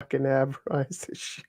fucking advertise this shit.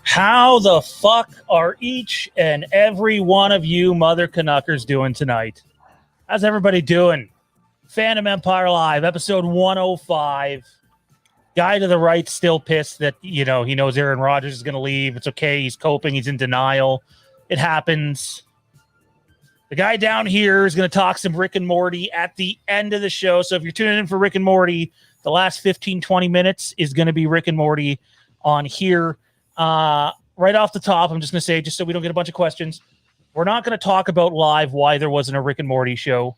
How the fuck are each and every one of you mother Canuckers doing tonight? How's everybody doing? Fandom Empire Live, episode 105. Guy to the right still pissed that, he knows Aaron Rodgers is going to leave. It's okay. He's coping. He's in denial. It happens. The guy down here is going to talk some Rick and Morty at the end of the show. So if you're tuning in for Rick and Morty, the last 15, 20 minutes is going to be Rick and Morty on here. Right off the top, I'm just going to say, just so we don't get a bunch of questions, we're not going to talk about live why there wasn't a Rick and Morty show,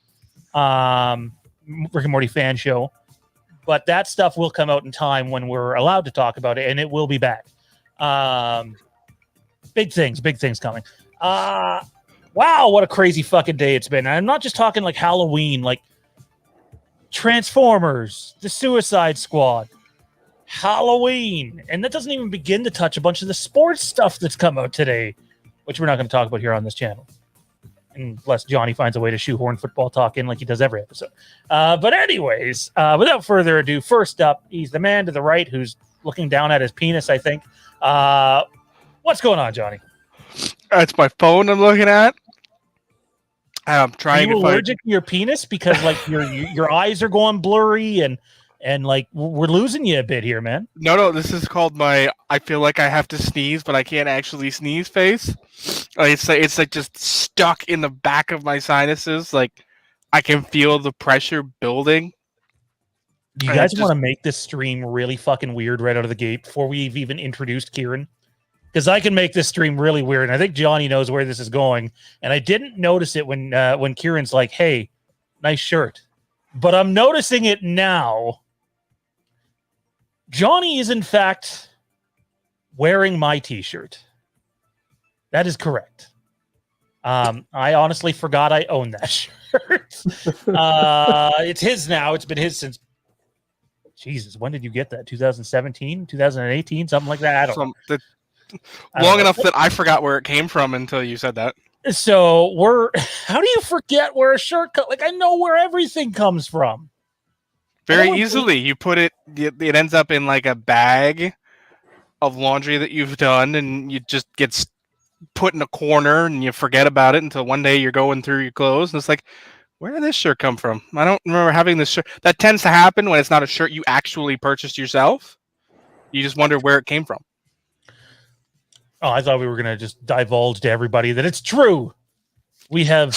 Rick and Morty fan show, but that stuff will come out in time when we're allowed to talk about it, and it will be back. Big things coming. Wow, what a crazy fucking day it's been. And I'm not just talking like Halloween, like Transformers, the Suicide Squad, Halloween, and that doesn't even begin to touch a bunch of the sports stuff that's come out today, which we're not going to talk about here on this channel, unless Johnny finds a way to shoehorn football talk in like he does every episode. But anyways, without further ado, first up, he's the man to the right who's looking down at his penis, I think. What's going on, Johnny? It's my phone I'm looking at. I'm Are trying you to find. allergic to your penis because like your eyes are going blurry and like we're losing you a bit here, man? No, this is called my. I feel like I have to sneeze, but I can't actually sneeze face. It's like just stuck in the back of my sinuses. Like I can feel the pressure building. Do you And guys it's want just- to make this stream really fucking weird right out of the gate before we've even introduced Kieran? Because I can make this stream really weird, and I think Johnny knows where this is going. And I didn't notice it when Kieran's like, "Hey, nice shirt," but I'm noticing it now. Johnny is in fact wearing my T-shirt. That is correct. I honestly forgot I owned that shirt. It's his now. It's been his since. Jesus, when did you get that? 2017, 2018, something like that. I don't know. Long enough that I forgot where it came from until you said that. So how do you forget where a shirt like I know where everything comes from. Very easily. You put it ends up in like a bag of laundry that you've done, and you just gets put in a corner and you forget about it until one day you're going through your clothes and it's like, where did this shirt come from? I don't remember having this shirt. That tends to happen when it's not a shirt you actually purchased yourself. You just wonder where it came from. Oh, I thought we were going to just divulge to everybody that it's true. We have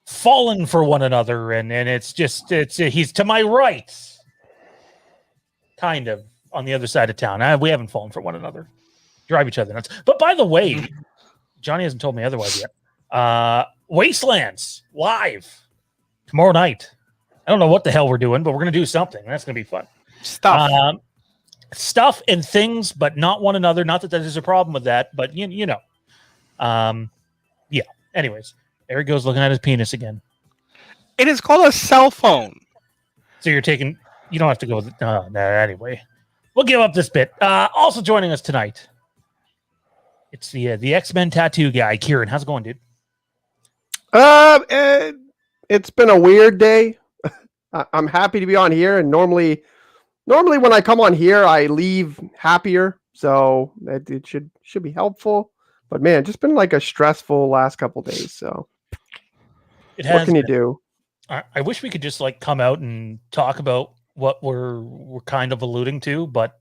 fallen for one another, and it's he's to my right. Kind of on the other side of town. We haven't fallen for one another. Drive each other nuts. But by the way, Johnny hasn't told me otherwise yet. Wastelands live tomorrow night. I don't know what the hell we're doing, but we're going to do something. That's going to be fun. Stuff and things, but not one another. Not that there's a problem with that, but you know. Yeah. Anyways, there he goes looking at his penis again. It is called a cell phone. So you don't have to go with anyway. We'll give up this bit. Also joining us tonight, it's the X-Men tattoo guy, Kieran. How's it going, dude? It's been a weird day. I'm happy to be on here, and normally when I come on here, I leave happier, so it should be helpful. But man, just been like a stressful last couple days. So what can you do? I wish we could just like come out and talk about what we're kind of alluding to, but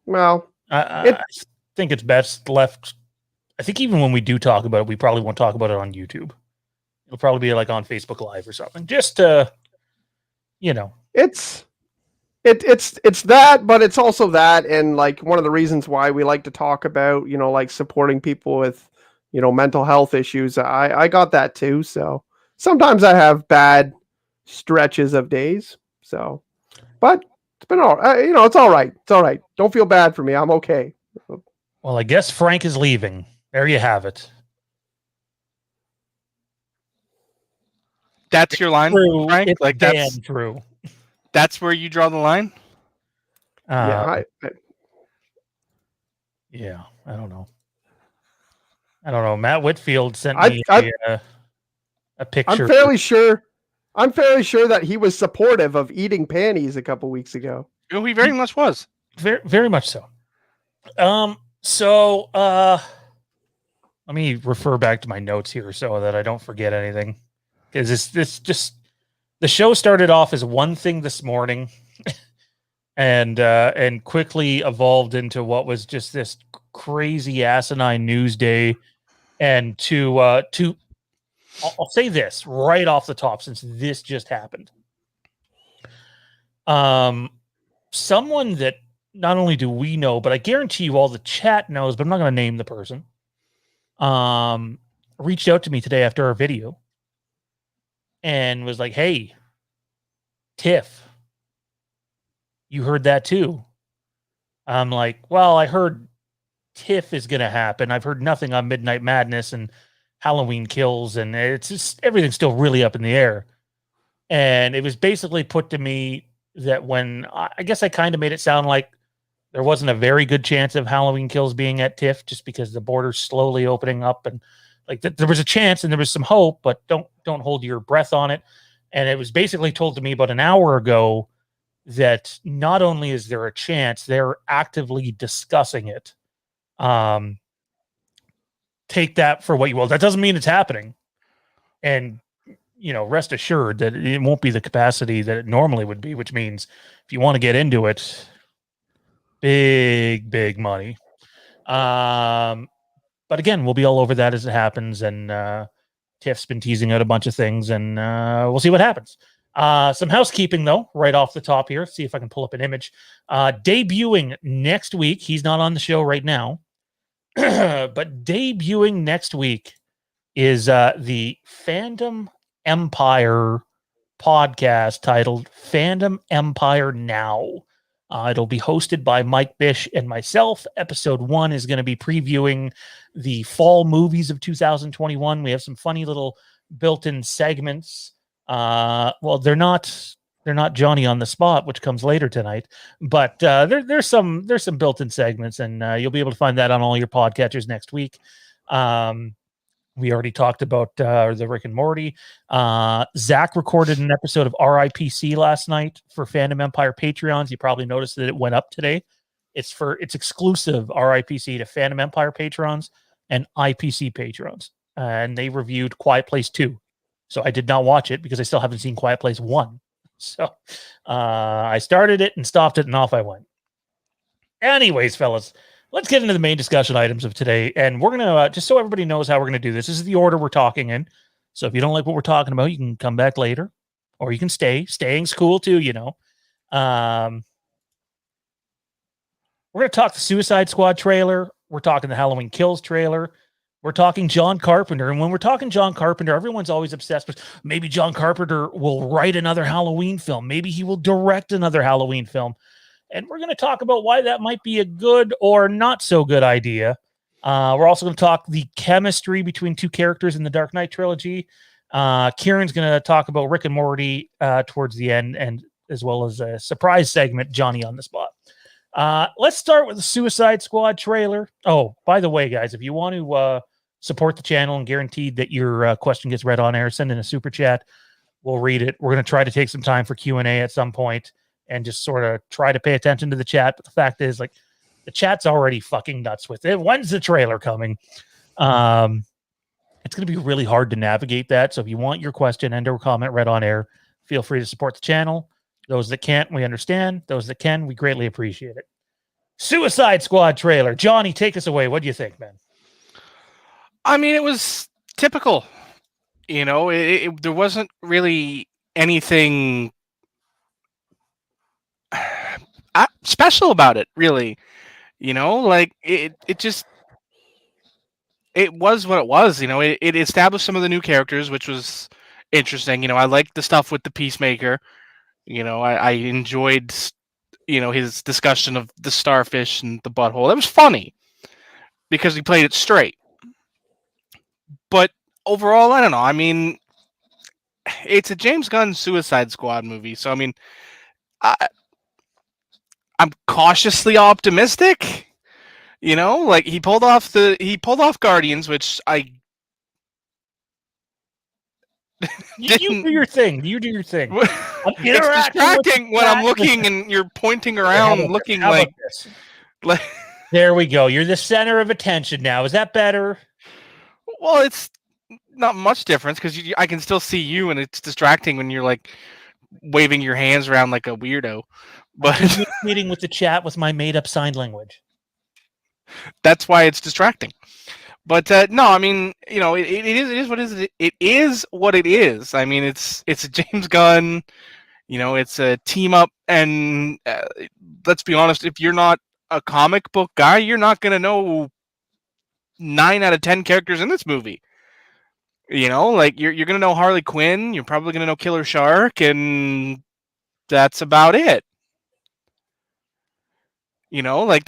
well, I think it's best left. I think even when we do talk about it, we probably won't talk about it on YouTube. It'll probably be like on Facebook Live or something. Just to, it's that, but it's also that, and like one of the reasons why we like to talk about, like supporting people with, mental health issues. I got that too, so sometimes I have bad stretches of days. So, but it's been all right. It's all right. It's all right. Don't feel bad for me. I'm okay. Well, I guess Frank is leaving. There you have That's your line, true. Frank? It's Like damn true. That's where you draw the line? Yeah. Yeah. I don't know. Matt Whitfield sent me a picture. I'm fairly sure that he was supportive of eating panties a couple weeks ago. Oh, he very much was. Very, very much so. So let me refer back to my notes here so that I don't forget anything. Because this just the show started off as one thing this morning and quickly evolved into what was just this crazy asinine news day. And I'll say this right off the top, since this just happened. Someone that not only do we know, but I guarantee you all the chat knows, but I'm not going to name the person, reached out to me today after our video and was like, hey, TIFF, you heard that too? I'm like, well, I heard TIFF is going to happen. I've heard nothing on Midnight Madness and Halloween Kills, and it's just everything's still really up in the air. And it was basically put to me that when I guess I kind of made it sound like there wasn't a very good chance of Halloween Kills being at TIFF just because the border's slowly opening up, and like there was a chance and there was some hope, but don't hold your breath on it. And it was basically told to me about an hour ago that not only is there a chance, they're actively discussing it. Take that for what you will. That doesn't mean it's happening. And, rest assured that it won't be the capacity that it normally would be, which means if you want to get into it, big money. But again, we'll be all over that as it happens. And TIFF's been teasing out a bunch of things, and we'll see what happens. Some housekeeping, though, right off the top here. See if I can pull up an image. Debuting next week. He's not on the show right now. But debuting next week is the Fandom Empire podcast titled Fandom Empire Now. It'll be hosted by Mike Bish and myself. Episode 1 is going to be previewing the fall movies of 2021. We have some funny little built-in segments. Well, they're not Johnny on the Spot, which comes later tonight, but there's some built-in segments, and you'll be able to find that on all your podcatchers next week. We already talked about the Rick and Morty. Zach recorded an episode of RIPC last night for Fandom Empire Patreons. You probably noticed that it went up today. It's exclusive RIPC to Fandom Empire patrons and IPC patrons, and they reviewed Quiet Place 2. So I did not watch it because I still haven't seen Quiet Place 1. So I started it and stopped it, and off I went. Anyways, fellas, let's get into the main discussion items of today. And we're going to, just so everybody knows how we're going to do this, this is the order we're talking in. So if you don't like what we're talking about, you can come back later, or you can stay. Staying's cool too, We're going to talk the Suicide Squad trailer. We're talking the Halloween Kills trailer. We're talking John Carpenter. And when we're talking John Carpenter, everyone's always obsessed with maybe John Carpenter will write another Halloween film. Maybe he will direct another Halloween film. And we're going to talk about why that might be a good or not so good idea. We're also going to talk the chemistry between two characters in the Dark Knight trilogy. Kieran's going to talk about Rick and Morty towards the end, and as well as a surprise segment, Johnny on the Spot. Let's start with the Suicide Squad trailer. Oh, by the way, guys, if you want to support the channel and guaranteed that your question gets read on air, send in a super chat. We'll read it. We're going to try to take some time for Q&A at some point and just sort of try to pay attention to the chat. But the fact is, like, the chat's already fucking nuts with it. When's the trailer coming? It's going to be really hard to navigate that. So if you want your question and or comment read on air, feel free to support the channel. Those that can't, we understand. Those that can, we greatly appreciate it. Suicide Squad trailer. Johnny, take us away. What do you think, man? I mean, it was typical. There wasn't really anything special about it, really. Like it was what it was. It established some of the new characters, which was interesting. I liked the stuff with the Peacemaker. I enjoyed, his discussion of the starfish and the butthole. That was funny because he played it straight. But overall, I don't know. I mean, it's a James Gunn Suicide Squad movie, so I mean, I'm cautiously optimistic. Like he pulled off Guardians, which I. You do your thing. You do your thing. It's distracting when I'm looking and you're pointing around, looking like. There we go. You're the center of attention now. Is that better? Well, it's not much difference because I can still see you, and it's distracting when you're like waving your hands around like a weirdo. But meeting with the chat with my made-up sign language. That's why it's distracting. But no, I mean, it is what it is. It is what it is. I mean, it's a James Gunn. It's a team up, and let's be honest. If you're not a comic book guy, you're not gonna know 9 out of 10 characters in this movie. Like you're gonna know Harley Quinn. You're probably gonna know Killer Shark, and that's about it. Like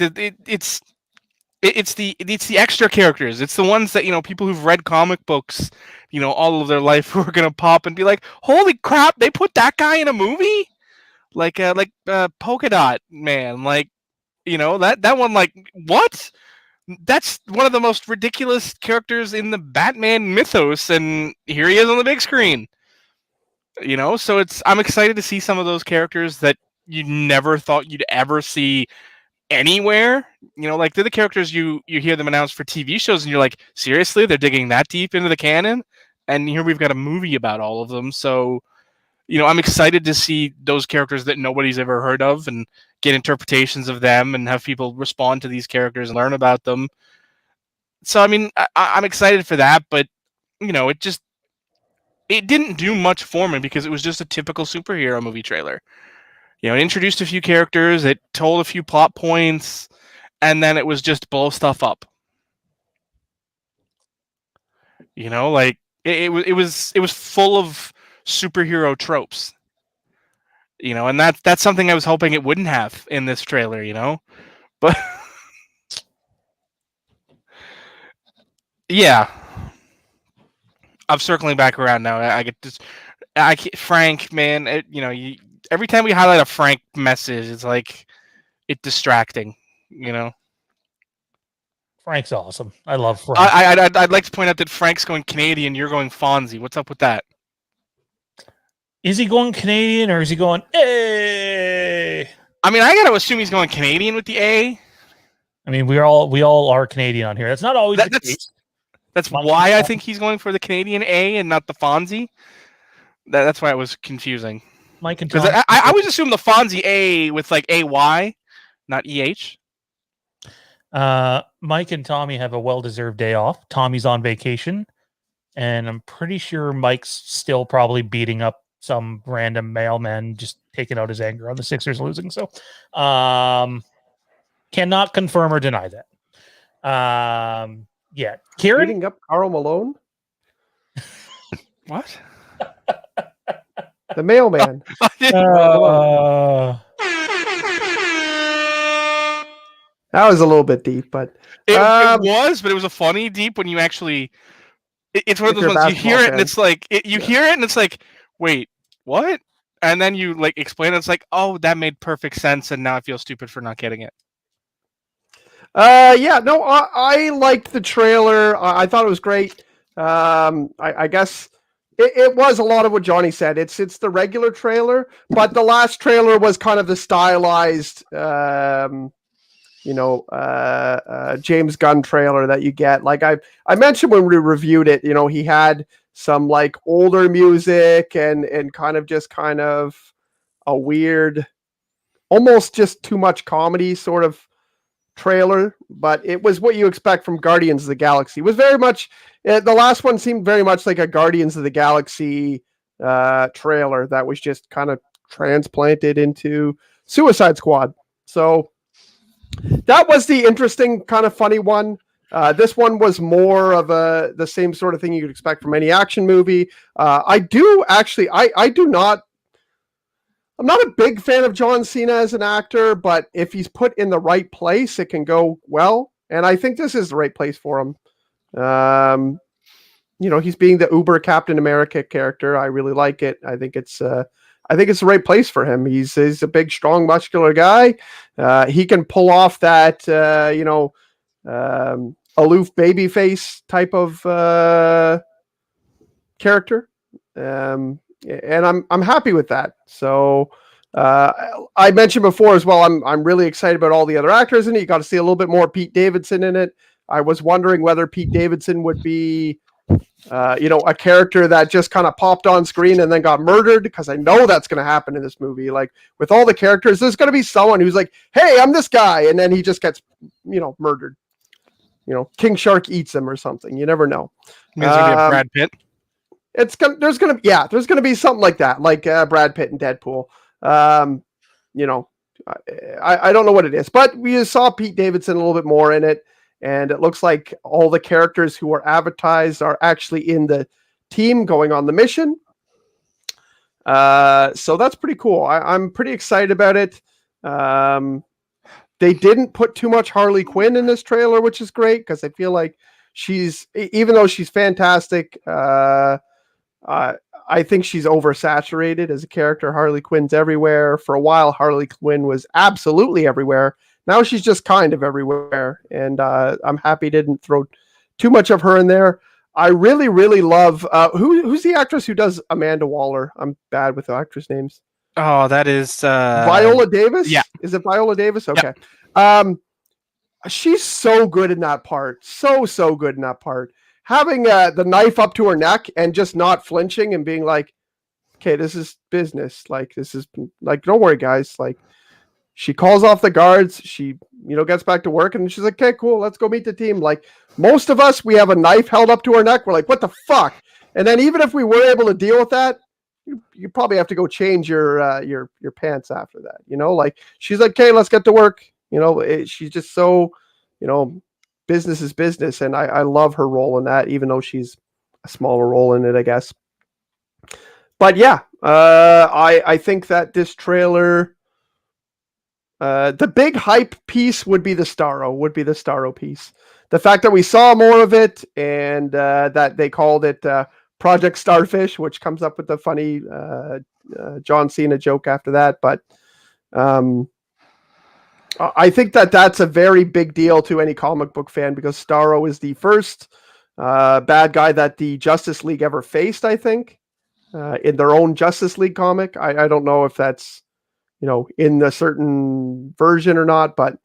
it's the extra characters. It's the ones that people who've read comic books, all of their life, who are gonna pop and be like, "Holy crap! They put that guy in a movie!" Like Polka Dot Man. Like, that one. Like, what? That's one of the most ridiculous characters in the Batman mythos, and here he is on the big screen. So I'm excited to see some of those characters that you never thought you'd ever see anywhere. You know, like they're the characters you hear them announced for TV shows, and you're like, seriously, they're digging that deep into the canon? And here we've got a movie about all of them. So, you know, I'm excited to see those characters that nobody's ever heard of and get interpretations of them and have people respond to these characters and learn about them. So, I mean, I'm excited for that, but, you know, it didn't do much for me because it was just a typical superhero movie trailer. You know, it introduced a few characters, it told a few plot points, and then it was just blow stuff up. You know, like it was full of superhero tropes. You know, and that's something I was hoping it wouldn't have in this trailer. You know, but yeah, I'm circling back around now. I get this. Frank, man, you know, every time we highlight a Frank message, it's like it's distracting. You know. Frank's awesome. I love Frank. I'd like to point out that Frank's going Canadian. You're going Fonzie. What's up with that? Is he going Canadian or is he going A? I mean, I got to assume he's going Canadian with the A. I mean, we all are Canadian on here. That's not always the case. That's why I think he's going for the Canadian A and not the Fonzie. That's why it was confusing. Mike and Tom. Because I always assume the Fonzie A with like AY, not EH. Mike and Tommy have a well-deserved day off. Tommy's on vacation, and I'm pretty sure Mike's still probably beating up some random mailman, just taking out his anger on the Sixers losing. So, cannot confirm or deny that. Yeah, Kieran beating up Karl Malone. What? The mailman. That was a little bit deep, but it was, but it was a funny deep when you actually. It's one of those ones you hear it and it's like hear it and it's like, wait, what? And then you like explain it. It's like, oh, that made perfect sense, and now I feel stupid for not getting it. Yeah, no, I liked the trailer. I thought it was great. I guess it was a lot of what Johnny said. It's the regular trailer, but the last trailer was kind of the stylized, James Gunn trailer that you get. Like I mentioned when we reviewed it, you know, he had some like older music and kind of a weird, almost just too much comedy sort of trailer, but it was what you expect from Guardians of the Galaxy. It was very much, the last one seemed very much like a Guardians of the Galaxy trailer that was just kind of transplanted into Suicide Squad. So that was the interesting kind of funny one. This one was more of the same sort of thing you'd expect from any action movie. I'm not a big fan of John Cena as an actor, but if he's put in the right place, it can go well. And I think this is the right place for him. He's being the Uber Captain America character. I really like it. I think it's the right place for him. He's a big, strong, muscular guy. He can pull off that, aloof baby face type of character. And I'm happy with that. So I mentioned before as well, I'm really excited about all the other actors in it. You got to see a little bit more Pete Davidson in it. I was wondering whether Pete Davidson would be a character that just kind of popped on screen and then got murdered, because I know that's going to happen in this movie. Like with all the characters, there's going to be someone who's like, hey, I'm this guy. And then he just gets, murdered. King Shark eats him or something. You never know. There's going to be a Brad Pitt. There's going to be something like that, like Brad Pitt and Deadpool. I don't know what it is, but we saw Pete Davidson a little bit more in it. And it looks like all the characters who are advertised are actually in the team going on the mission. So that's pretty cool. I'm pretty excited about it. They didn't put too much Harley Quinn in this trailer, which is great, because I feel like even though she's fantastic, I think she's oversaturated as a character. Harley Quinn's everywhere. For a while, Harley Quinn was absolutely everywhere. Now she's just kind of everywhere, and I'm happy they didn't throw too much of her in there. I really, really love who's the actress who does Amanda Waller. I'm bad with actress names. Oh, that is Viola Davis. yeah. Is it Viola Davis? Okay. She's so good in that part. So good in that part. Having the knife up to her neck and just not flinching and being like, okay, this is business. Like, this is like, don't worry, guys. Like, she calls off the guards. She, gets back to work and she's like, okay, cool. Let's go meet the team. Like, most of us, we have a knife held up to our neck. We're like, what the fuck? And then even if we were able to deal with that, you probably have to go change your pants after that. Like, she's like, okay, let's get to work. She's just so, business is business. And I love her role in that, even though she's a smaller role in it, I guess. But yeah, I think that this trailer, the big hype piece would be the Starro piece. The fact that we saw more of it and that they called it Project Starfish, which comes up with the funny John Cena joke after that. But I think that that's a very big deal to any comic book fan because Starro is the first bad guy that the Justice League ever faced, I think, in their own Justice League comic. I don't know if that's, in a certain version or not, but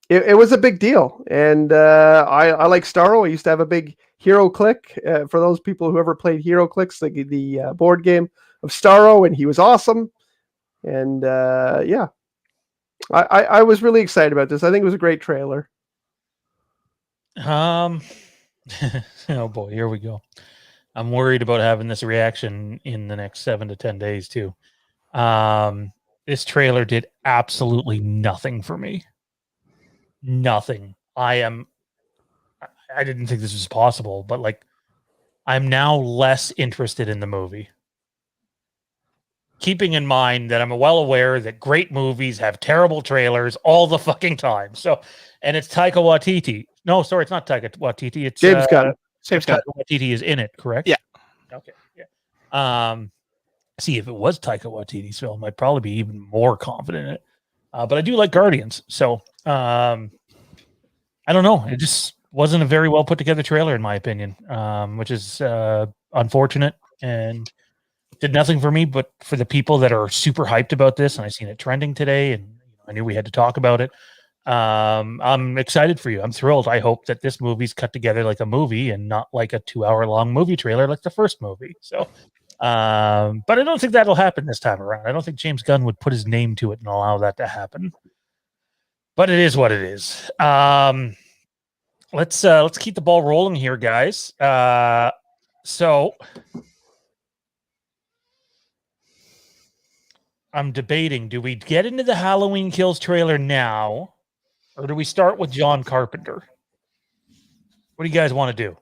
it was a big deal. And I like Starro. I used to have a big Hero Click for those people who ever played Hero Clicks, the board game of Starro, and he was awesome. And yeah, I was really excited about this. I think it was a great trailer. Oh boy, here we go. I'm worried about having this reaction in the next 7 to 10 days too. This trailer did absolutely nothing for me. Nothing. I didn't think this was possible, but like, I'm now less interested in the movie. Keeping in mind that I'm well aware that great movies have terrible trailers all the fucking time. So, and it's Taika Waititi. No, sorry, it's not Taika Waititi. It's James Gunn. Taika Waititi is in it, correct? Yeah. Okay. Yeah. See, if it was Taika Waititi's film, I'd probably be even more confident in it. But I do like Guardians, so I don't know. It just wasn't a very well put together trailer, in my opinion, which is unfortunate and did nothing for me. But for the people that are super hyped about this, and I seen it trending today, and I knew we had to talk about it. I'm excited for you. I'm thrilled. I hope that this movie's cut together like a movie and not like a 2-hour-long movie trailer like the first movie. So, but I don't think that'll happen this time around. I don't think James Gunn would put his name to it and allow that to happen. But it is what it is. Let's keep the ball rolling here, guys. So I'm debating, do we get into the Halloween Kills trailer now, or do we start with John Carpenter? What do you guys want to do?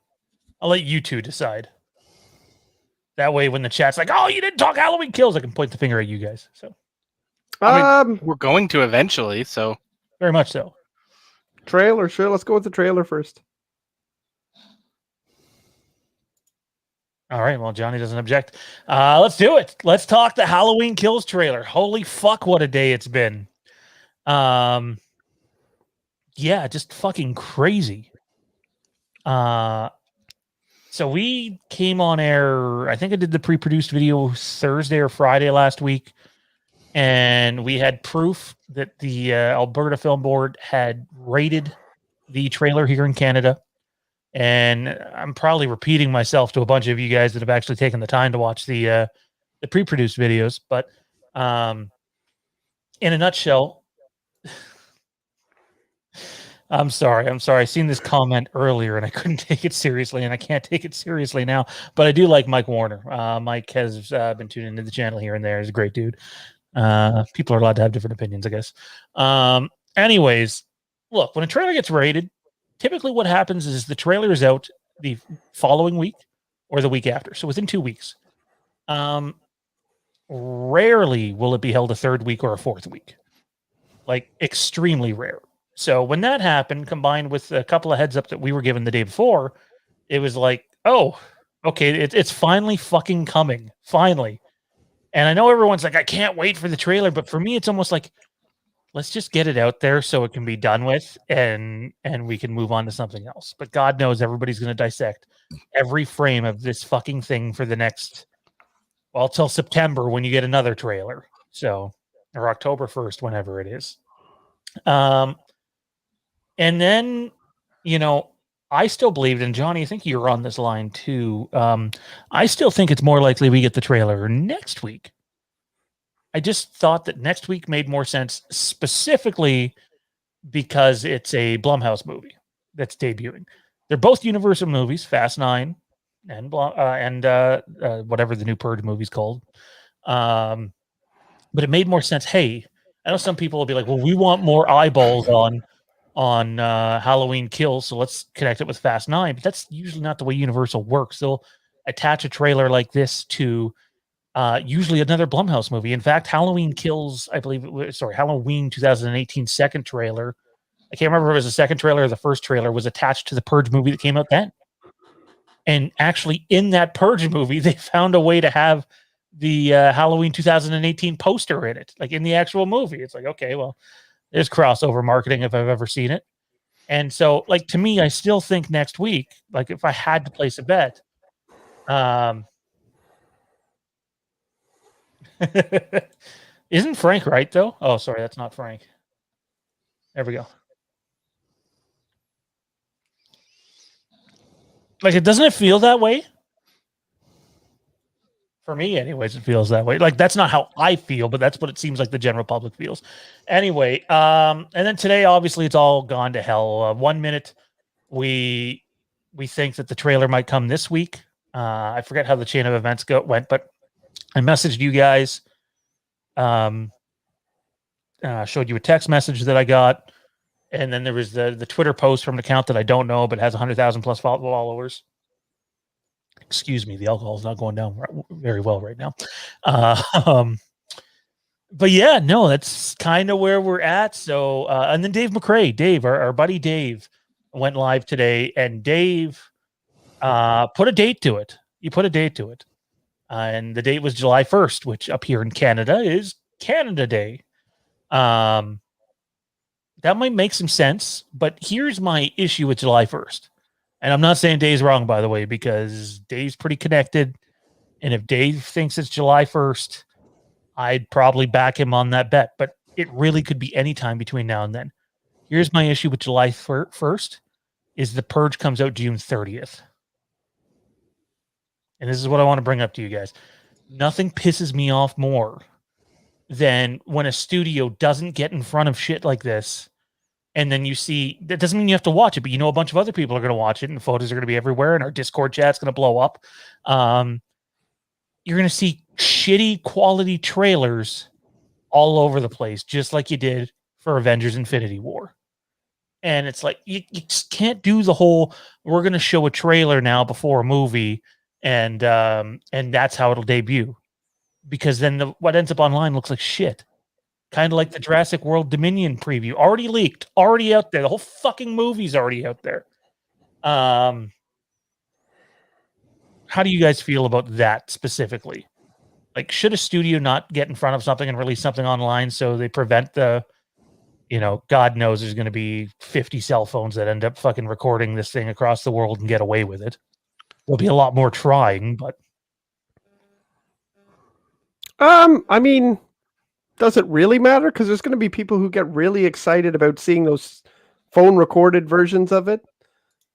I'll let you two decide. That way, when the chat's like, oh, you didn't talk Halloween Kills, I can point the finger at you guys. So, we're going to eventually, so. Very much so. Trailer, sure. Let's go with the trailer first. All right. Well, Johnny doesn't object. Let's do it. Let's talk the Halloween Kills trailer. Holy fuck, what a day it's been. Yeah, just fucking crazy. So we came on air, I think I did the pre-produced video Thursday or Friday last week, and we had proof that the Alberta Film Board had rated the trailer here in Canada. And I'm probably repeating myself to a bunch of you guys that have actually taken the time to watch the pre-produced videos. But in a nutshell, I'm sorry. I seen this comment earlier and I couldn't take it seriously, and I can't take it seriously now. But I do like Mike Warner. Mike has been tuning into the channel here and there. He's a great dude. People are allowed to have different opinions, I guess. Anyways, look, when a trailer gets rated, typically what happens is the trailer is out the following week or the week after. So within 2 weeks. Rarely will it be held a third week or a fourth week. Like, extremely rare. So when that happened, combined with a couple of heads up that we were given the day before, it was like, oh, okay, it's finally fucking coming. Finally. And I know everyone's like, I can't wait for the trailer. But for me, it's almost like, let's just get it out there so it can be done with and we can move on to something else. But God knows everybody's going to dissect every frame of this fucking thing for the next Well, till September when you get another trailer. So, or October 1st, whenever it is. And then, I still believed, and Johnny, I think you're on this line too. I still think it's more likely we get the trailer next week. I just thought that next week made more sense, specifically because it's a Blumhouse movie that's debuting. They're both Universal movies, Fast 9 and whatever the new Purge movie's called. But it made more sense. Hey, I know some people will be like, well, we want more eyeballs on Halloween Kills, so let's connect it with Fast 9. But that's usually not the way Universal works. They'll attach a trailer like this to usually another Blumhouse movie. In fact, Halloween Kills, I believe Halloween 2018 second trailer, I can't remember if it was the second trailer or the first trailer, was attached to the Purge movie that came out then. And actually in that Purge movie, they found a way to have the Halloween 2018 poster in it, like in the actual movie. It's like, okay, well, there's crossover marketing if I've ever seen it. And so, like, to me, I still think next week, like if I had to place a bet, isn't Frank right though? Oh, sorry, that's not Frank. There we go. Like, doesn't it feel that way? For me, anyways, it feels that way. Like, that's not how I feel, but that's what it seems like the general public feels. Anyway, and then today, obviously, it's all gone to hell. 1 minute, we think that the trailer might come this week. I forget how the chain of events went, but I messaged you guys. Showed you a text message that I got, and then there was the Twitter post from an account that I don't know, but has 100,000 plus followers. Excuse me, the alcohol is not going down very well right now. But yeah, no, that's kind of where we're at. So, and then Dave McRae, our buddy Dave, went live today, and Dave put a date to it. You put a date to it, and the date was July 1st, which up here in Canada is Canada Day. That might make some sense, but here's my issue with July 1st. And I'm not saying Dave's wrong, by the way, because Dave's pretty connected. And if Dave thinks it's July 1st, I'd probably back him on that bet. But it really could be any time between now and then. Here's my issue with July 1st is The Purge comes out June 30th. And this is what I want to bring up to you guys. Nothing pisses me off more than when a studio doesn't get in front of shit like this. And then you see, that doesn't mean you have to watch it, but a bunch of other people are going to watch it and photos are going to be everywhere and our Discord chat's going to blow up. You're going to see shitty quality trailers all over the place, just like you did for Avengers Infinity War. And it's like, you just can't do the whole, we're going to show a trailer now before a movie and that's how it'll debut. Because then what ends up online looks like shit. Kind of like the Jurassic World Dominion preview. Already leaked. Already out there. The whole fucking movie's already out there. How do you guys feel about that specifically? Like, should a studio not get in front of something and release something online so they prevent the, God knows there's going to be 50 cell phones that end up fucking recording this thing across the world and get away with it. There'll be a lot more trying, but... I mean... Does it really matter? Because there's going to be people who get really excited about seeing those phone recorded versions of it.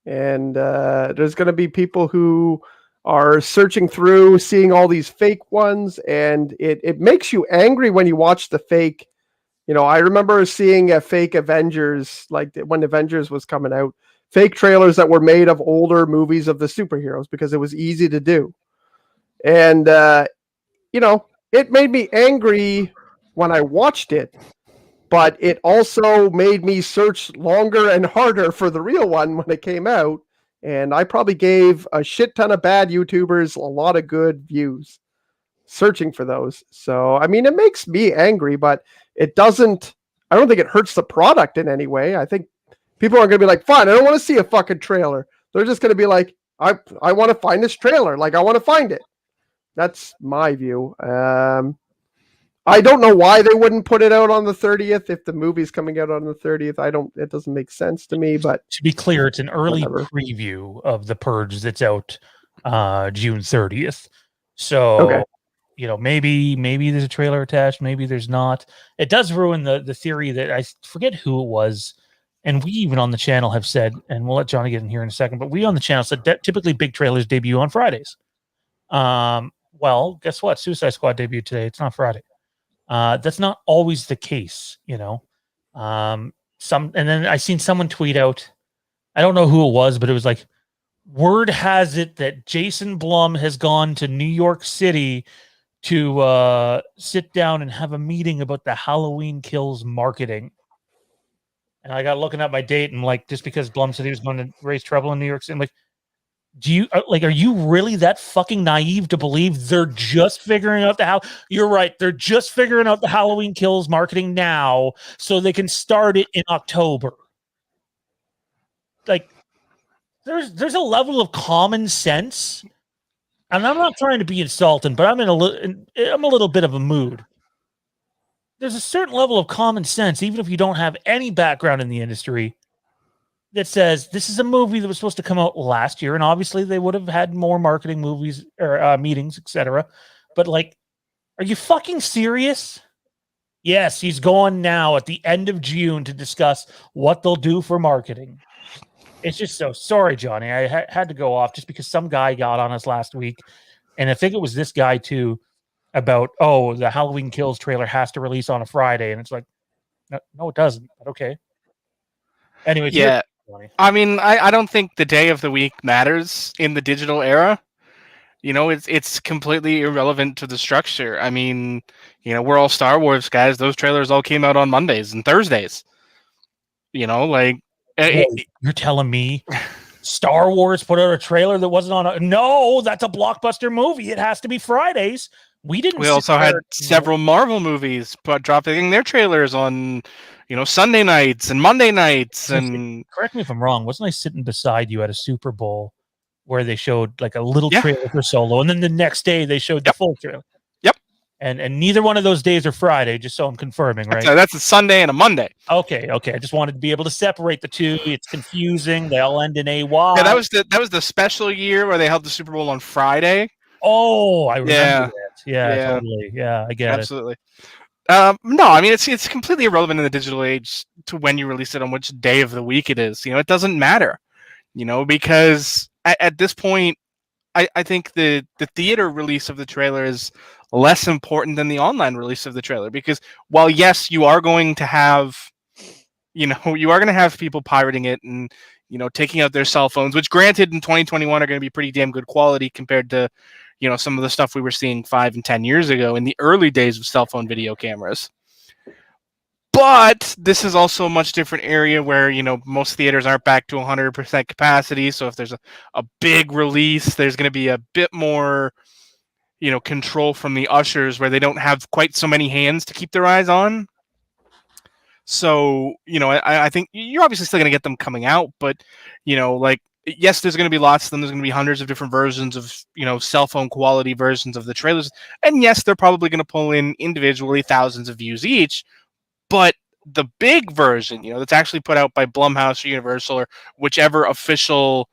And there's going to be people who are searching through, seeing all these fake ones. And it makes you angry when you watch the fake. I remember seeing a fake Avengers, like when Avengers was coming out, fake trailers that were made of older movies of the superheroes because it was easy to do. And, it made me angry when I watched it, but it also made me search longer and harder for the real one when it came out. And I probably gave a shit ton of bad YouTubers a lot of good views searching for those. So, I mean, it makes me angry, but I don't think it hurts the product in any way. I think people are going to be like, fine, I don't want to see a fucking trailer. They're just going to be like, I want to find this trailer. Like, I want to find it. That's my view. I don't know why they wouldn't put it out on the 30th if the movie's coming out on the 30th. It doesn't make sense to me, but to be clear, it's an early preview of The Purge that's out June 30th. So, okay. maybe there's a trailer attached, maybe there's not. It does ruin the theory that I forget who it was, and we even on the channel have said, and we'll let Johnny get in here in a second, but we on the channel said that typically big trailers debut on Fridays. Well, guess what? Suicide Squad debuted today. It's not Friday. That's not always the case, and then I seen someone tweet out, I don't know who it was, but it was like, word has it that Jason Blum has gone to New York City to sit down and have a meeting about the Halloween Kills marketing. And I got looking at my date and like, just because Blum said he was going to raise trouble in New York City, I'm like, are you really that fucking naive to believe they're just figuring out you're right. They're just figuring out the Halloween Kills marketing now so they can start it in October. Like, there's a level of common sense, and I'm not trying to be insulting, but I'm a little bit of a mood. There's a certain level of common sense, even if you don't have any background in the industry, that says this is a movie that was supposed to come out last year, and obviously they would have had more marketing movies or meetings, etc. But like, are you fucking serious? Yes, he's going now at the end of June to discuss what they'll do for marketing. It's just so sorry, Johnny. I had to go off just because some guy got on us last week, and I think it was this guy too, about the Halloween Kills trailer has to release on a Friday, and it's like, no, it doesn't. But okay. Anyway, yeah. I mean, I don't think the day of the week matters in the digital era. It's completely irrelevant to the structure. I mean, we're all Star Wars guys. Those trailers all came out on Mondays and Thursdays. You're telling me Star Wars put out a trailer that wasn't on no, that's a blockbuster movie. It has to be Fridays. We also had several Marvel movies dropping their trailers on, Sunday nights and Monday nights. And correct me if I'm wrong. Wasn't I sitting beside you at a Super Bowl where they showed like a little trailer for Solo, and then the next day they showed the full trailer? Yep. And neither one of those days are Friday, just so I'm confirming, right? That's a Sunday and a Monday. Okay. I just wanted to be able to separate the two. It's confusing. They all end in AY. Yeah, that was the special year where they held the Super Bowl on Friday. Oh, I remember that. Yeah, totally. Yeah, I get Absolutely. No, I mean it's completely irrelevant in the digital age to when you release it on which day of the week it is. It doesn't matter. Because at this point, I think the theater release of the trailer is less important than the online release of the trailer, because while yes, you are going to have people pirating it and taking out their cell phones, which granted in 2021 are going to be pretty damn good quality compared to some of the stuff we were seeing 5 and 10 years ago in the early days of cell phone video cameras. But this is also a much different area where, most theaters aren't back to 100% capacity. So if there's a big release, there's going to be a bit more, control from the ushers where they don't have quite so many hands to keep their eyes on. So, I think you're obviously still going to get them coming out, but, yes, there's going to be lots of them. There's going to be hundreds of different versions of, cell phone quality versions of the trailers. And yes, they're probably going to pull in individually thousands of views each. But the big version, that's actually put out by Blumhouse or Universal or whichever official,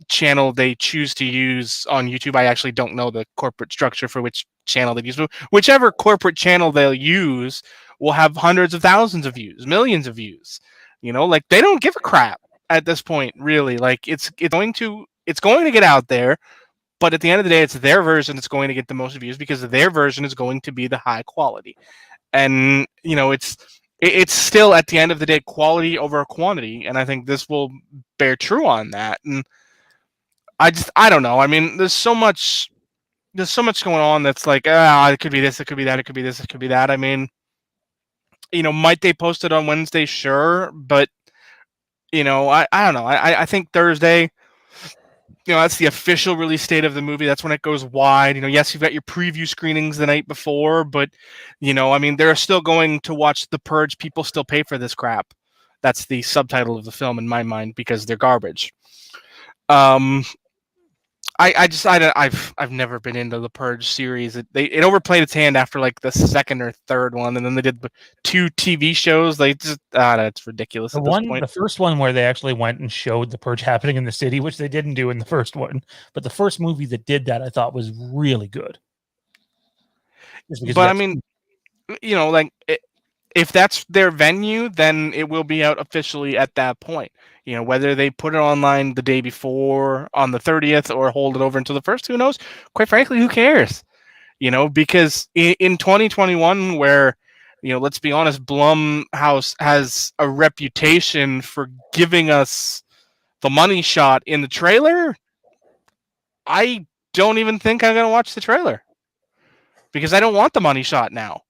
channel they choose to use on YouTube. I actually don't know the corporate structure for which channel they use. But whichever corporate channel they'll use will have hundreds of thousands of views, millions of views. They don't give a crap at this point, really. Like it's going to get out there, but at the end of the day, it's their version that's going to get the most views because their version is going to be the high quality. And it's still at the end of the day quality over quantity, and I think this will bear true on that. And I don't know. I mean, there's so much going on that's like it could be this, it could be that, it could be this, it could be that. I mean, might they post it on Wednesday? Sure, but I don't know. I think Thursday. That's the official release date of the movie. That's when it goes wide. Yes, you've got your preview screenings the night before, but, I mean, they're still going to watch The Purge. People still pay for this crap. That's the subtitle of the film in my mind because they're garbage. I've never been into the Purge series. It overplayed its hand after like the second or third one, and then they did 2 TV shows. Like just it's ridiculous. The first one where they actually went and showed the Purge happening in the city, which they didn't do in the first one, but the first movie that did that I thought was really good. But I mean, you know, like if that's their venue, then it will be out officially at that point. You know, whether they put it online the day before on the 30th or hold it over until the first, who knows? Quite frankly, who cares? You know, because in 2021, where, you know, let's be honest, Blumhouse has a reputation for giving us the money shot in the trailer. I don't even think I'm gonna watch the trailer because I don't want the money shot now.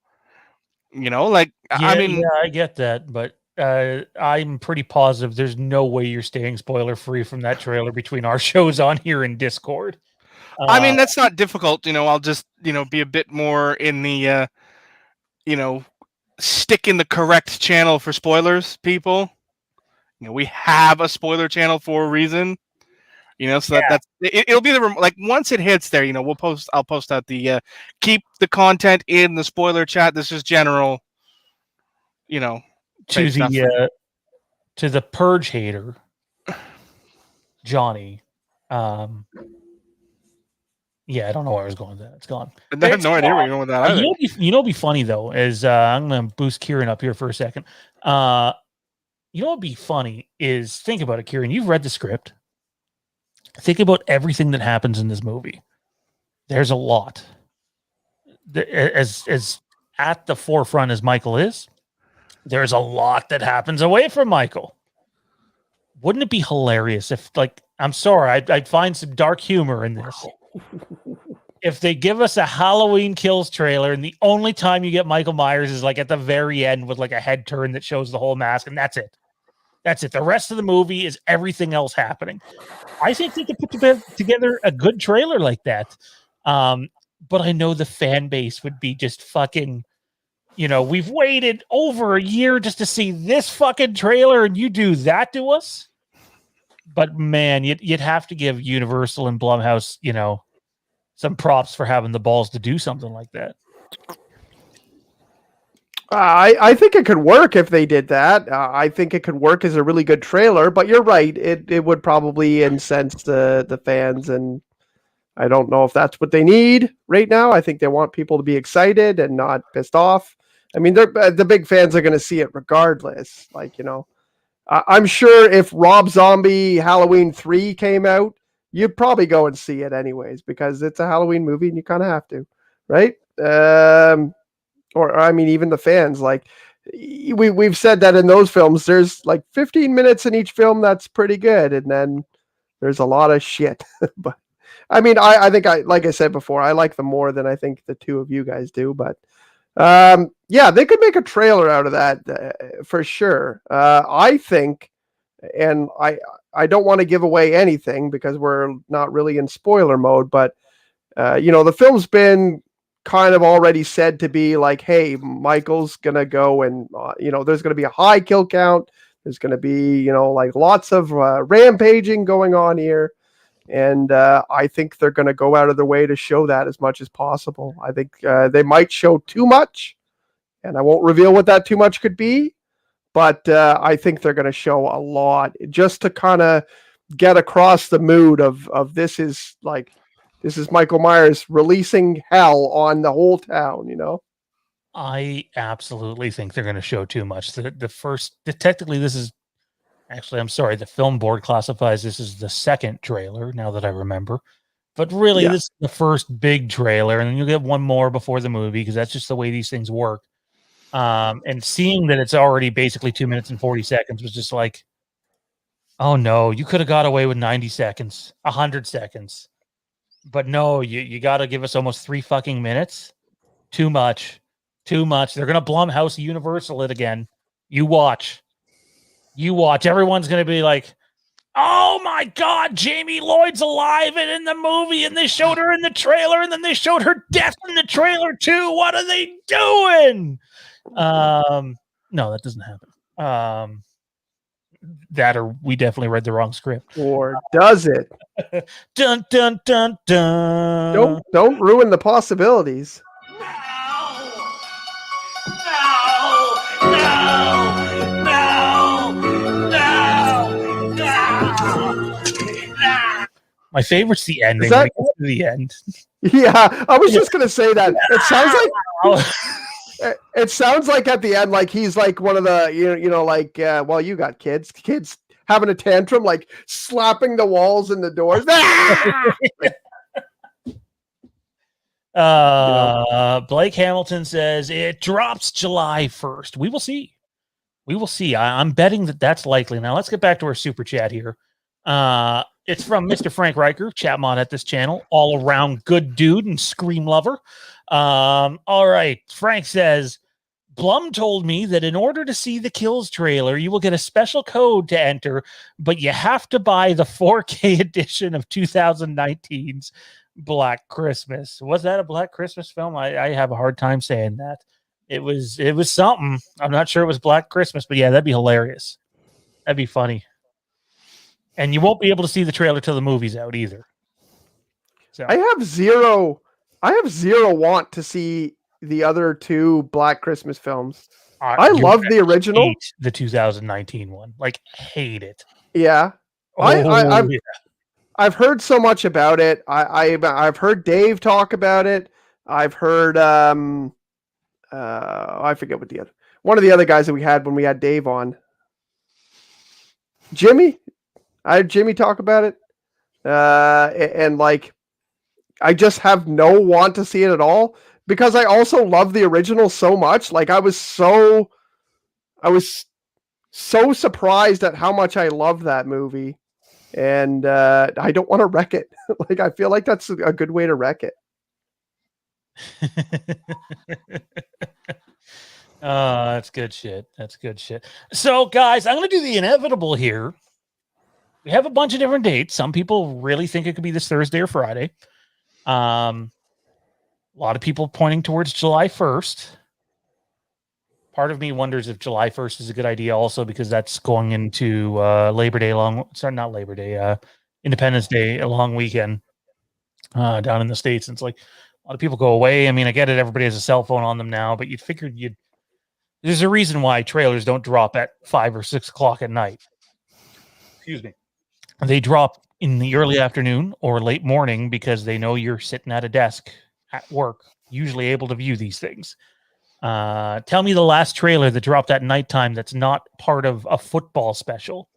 You know, like I mean, I get that, but I'm pretty positive there's no way you're staying spoiler free from that trailer between our shows on here in Discord. I mean, that's not difficult. You know, I'll just, you know, be a bit more in the, you know, stick in the correct channel for spoilers, people. You know, we have a spoiler channel for a reason. You know, so it'll be like once it hits there, you know, I'll post out the keep the content in the spoiler chat. This is general, you know, to the Purge hater, Johnny. Yeah, I don't know where I was going with that. It's gone. I have no idea where you're going with that either. You know what'd be funny though is I'm gonna boost Kieran up here for a second. You know what'd be funny is think about it, Kieran. You've read the script. Think about everything that happens in this movie. There's a lot. As at the forefront as Michael is, there's a lot that happens away from Michael. Wouldn't it be hilarious if, like, I'm sorry, I'd find some dark humor in this. If they give us a Halloween Kills trailer and the only time you get Michael Myers is like at the very end with like a head turn that shows the whole mask, and that's it. That's it. The rest of the movie is everything else happening. I think they could put together a good trailer like that. But I know the fan base would be just fucking, you know, we've waited over a year just to see this fucking trailer and you do that to us. But man, you'd have to give Universal and Blumhouse, you know, some props for having the balls to do something like that. I think it could work if they did that. I think it could work as a really good trailer, but you're right. It would probably incense the fans, and I don't know if that's what they need right now. I think they want people to be excited and not pissed off. I mean, the big fans are going to see it regardless. Like, you know, I'm sure if Rob Zombie Halloween 3 came out, you'd probably go and see it anyways because it's a Halloween movie and you kind of have to, right? Or I mean, even the fans, like we've said that in those films, there's like 15 minutes in each film that's pretty good, and then there's a lot of shit. But I mean, I think like I said before, I like them more than I think the two of you guys do. But yeah, they could make a trailer out of that for sure. I think, and I don't want to give away anything because we're not really in spoiler mode, but you know, the film's been kind of already said to be like, hey, Michael's gonna go and you know, there's gonna be a high kill count, there's gonna be, you know, like lots of rampaging going on here, and I think they're gonna go out of their way to show that as much as possible. I think they might show too much, and I won't reveal what that too much could be, but I think they're gonna show a lot just to kind of get across the mood of this is Michael Myers releasing hell on the whole town, you know? I absolutely think they're going to show too much. Technically, this is actually, I'm sorry, the film board classifies this as the second trailer, now that I remember. But really, this is the first big trailer, and then you'll get one more before the movie because that's just the way these things work. And seeing that it's already basically 2 minutes and 40 seconds was just like, oh no, you could have got away with 90 seconds, 100 seconds. But no, you got to give us almost 3 fucking minutes. Too much. They're going to Blumhouse Universal it again. You watch. Everyone's going to be like, oh my God, Jamie Lloyd's alive and in the movie, and they showed her in the trailer, and then they showed her death in the trailer too. What are they doing? No, that doesn't happen. That or we definitely read the wrong script. Or does it? Dun dun dun dun. Don't ruin the possibilities. No. My favorite's the ending. The end. Yeah, I was just gonna say that. It sounds like It sounds like at the end, like he's like one of the like well, you got kids having a tantrum, like slapping the walls and the doors. Blake Hamilton says it drops July 1st. We will see. I'm betting that's likely. Now let's get back to our super chat here. It's from Mr. Frank Riker, chat mod at this channel, all around good dude and scream lover. All right. Frank says, Blum told me that in order to see the Kills trailer, you will get a special code to enter, but you have to buy the 4K edition of 2019's Black Christmas. Was that a Black Christmas film? I have a hard time saying that. It was something. I'm not sure it was Black Christmas, but yeah, that'd be hilarious. That'd be funny. And you won't be able to see the trailer till the movie's out either. So I have zero want to see the other two Black Christmas films. I love the original. Hate the 2019 one. Like, hate it. Yeah. I've heard so much about it. I've heard Dave talk about it. I've heard I forget what one of the other guys that we had when we had Dave on. Jimmy? I had Jimmy talk about it. And like, I just have no want to see it at all because I also love the original so much. Like I was so surprised at how much I love that movie. And I don't want to wreck it. Like, I feel like that's a good way to wreck it. That's good shit. So guys, I'm going to do the inevitable here. We have a bunch of different dates. Some people really think it could be this Thursday or Friday. A lot of people pointing towards July 1st. Part of me wonders if July 1st is a good idea also because that's going into Labor Day not Labor Day, Independence Day, a long weekend down in the States. And it's like a lot of people go away. I mean, I get it. Everybody has a cell phone on them now, but you'd figured there's a reason why trailers don't drop at 5 or 6 o'clock at night. Excuse me. They drop in the early afternoon or late morning because they know you're sitting at a desk at work, usually able to view these things. Tell me the last trailer that dropped at nighttime that's not part of a football special.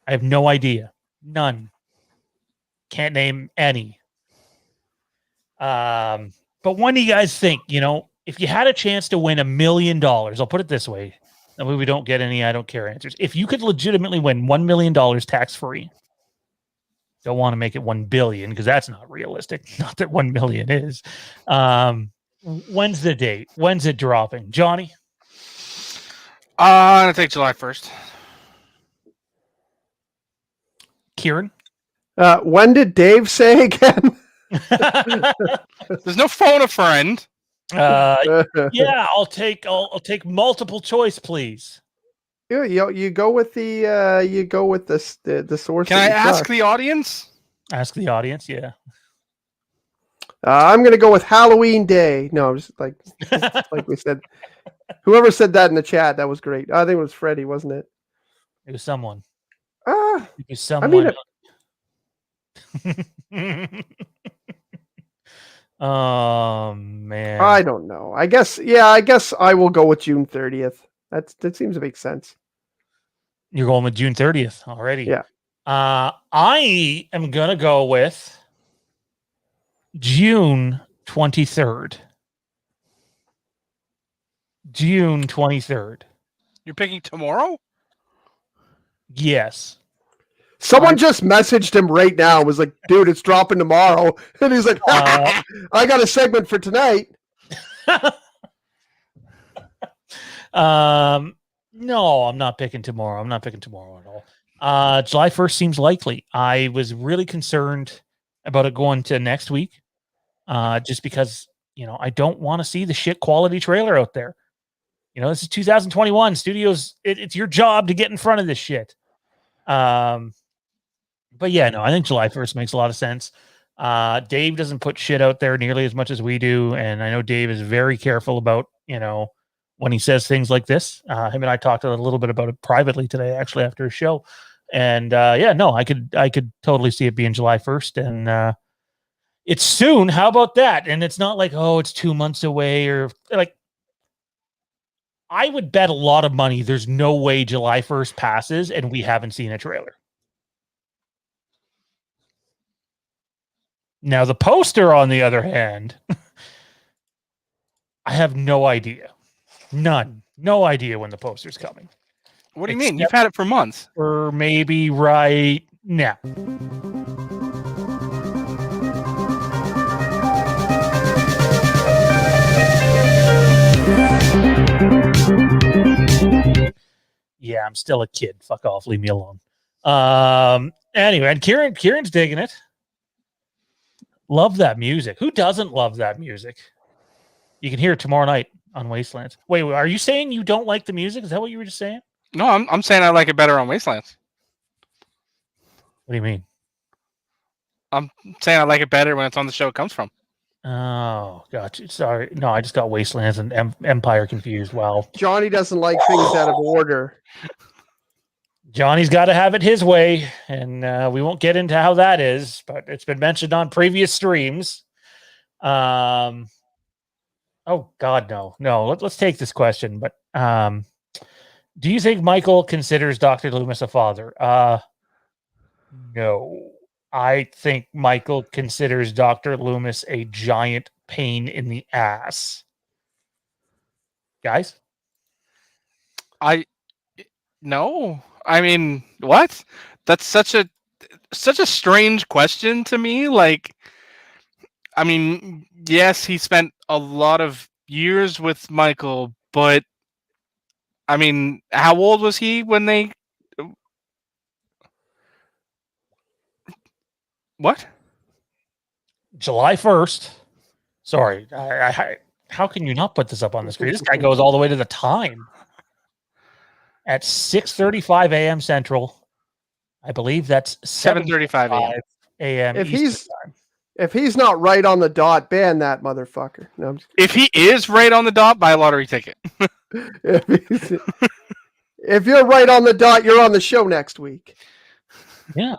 I have no idea. None. Can't name any. But when do you guys think, if you had a chance to win $1 million, I'll put it this way. That way we don't get any I don't care answers. If you could legitimately win $1 million tax-free, don't want to make it 1 billion because that's not realistic. Not that 1 million is. When's the date? When's it dropping? Johnny? I'm going to take July 1st. Kieran? When did Dave say again? There's no phone a friend. Yeah, I'll take multiple choice, please. Yeah, you go with the source. Can I ask the audience? Ask the audience, yeah. I'm gonna go with Halloween Day. No, just like we said. Whoever said that in the chat, that was great. I think it was Freddie, wasn't it? It was someone. It was someone. Oh man. I don't know. I guess I will go with June 30th. That seems to make sense. You're going with June 30th already. Yeah. I am gonna go with June 23rd. June 23rd. You're picking tomorrow? Yes. Someone just messaged him right now. Was like, dude, it's dropping tomorrow. And he's like, I got a segment for tonight. No, I'm not picking tomorrow. I'm not picking tomorrow at all. July 1st seems likely. I was really concerned about it going to next week. Just because, I don't want to see the shit quality trailer out there. This is 2021. Studios, it's your job to get in front of this shit. But yeah, no, I think July 1st makes a lot of sense. Dave doesn't put shit out there nearly as much as we do. And I know Dave is very careful about, when he says things like this. Him and I talked a little bit about it privately today, actually, after a show. And I could totally see it being July 1st. And It's soon. How about that? And it's not like, oh, it's 2 months away, or like, I would bet a lot of money there's no way July 1st passes and we haven't seen a trailer. Now, the poster, on the other hand, I have no idea. None. No idea when the poster's coming. What do you mean? You've had it for months. Or maybe right now. Yeah, I'm still a kid. Fuck off. Leave me alone. Anyway, and Kieran's digging it. Love that music. Who doesn't love that music? You can hear it tomorrow night on Wastelands. Wait, are you saying you don't like the music? Is that what you were just saying? No, I'm saying I like it better on Wastelands. What do you mean? I'm saying I like it better when it's on the show it comes from. Oh, gotcha. Sorry. No, I just got Wastelands and Empire confused. Wow. Johnny doesn't like things out of order. Johnny's got to have it his way, and we won't get into how that is, but it's been mentioned on previous streams. Oh, God, no. Let's take this question, but do you think Michael considers Dr. Loomis a father? No. I think Michael considers Dr. Loomis a giant pain in the ass. Guys? No. I mean, what? That's such a strange question to me. Like, I mean, yes, he spent a lot of years with Michael, but I mean, how old was he when they... What? July 1st. Sorry. How can you not put this up on the screen? This guy goes all the way to the time. At 6:35 a.m. Central. I believe that's 7:35 a.m. If he's not right on the dot, ban that motherfucker. No, if he is right on the dot, buy a lottery ticket. If you're right on the dot, you're on the show next week. Yeah.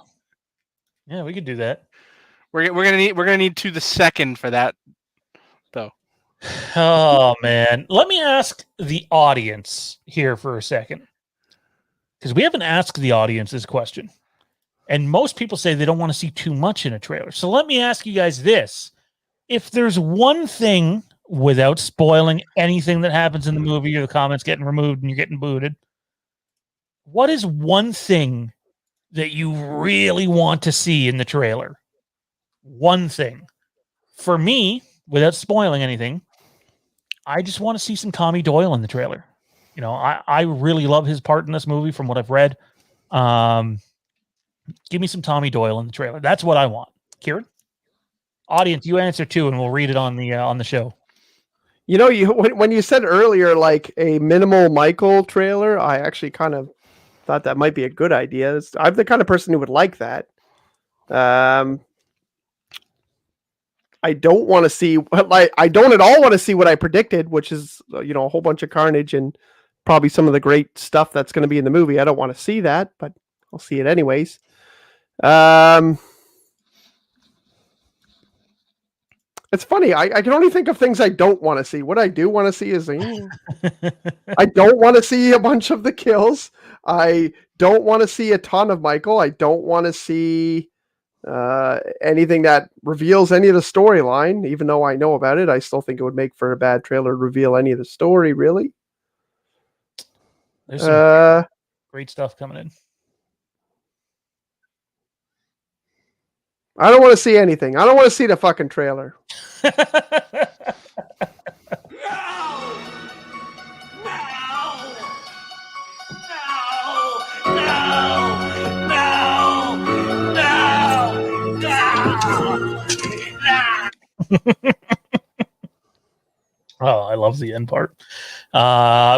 Yeah, we could do that. We're gonna need to the second for that, though. Oh man, let me ask the audience here for a second, because we haven't asked the audience this question, and most people say they don't want to see too much in a trailer. So let me ask you guys this: if there's one thing, without spoiling anything that happens in the movie or the comments getting removed and you're getting booted, what is one thing that you really want to see in the trailer? One thing. For me, without spoiling anything, I just want to see some Tommy Doyle in the trailer. You know, I really love his part in this movie from what I've read. Give me some Tommy Doyle in the trailer. That's what I want. Kieran? Audience, you answer too, and we'll read it on the show. You know, when you said earlier, like a minimal Michael trailer, I actually kind of thought that might be a good idea. I'm the kind of person who would like that. I don't want to see I don't at all want to see what I predicted, which is, you know, a whole bunch of carnage and probably some of the great stuff that's going to be in the movie. I don't want to see that, but I'll see it anyways. It's funny. I can only think of things I don't want to see. What I do want to see is I don't want to see a bunch of the kills. I don't want to see a ton of Michael. I don't want to see anything that reveals any of the storyline. Even though I know about it, I still think it would make for a bad trailer to reveal any of the story, really. There's some great stuff coming in. I don't want to see anything. I don't want to see the fucking trailer. Oh, I love the end part.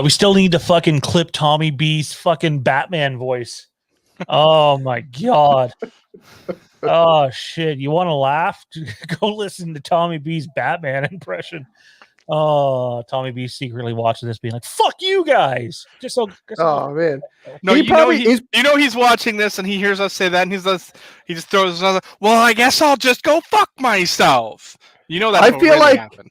We still need to fucking clip Tommy B's fucking Batman voice. Oh my god. Oh shit. You want to laugh? Go listen to Tommy B's Batman impression. Oh, Tommy B secretly watching this, being like, "Fuck you guys!" Just so. Oh man, No, He you know probably is. he's watching this and he hears us say that and he just throws another. Well, I guess I'll just go fuck myself. You know that's I what feel really like happened.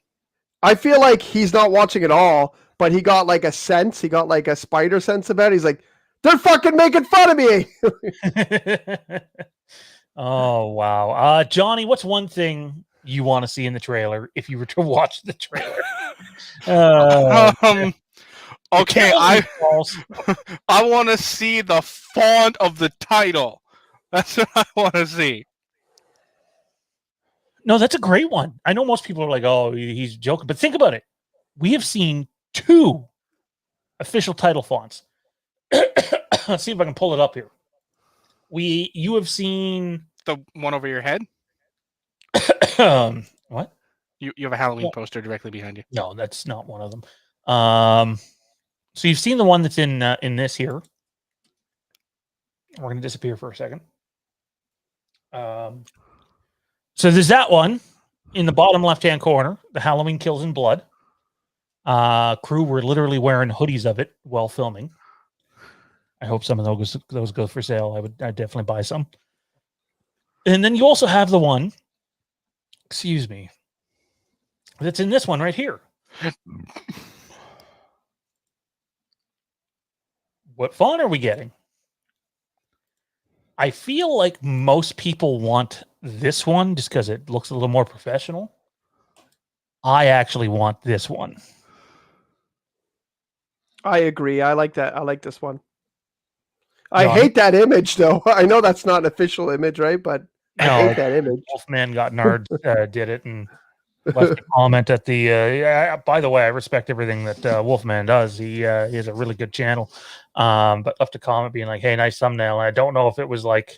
I feel like he's not watching at all, but he got like a sense. He got like a spider sense about it. He's like, they're fucking making fun of me. Oh wow, Johnny, what's one thing you want to see in the trailer if you were to watch the trailer? Okay, I False. want to see the font of the title. That's what I want to see. No, that's a great one. I know most people are like, "Oh, he's joking," but think about it. We have seen 2 official title fonts. Let's see if I can pull it up here. You have seen The one over your head. what? You have a Halloween poster directly behind you. No, that's not one of them. So you've seen the one that's in this here. We're going to disappear for a second. So there's that one in the bottom left-hand corner, the Halloween Kills in Blood. Crew were literally wearing hoodies of it while filming. I hope some of those go for sale. I'd definitely buy some. And then you also have the one, excuse me, that's in this one right here. What font are we getting? I feel like most people want this one just because it looks a little more professional. I actually want this one. I agree. I like that. I like this one. John? I hate that image though. I know that's not an official image, right? But I hate that image. Wolfman got nerd did it and left a comment at the. By the way, I respect everything that Wolfman does. He has a really good channel, but left a comment being like, "Hey, nice thumbnail." And I don't know if it was like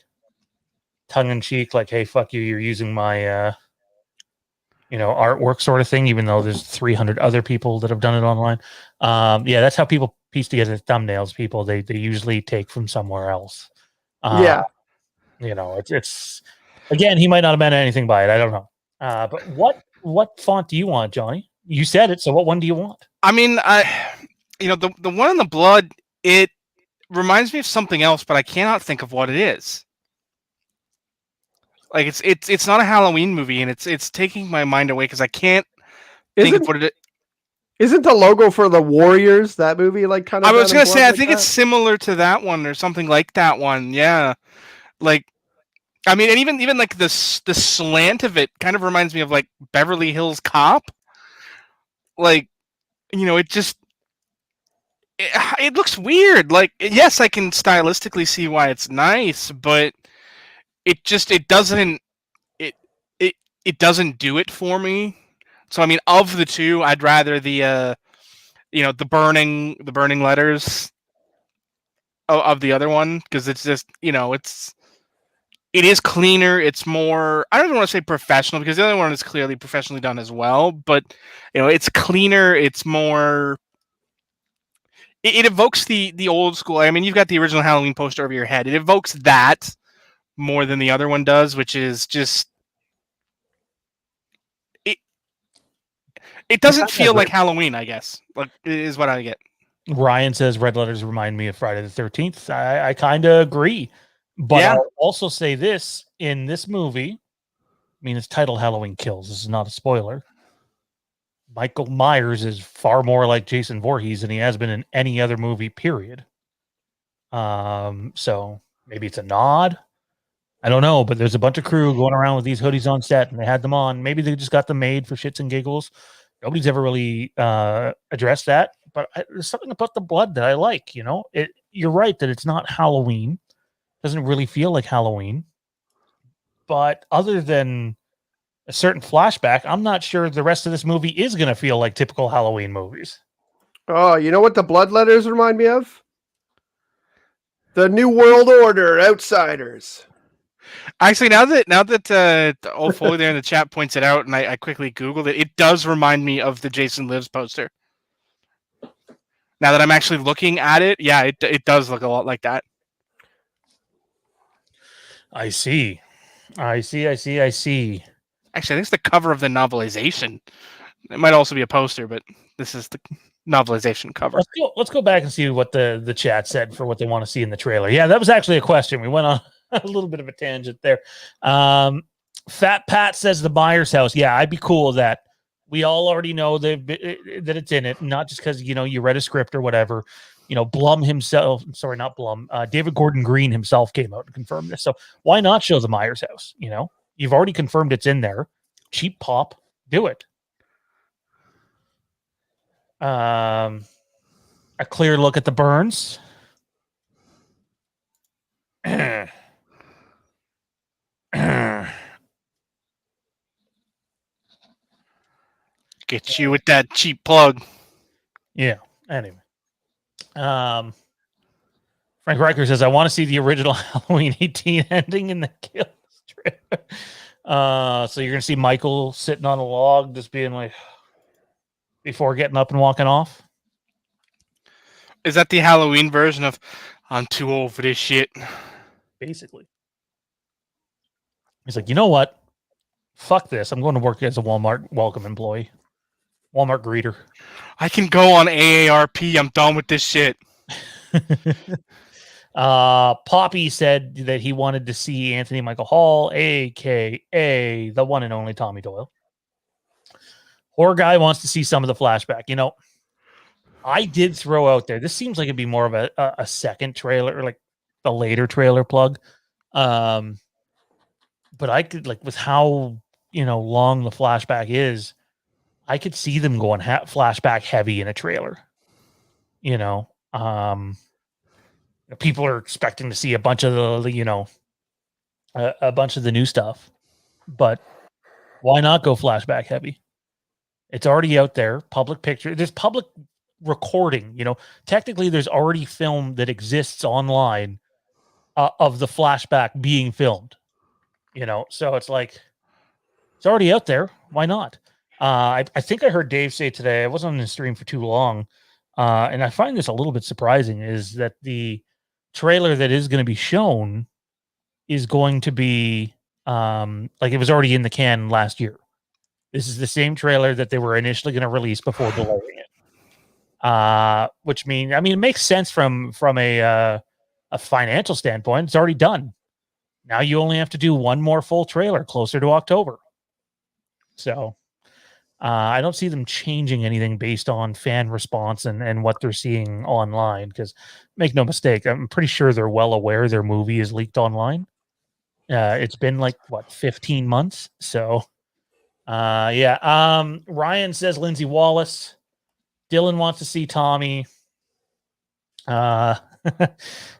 tongue in cheek, like, "Hey, fuck you, you're using my artwork," sort of thing. Even though there's 300 other people that have done it online. Yeah, that's how people piece together thumbnails. People they usually take from somewhere else. Yeah. It's again, he might not have meant anything by it. I don't know. But what font do you want, Johnny? You said it, so what one do you want? I mean, the one in the blood, it reminds me of something else, but I cannot think of what it is. Like it's not a Halloween movie, and it's taking my mind away because I can't think of what it. Isn't the logo for the Warriors that movie like kind of? I was gonna say I like think that? it's similar to that one or something like that one. Yeah, like I mean, and even like the slant of it kind of reminds me of like Beverly Hills Cop. Like, it looks weird. Like, yes, I can stylistically see why it's nice, but it doesn't do it for me. So I mean, of the two, I'd rather the burning letters of the other one, because it's just it is cleaner. It's more, I don't even want to say professional, because the other one is clearly professionally done as well, but it's cleaner. It's more, it evokes the old school. I mean, you've got the original Halloween poster over your head. It evokes that more than the other one does, which is just it doesn't feel like Halloween, I guess. Like, is what I get. Ryan says red letters remind me of Friday the 13th. I kind of agree. But yeah. I'll also say this, in this movie, I mean, it's titled Halloween Kills. This is not a spoiler. Michael Myers is far more like Jason Voorhees than he has been in any other movie, period. So maybe it's a nod. I don't know, but there's a bunch of crew going around with these hoodies on set, and they had them on. Maybe they just got them made for shits and giggles. Nobody's ever really addressed that, but there's something about the blood that I like. You're right that it's not Halloween. Doesn't really feel like Halloween. But other than a certain flashback, I'm not sure the rest of this movie is going to feel like typical Halloween movies. Oh, you know what the blood letters remind me of? The New World Order, Outsiders. Actually, now that old Foley there in the chat points it out, and I quickly Googled it, it does remind me of the Jason Lives poster. Now that I'm actually looking at it, yeah, it does look a lot like that. I see. Actually, I think it's the cover of the novelization. It might also be a poster, but this is the novelization cover. Let's go back and see what the chat said for what they want to see in the trailer. Yeah, that was actually a question. We went on a little bit of a tangent there. Fat Pat says the Myers house. Yeah, I'd be cool with that. We all already know that it's in it, not just because you read a script or whatever. Blum himself, sorry, not Blum, David Gordon Green himself came out and confirmed this. So why not show the Myers house? You've already confirmed it's in there. Cheap pop, do it. A clear look at the burns. Get you with that cheap plug. Yeah. Anyway. Frank Riker says, I want to see the original Halloween 18 ending in the Kills trailer. So you're going to see Michael sitting on a log just being like, before getting up and walking off? Is that the Halloween version of I'm too old for this shit? Basically. He's like, you know what? Fuck this. I'm going to work as a Walmart welcome employee. Walmart greeter. I can go on AARP. I'm done with this shit. Poppy said that he wanted to see Anthony Michael Hall, a.k.a. the one and only Tommy Doyle. Horror Guy wants to see some of the flashback. I did throw out there, this seems like it'd be more of a second trailer, or like the later trailer plug. But I could, with how, long the flashback is, I could see them going flashback heavy in a trailer. People are expecting to see a bunch of a bunch of the new stuff, but why not go flashback heavy? It's already out there. Public picture. There's public recording. Technically, there's already film that exists online of the flashback being filmed. So it's like it's already out there. Why not? I think I heard Dave say today. I wasn't on the stream for too long, and I find this a little bit surprising. Is that the trailer that is going to be shown is going to be like it was already in the can last year. This is the same trailer that they were initially going to release before delaying it. Which means, it makes sense from a financial standpoint. It's already done. Now you only have to do one more full trailer closer to October. So I don't see them changing anything based on fan response and what they're seeing online. Because make no mistake, I'm pretty sure they're well aware their movie is leaked online. It's been 15 months. So Ryan says Lindsay Wallace. Dylan wants to see Tommy.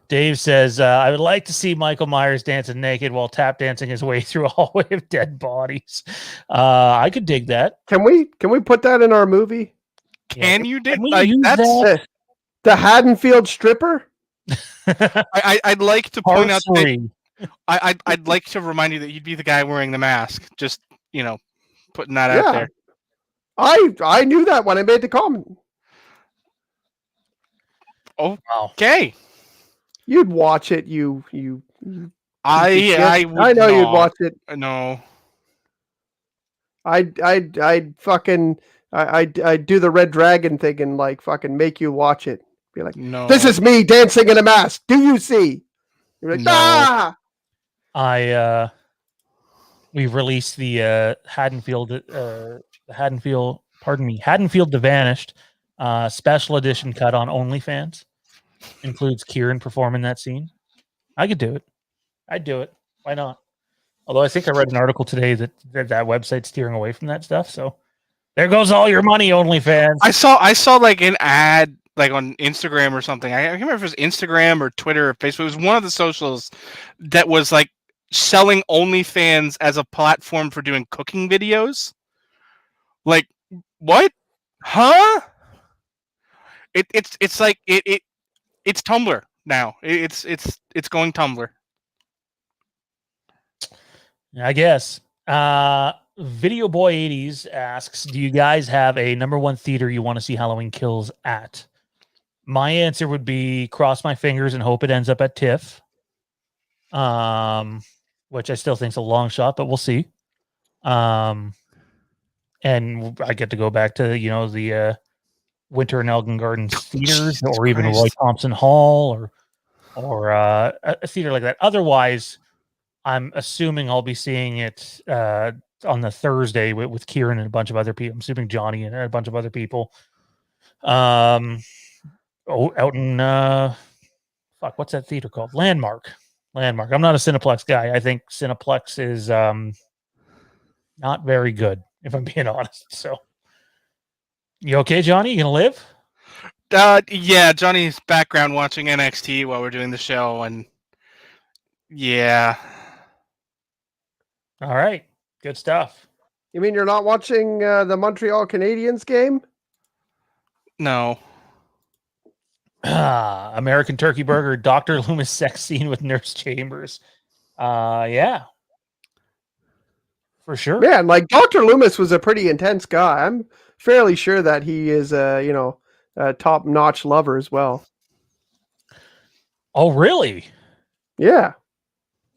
Dave says, I would like to see Michael Myers dancing naked while tap dancing his way through a hallway of dead bodies. I could dig that. Can we put that in our movie? Can you dig that's that? The Haddonfield stripper? I'd like to point out that I'd like to remind you that you'd be the guy wearing the mask. Just, putting that out there. I knew that when I made the comment. Oh, okay. You'd watch it. I know you'd watch it. No. I'd do the Red Dragon thing and fucking make you watch it. Be like, no. This is me dancing in a mask. Do you see? You're like, no. We've released the Haddonfield the Vanished special edition cut on OnlyFans. Includes Kieran performing that scene. I could do it. I'd do it. Why not? Although I think I read an article today that website's steering away from that stuff. So there goes all your money, OnlyFans. I saw an ad on Instagram or something. I can't remember if it was Instagram or Twitter or Facebook. It was one of the socials that was selling OnlyFans as a platform for doing cooking videos. What? Huh? It's Tumblr now. It's going Tumblr. I guess. Video Boy 80s asks, do you guys have a number one theater you want to see Halloween Kills at? My answer would be cross my fingers and hope it ends up at TIFF. Which I still think is a long shot, but we'll see. and I get to go back to the Winter and Elgin Gardens theaters, Jesus or even Roy Christ. Thompson Hall, or a theater like that. Otherwise, I'm assuming I'll be seeing it on the Thursday with Kieran and a bunch of other people. I'm assuming Johnny and a bunch of other people. Out in fuck, what's that theater called? Landmark. I'm not a Cineplex guy. I think Cineplex is not very good, if I'm being honest. So, you okay, Johnny? You gonna live? Yeah, Johnny's background watching NXT while we're doing the show, and yeah. All right, good stuff. You mean you're not watching the Montreal Canadiens game? No. American Turkey Burger, Dr. Loomis sex scene with Nurse Chambers. Yeah, for sure. Man, like Dr. Loomis was a pretty intense guy. I'm fairly sure that he is a top-notch lover as well. Oh, really? Yeah.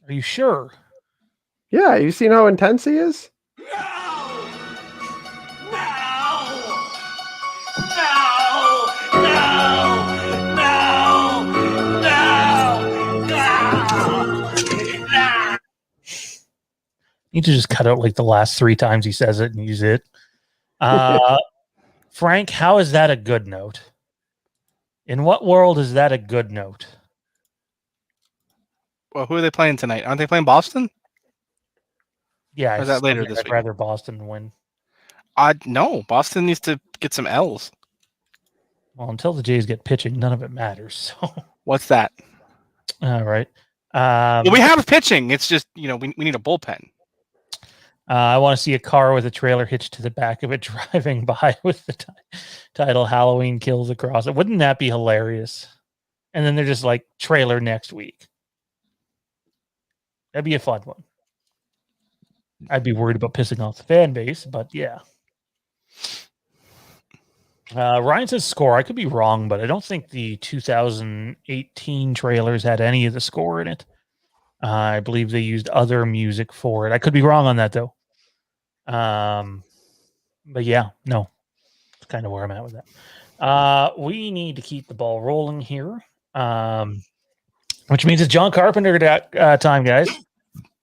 Are you sure? Yeah, you seen how intense he is? You need to just cut out like the last 3 times he says it and use it. Frank, how is that a good note? In what world is that a good note? Well, who are they playing tonight? Aren't they playing Boston? Yeah, Or is that later this I'd week? rather Boston win. No, Boston needs to get some L's. Well, until the Jays get pitching, none of it matters. So, What's that? all right. Well, we have pitching. It's just, we need a bullpen. I want to see a car with a trailer hitched to the back of it driving by with the title Halloween Kills across it. Wouldn't that be hilarious? And then they're just like, trailer next week. That'd be a fun one. I'd be worried about pissing off the fan base, but yeah. Ryan says score. I could be wrong, but I don't think the 2018 trailers had any of the score in it. I believe they used other music for it. I could be wrong on that, though. But yeah, no. That's kind of where I'm at with that. We need to keep the ball rolling here, which means it's John Carpenter time, guys.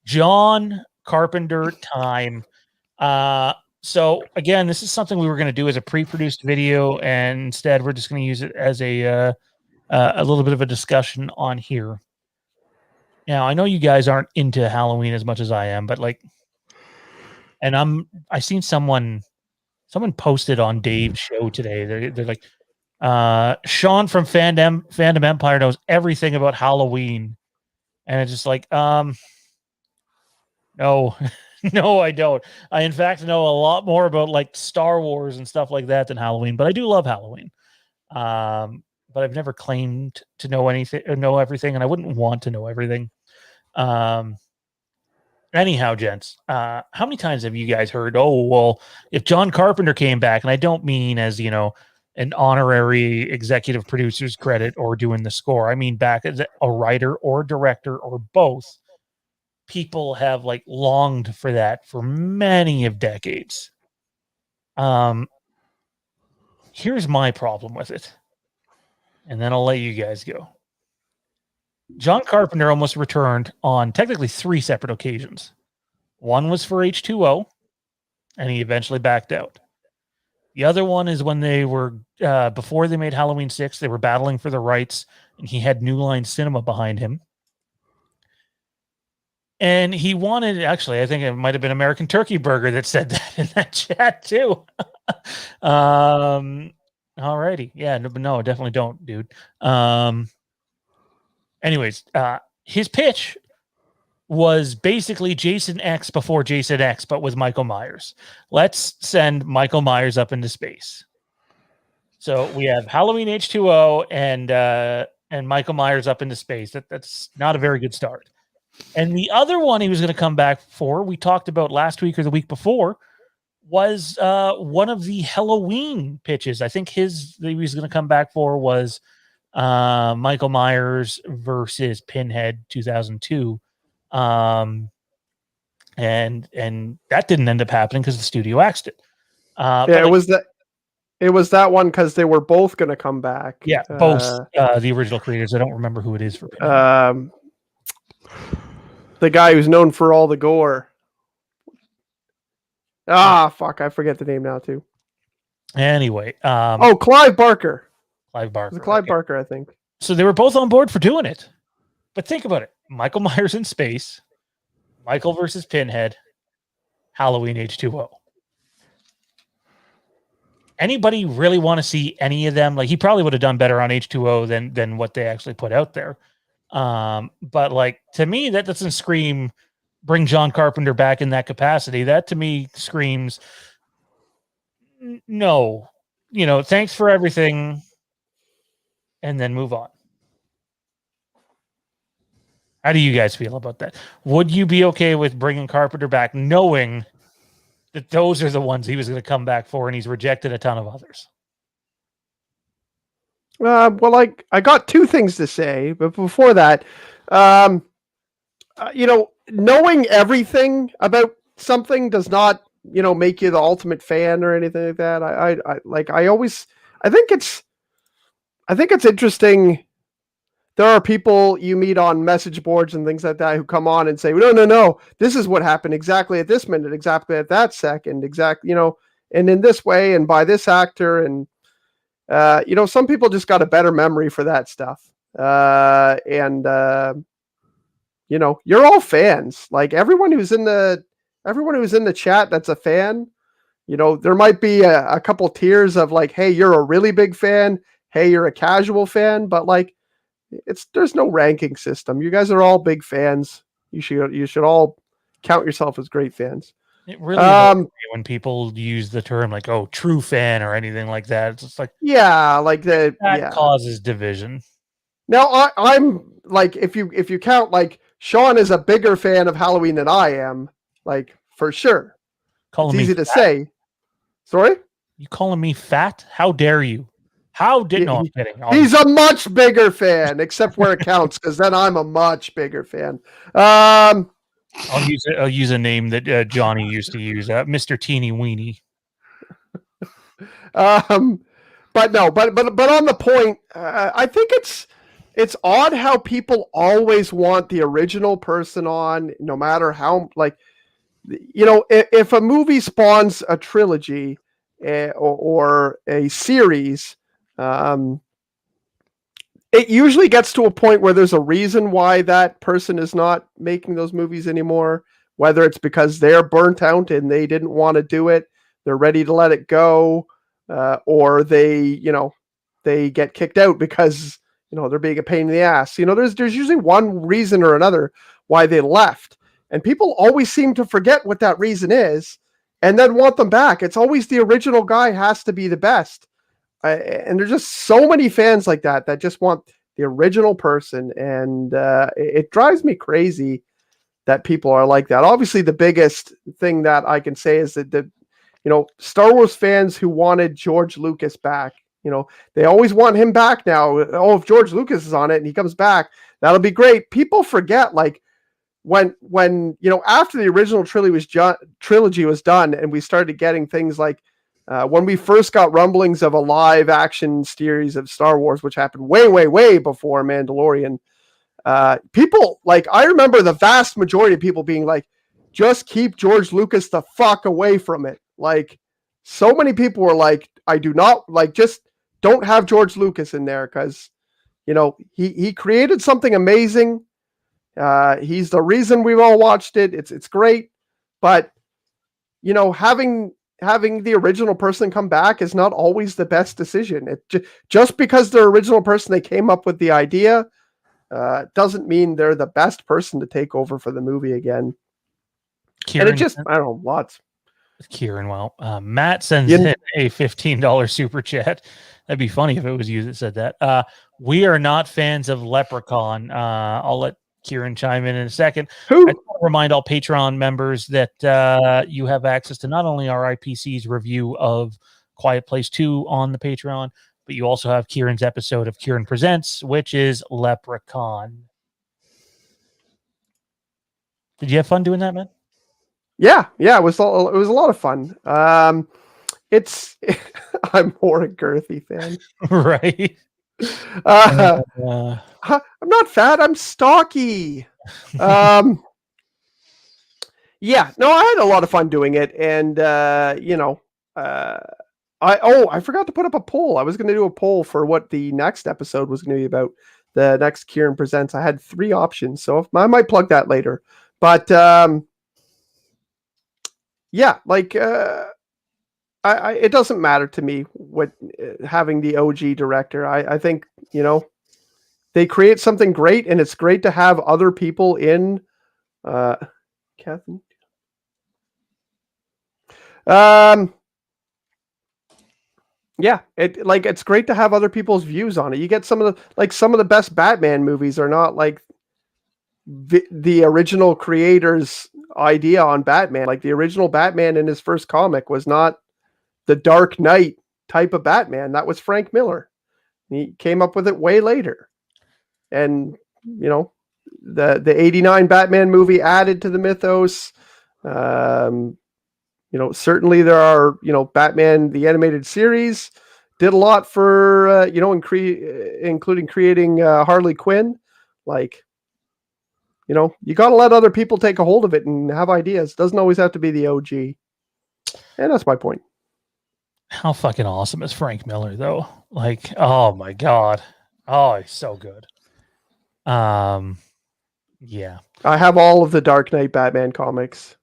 John Carpenter time. So again, this is something we were going to do as a pre-produced video, and instead we're just going to use it as a little bit of a discussion on here. Now, I know you guys aren't into Halloween as much as I am, but I seen someone posted on Dave's show today. They're like, Sean from Fandom Empire knows everything about Halloween, and it's just like, no, no, I don't. I in fact know a lot more about like Star Wars and stuff like that than Halloween, but I do love Halloween. But I've never claimed to know everything, and I wouldn't want to know everything. Anyhow, gents, how many times have you guys heard, oh, well, if John Carpenter came back, and I don't mean as, an honorary executive producer's credit or doing the score. I mean back as a writer or director or both. People have like longed for that for many of decades. Here's my problem with it. And then I'll let you guys go. John Carpenter almost returned on technically 3 separate occasions. One was for H2O, and he eventually backed out. The other one is when they were, before they made Halloween 6, they were battling for the rights, and he had New Line Cinema behind him. And he wanted, actually, I think it might have been American Turkey Burger that said that in that chat too. Alrighty. Yeah, no, definitely don't, dude. Anyways, his pitch was basically Jason X before Jason X, but with Michael Myers. Let's send Michael Myers up into space. So we have Halloween H2O and Michael Myers up into space. That's not a very good start. And the other one he was going to come back for, we talked about last week or the week before, was one of the Halloween pitches. I think he was going to come back for was Michael Myers versus Pinhead 2002. And that didn't end up happening because the studio axed it. Yeah, But it was that. It was that one because they were both going to come back. yeah, both the original creators. I don't remember who it is for Pinhead. The guy who's known for all the gore. Fuck! I forget the name now too. Anyway, Clive Barker. Clive Barker. It was Clive Barker, I think. So they were both on board for doing it. But think about it: Michael Myers in space, Michael versus Pinhead, Halloween H2O. Anybody really want to see any of them? Like, he probably would have done better on H2O than what they actually put out there. But like, to me, that doesn't scream bring John Carpenter back in that capacity. That to me screams no. Thanks for everything, and then move on. How do you guys feel about that? Would you be okay with bringing Carpenter back, knowing that those are the ones he was going to come back for, and he's rejected a ton of others? Well, I got two things to say, but before that, knowing everything about something does not, make you the ultimate fan or anything like that. I think it's interesting. There are people you meet on message boards and things like that who come on and say, no, this is what happened exactly at this minute, exactly at that second, exactly, and in this way and by this actor. And, some people just got a better memory for that stuff. You're all fans. Like everyone who's in the chat that's a fan, there might be a couple tiers of like, hey, you're a really big fan. Hey, you're a casual fan, but like, there's no ranking system. You guys are all big fans. You should all count yourself as great fans. It really annoys me when people use the term like, "Oh, true fan" or anything like that. It's just like, that causes division. Now I'm like, if you count, like Sean is a bigger fan of Halloween than I am, like for sure. It's easy to say. Sorry, you calling me fat? How dare you? No, I'm kidding. He's a much bigger fan, except where it counts, because then I'm a much bigger fan. I'll use a name that Johnny used to use, Mr. Teeny Weeny. But on the point, I think it's odd how people always want the original person on, no matter how, like, if a movie spawns a trilogy or a series. It usually gets to a point where there's a reason why that person is not making those movies anymore, whether it's because they're burnt out and they didn't want to do it, they're ready to let it go, or they get kicked out because, they're being a pain in the ass. There's usually one reason or another why they left, and people always seem to forget what that reason is and then want them back. It's always the original guy has to be the best. And there's just so many fans like that just want the original person. And it drives me crazy that people are like that. Obviously, the biggest thing that I can say is that Star Wars fans who wanted George Lucas back, they always want him back now. Oh, if George Lucas is on it and he comes back, that'll be great. People forget, like, when after the original trilogy was done and we started getting things like, when we first got rumblings of a live action series of Star Wars, which happened way, way, way before Mandalorian, people, like, I remember the vast majority of people being like, just keep George Lucas the fuck away from it. Like, so many people were like, I do not, like, just don't have George Lucas in there because, he created something amazing. He's the reason we've all watched it. It's great. But, having the original person come back is not always the best decision. It just because the original person, they came up with the idea, doesn't mean they're the best person to take over for the movie again. Kieran, and it just, I don't know, lots. Kieran, well, Matt sends in a $15 super chat. That'd be funny if it was you that said that. We are not fans of Leprechaun. I'll let Kieran chime in a second. Who? I want to remind all Patreon members that you have access to not only our IPC's review of Quiet Place 2 on the Patreon, but you also have Kieran's episode of Kieran Presents, which is Leprechaun. Did you have fun doing that, man? Yeah, it was a lot of fun. it's I'm more a girthy fan. Right. I'm not fat. I'm stocky. Yeah, no, I had a lot of fun doing it, and I forgot to put up a poll. I was going to do a poll for what the next episode was going to be about. The next Kieran Presents. I had 3 options, so I might plug that later. But yeah, like it doesn't matter to me what having the OG director. I think they create something great, and it's great to have other people in. Catherine. Yeah, it's great to have other people's views on it. You get some of the best Batman movies are not like the original creator's idea on Batman. Like the original Batman in his first comic was not the Dark Knight type of Batman. That was Frank Miller. He came up with it way later. And the 89 Batman movie added to the mythos. Certainly there are, Batman, the animated series did a lot for, including creating Harley Quinn. Like, you got to let other people take a hold of it and have ideas. It doesn't always have to be the OG. And that's my point. How fucking awesome is Frank Miller, though? Like, oh my God. Oh, he's so good. Yeah. I have all of the Dark Knight Batman comics.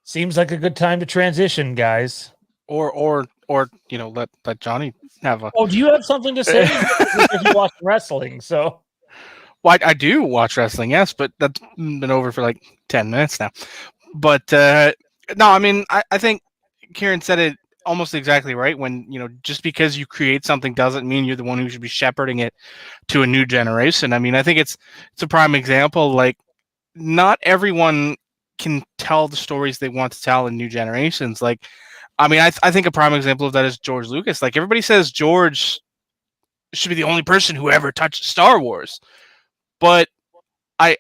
Seems like a good time to transition, guys. Or let Johnny have a. Oh, do you have something to say? If you watch wrestling, so. Well, I do watch wrestling, yes, but that's been over for like 10 minutes now. But no, I mean, I think Kieran said it almost exactly right. When just because you create something doesn't mean you're the one who should be shepherding it to a new generation. I mean, I think it's a prime example. Like, not everyone can tell the stories they want to tell in new generations. Like, I mean, I think a prime example of that is George Lucas. Like, everybody says George should be the only person who ever touched Star Wars, but I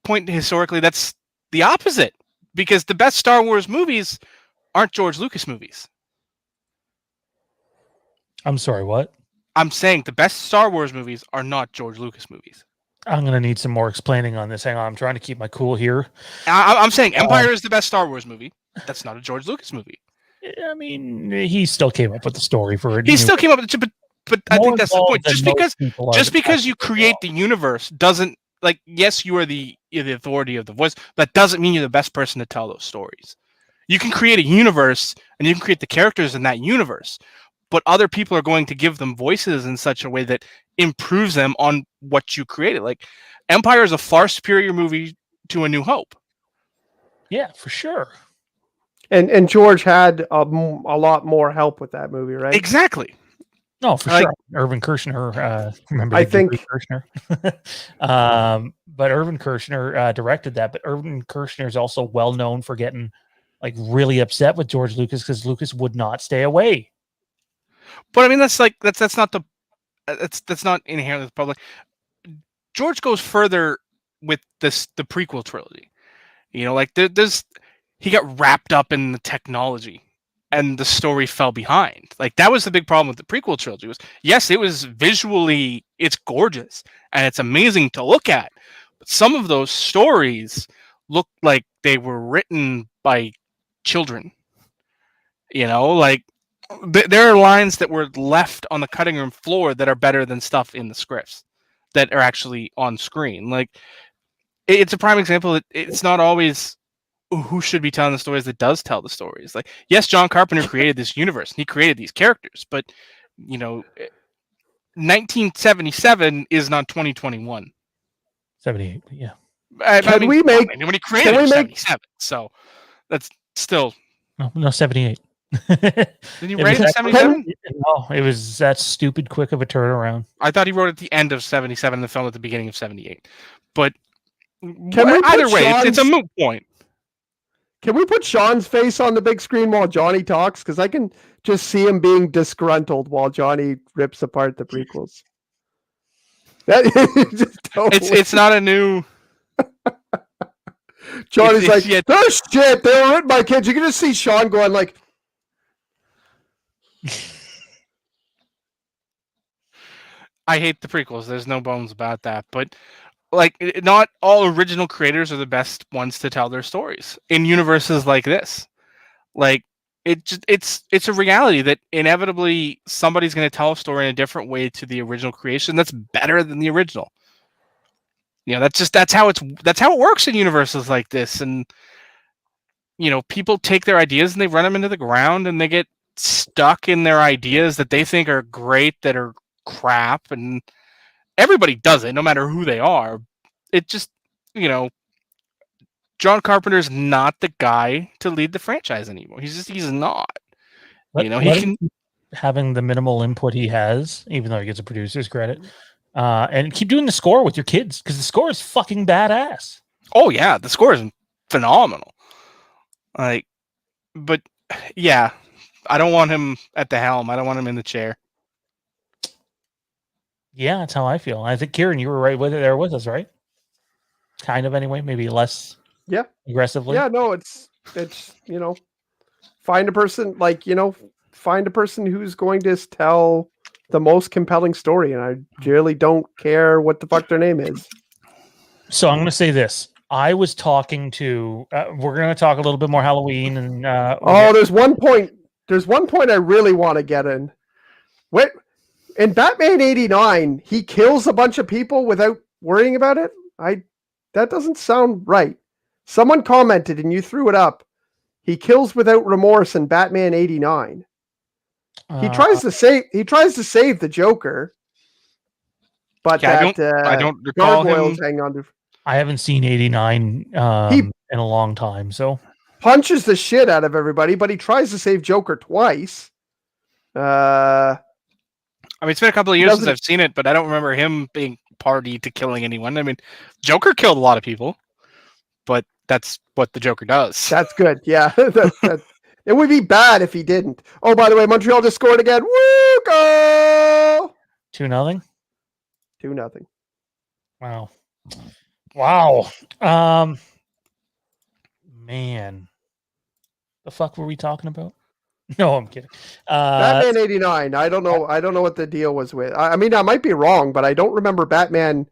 point historically that's the opposite, because the best Star Wars movies aren't George Lucas movies. I'm sorry, what? I'm saying the best Star Wars movies are not George Lucas movies. I'm going to need some more explaining on this. Hang on. I'm trying to keep my cool here. I'm saying Empire is the best Star Wars movie. That's not a George Lucas movie. I mean, he still came up with the story for it. He still came up with it, but I think that's the point. Just because you create the universe doesn't, like, yes, you are the authority of the voice, but that doesn't mean you're the best person to tell those stories. You can create a universe and you can create the characters in that universe, but other people are going to give them voices in such a way that improves them on what you created. Like, Empire is a far superior movie to A New Hope. Yeah, for sure. And George had a lot more help with that movie, right? Exactly. No, for sure. Irvin Kershner, remember? I think Kershner. But Irvin Kershner directed that. But Irvin Kershner is also well known for getting like really upset with George Lucas because Lucas would not stay away. But I mean, that's not inherently the public. George goes further with the prequel trilogy. Like he got wrapped up in the technology, and the story fell behind. Like, that was the big problem with the prequel trilogy. Was, yes, it was visually, it's gorgeous and it's amazing to look at, but some of those stories look like they were written by children. Like, there are lines that were left on the cutting room floor that are better than stuff in the scripts that are actually on screen. Like, it's a prime example that it's not always who should be telling the stories that does tell the stories. Like, yes, John Carpenter created this universe and he created these characters, but 1977 is not 2021. 78, yeah. When he created 77, so that's still no 78. Did he write it in 77? No, it was that stupid quick of a turnaround. I thought he wrote at the end of 77 and the film at the beginning of 78. But either way, it's a moot point. Can we put Sean's face on the big screen while Johnny talks? Because I can just see him being disgruntled while Johnny rips apart the prequels. It's not a new. Johnny's like, they're shit. They were written by kids. You can just see Sean going like, I hate the prequels. There's no bones about that. But like, not all original creators are the best ones to tell their stories in universes like this. Like, it's a reality that inevitably somebody's going to tell a story in a different way to the original creation that's better than the original. That's how it works in universes like this. And people take their ideas and they run them into the ground, and they get stuck in their ideas that they think are great that are crap. And everybody does it, no matter who they are. It just, John Carpenter's not the guy to lead the franchise anymore. He's not. He can having the minimal input he has, even though he gets a producer's credit, and keep doing the score with your kids, because the score is fucking badass. Oh yeah, the score is phenomenal. Like, but yeah, I don't want him at the helm. I don't want him in the chair. Yeah, that's how I feel. I think Kieran, you were right with it there with us, right? Kind of, anyway. Maybe less. Yeah. Aggressively. Yeah. No, it's find a person find a person who's going to tell the most compelling story, and I really don't care what the fuck their name is. So I'm going to say this. I was talking to. We're going to talk a little bit more Halloween, and there's one point. There's one point I really want to get in. Wait, in Batman '89, he kills a bunch of people without worrying about it. That doesn't sound right. Someone commented, and you threw it up. He kills without remorse in Batman '89. He tries to save the Joker, but I don't recall him. Hang on to. I haven't seen '89 in a long time, so punches the shit out of everybody, but he tries to save Joker twice. I mean, it's been a couple of years since I've seen it, but I don't remember him being party to killing anyone. I mean, Joker killed a lot of people, but that's what the Joker does. That's good. Yeah. It would be bad if he didn't. Oh, by the way, Montreal just scored again. Woo, go! 2-0? 2-0. Wow. Man. The fuck were we talking about? No, I'm kidding. Batman '89. I don't know what the deal was with. I mean, I might be wrong, but I don't remember Batman.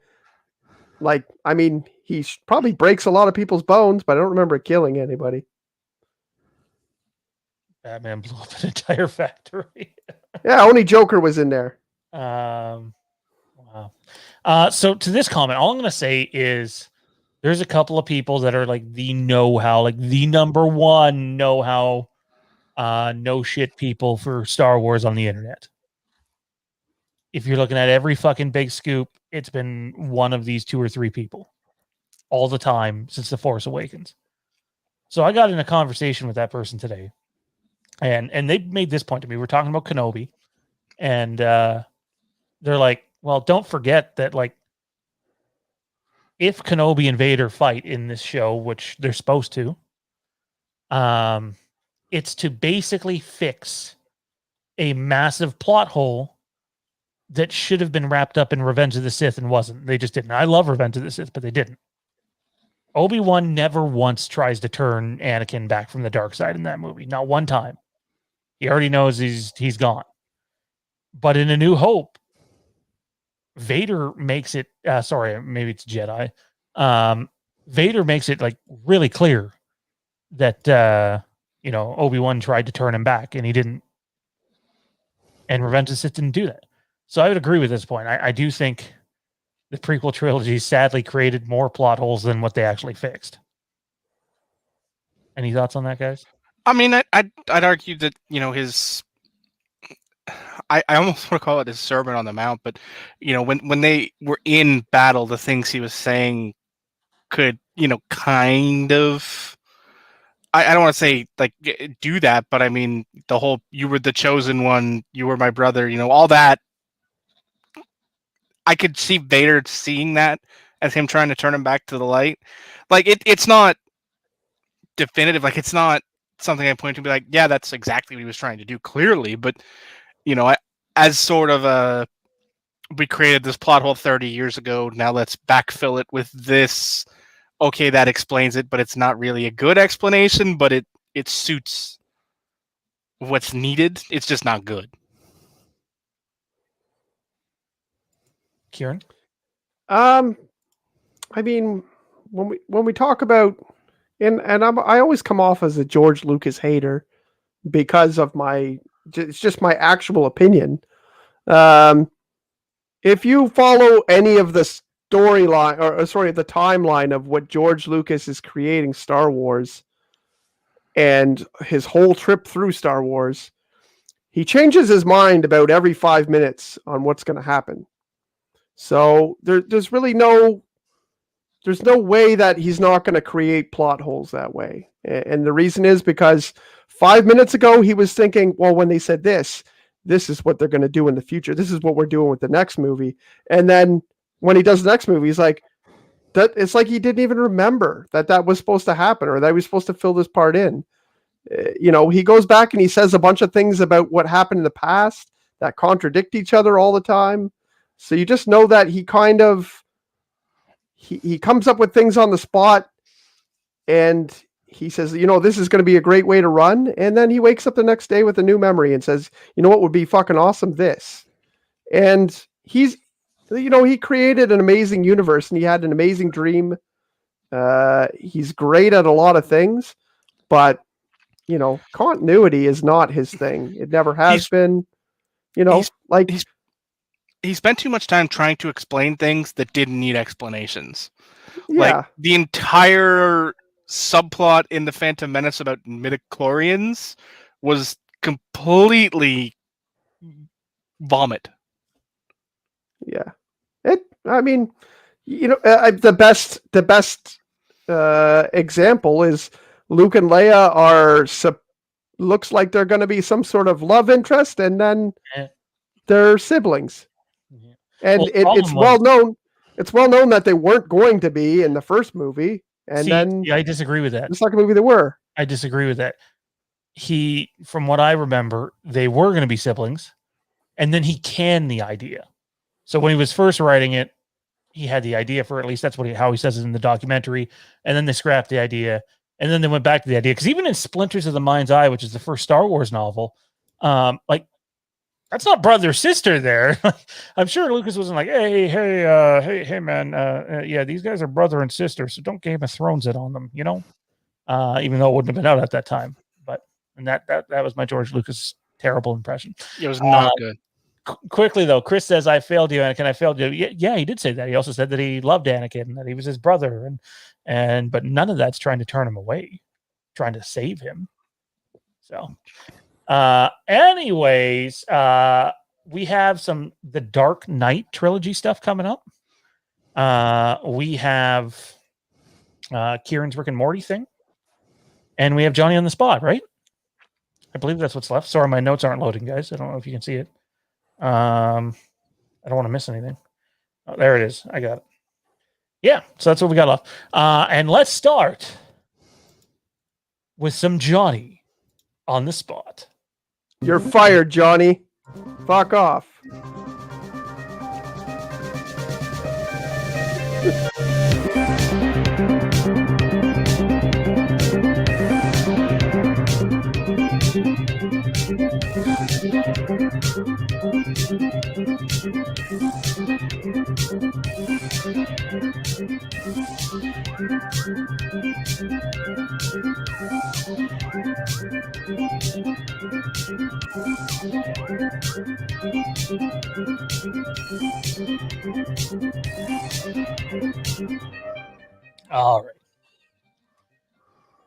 He probably breaks a lot of people's bones, but I don't remember killing anybody. Batman blew up an entire factory. Yeah, only Joker was in there. Wow. So to this comment, all I'm going to say is there's a couple of people that are like the know-how, like the number one know-how, no shit people for Star Wars on the internet. If you're looking at every fucking big scoop, it's been one of these 2 or 3 people all the time since The Force Awakens. So I got in a conversation with that person today, and they made this point to me. We're talking about Kenobi, and they're like, well, don't forget that, like, if Kenobi and Vader fight in this show, which they're supposed to, it's to basically fix a massive plot hole that should have been wrapped up in Revenge of the Sith and wasn't. They just didn't. I love Revenge of the Sith, but they didn't. Obi-Wan never once tries to turn Anakin back from the dark side in that movie. Not one time. He already knows he's gone. But in A New Hope, Vader makes it, sorry, maybe it's Jedi. Vader makes it like really clear that, Obi-Wan tried to turn him back and he didn't. And Revenge of the Sith didn't do that. So I would agree with this point. I do think the prequel trilogy sadly created more plot holes than what they actually fixed. Any thoughts on that, guys? I mean, I'd argue that, his... I almost want to call it his Sermon on the Mount, but, when they were in battle, the things he was saying could, kind of... I don't want to say, like, do that, but I mean, the whole, you were the chosen one, you were my brother, all that. I could see Vader seeing that as him trying to turn him back to the light. Like, it's not definitive. Like, it's not something I point to and be like, yeah, that's exactly what he was trying to do, clearly. But, as sort of we created this plot hole 30 years ago, now let's backfill it with this. Okay, that explains it, but it's not really a good explanation, but it suits what's needed. It's just not good. Kieran? I mean, when we talk about, and I always come off as a George Lucas hater because of it's just my actual opinion. If you follow any of the storyline, or sorry, the timeline of what George Lucas is creating Star Wars and his whole trip through Star Wars, he changes his mind about every 5 minutes on what's going to happen. So there's really no way that he's not going to create plot holes that way. And the reason is because 5 minutes ago, he was thinking, well, when they said this is what they're going to do in the future. This is what we're doing with the next movie. And then when he does the next movie, he's like, it's like he didn't even remember that was supposed to happen, or that he was supposed to fill this part in. He goes back and he says a bunch of things about what happened in the past that contradict each other all the time. So you just know that he kind of, he comes up with things on the spot, and he says, this is going to be a great way to run. And then he wakes up the next day with a new memory and says, what would be fucking awesome? This. And he created an amazing universe, and he had an amazing dream. He's great at a lot of things, but continuity is not his thing. It never has been. He spent too much time trying to explain things that didn't need explanations. Yeah. Like the entire subplot in the Phantom Menace about midichlorians was completely vomit. Yeah. The best example is Luke and Leia looks like they're going to be some sort of love interest, and then they're siblings. Yeah. And it's well known that they weren't going to be in the first movie. And I disagree with that. The second movie they were. I disagree with that. From what I remember, they were going to be siblings, and then he canned the idea. So when he was first writing it, he had the idea for, at least that's how he says it in the documentary, and then they scrapped the idea, and then they went back to the idea. Because even in Splinters of the Mind's Eye, which is the first Star Wars novel, that's not brother sister there. I'm sure Lucas wasn't like, hey, man, yeah, these guys are brother and sister, so don't Game of Thrones it on them, even though it wouldn't have been out at that time. And that was my George Lucas terrible impression. It was not good. Quickly though, Chris says, "I failed you, Anakin. I failed you." Yeah, he did say that. He also said that he loved Anakin and that he was his brother, but none of that's trying to turn him away, trying to save him. So. Anyways, we have the Dark Knight trilogy stuff coming up. We have Kieran's Rick and Morty thing, and we have Johnny on the Spot, right? I believe that's what's left. Sorry, my notes aren't loading, guys. I don't know if you can see it. I don't want to miss anything. Oh, there it is. I got it. Yeah, so that's what we got left. And let's start with some Johnny on the Spot. You're fired, Johnny. Fuck off. All right.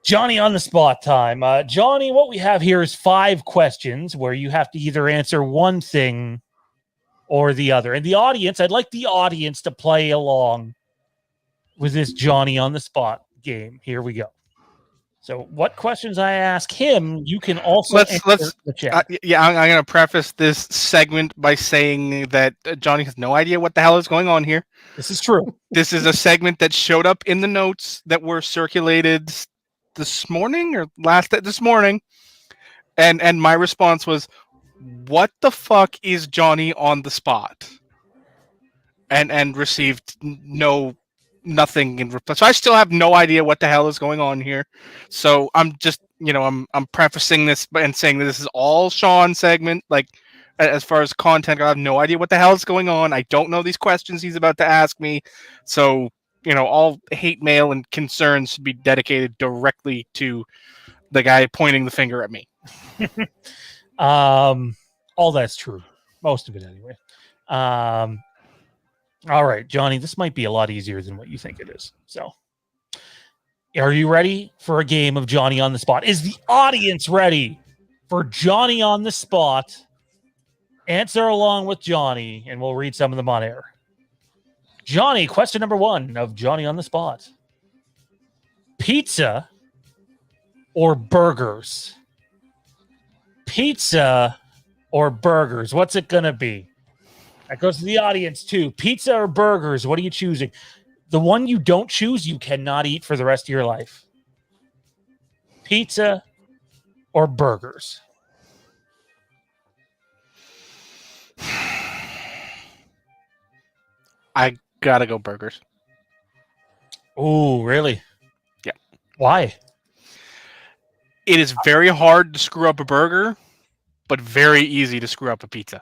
Johnny on the Spot time. Johnny, what we have here is 5 questions where you have to either answer one thing or the other. And the audience, I'd like the audience to play along with this Johnny on the Spot game. Here we go. So what questions I ask him, you can also answer in the chat. I'm going to preface this segment by saying that Johnny has no idea what the hell is going on here. This is true. This is a segment that showed up in the notes that were circulated this morning. And my response was, what the fuck is Johnny on the Spot? And received nothing in reply. So I still have no idea what the hell is going on here. So I'm just I'm prefacing this and saying that this is all Sean's segment. Like, as far as content, I have no idea what the hell is going on. I don't know these questions he's about to ask me. So, all hate mail and concerns should be dedicated directly to the guy pointing the finger at me. All that's true. Most of it, anyway. All right, Johnny, this might be a lot easier than what you think it is. So, are you ready for a game of Johnny on the Spot? Is the audience ready for Johnny on the Spot? Answer along with Johnny, and we'll read some of them on air. Johnny, question number 1 of Johnny on the Spot. Pizza or burgers? Pizza or burgers? What's it going to be? That goes to the audience, too. Pizza or burgers? What are you choosing? The one you don't choose, you cannot eat for the rest of your life. Pizza or burgers? I gotta go burgers. Oh, really? Yeah. Why? It is very hard to screw up a burger, but very easy to screw up a pizza.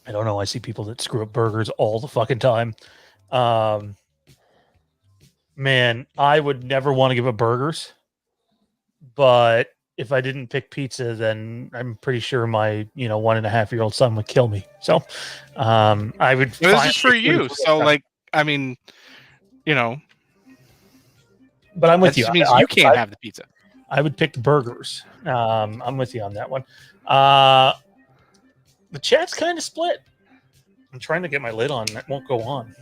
I don't know. I see people that screw up burgers all the fucking time. Man, I would never want to give up burgers, but if I didn't pick pizza, then I'm pretty sure my 1.5-year-old son would kill me. So, I would. This is for you. So, like, I mean, But I'm with you. That means you can't have the pizza. I would pick burgers. I'm with you on that one. The chat's kind of split. I'm trying to get my lid on. That won't go on.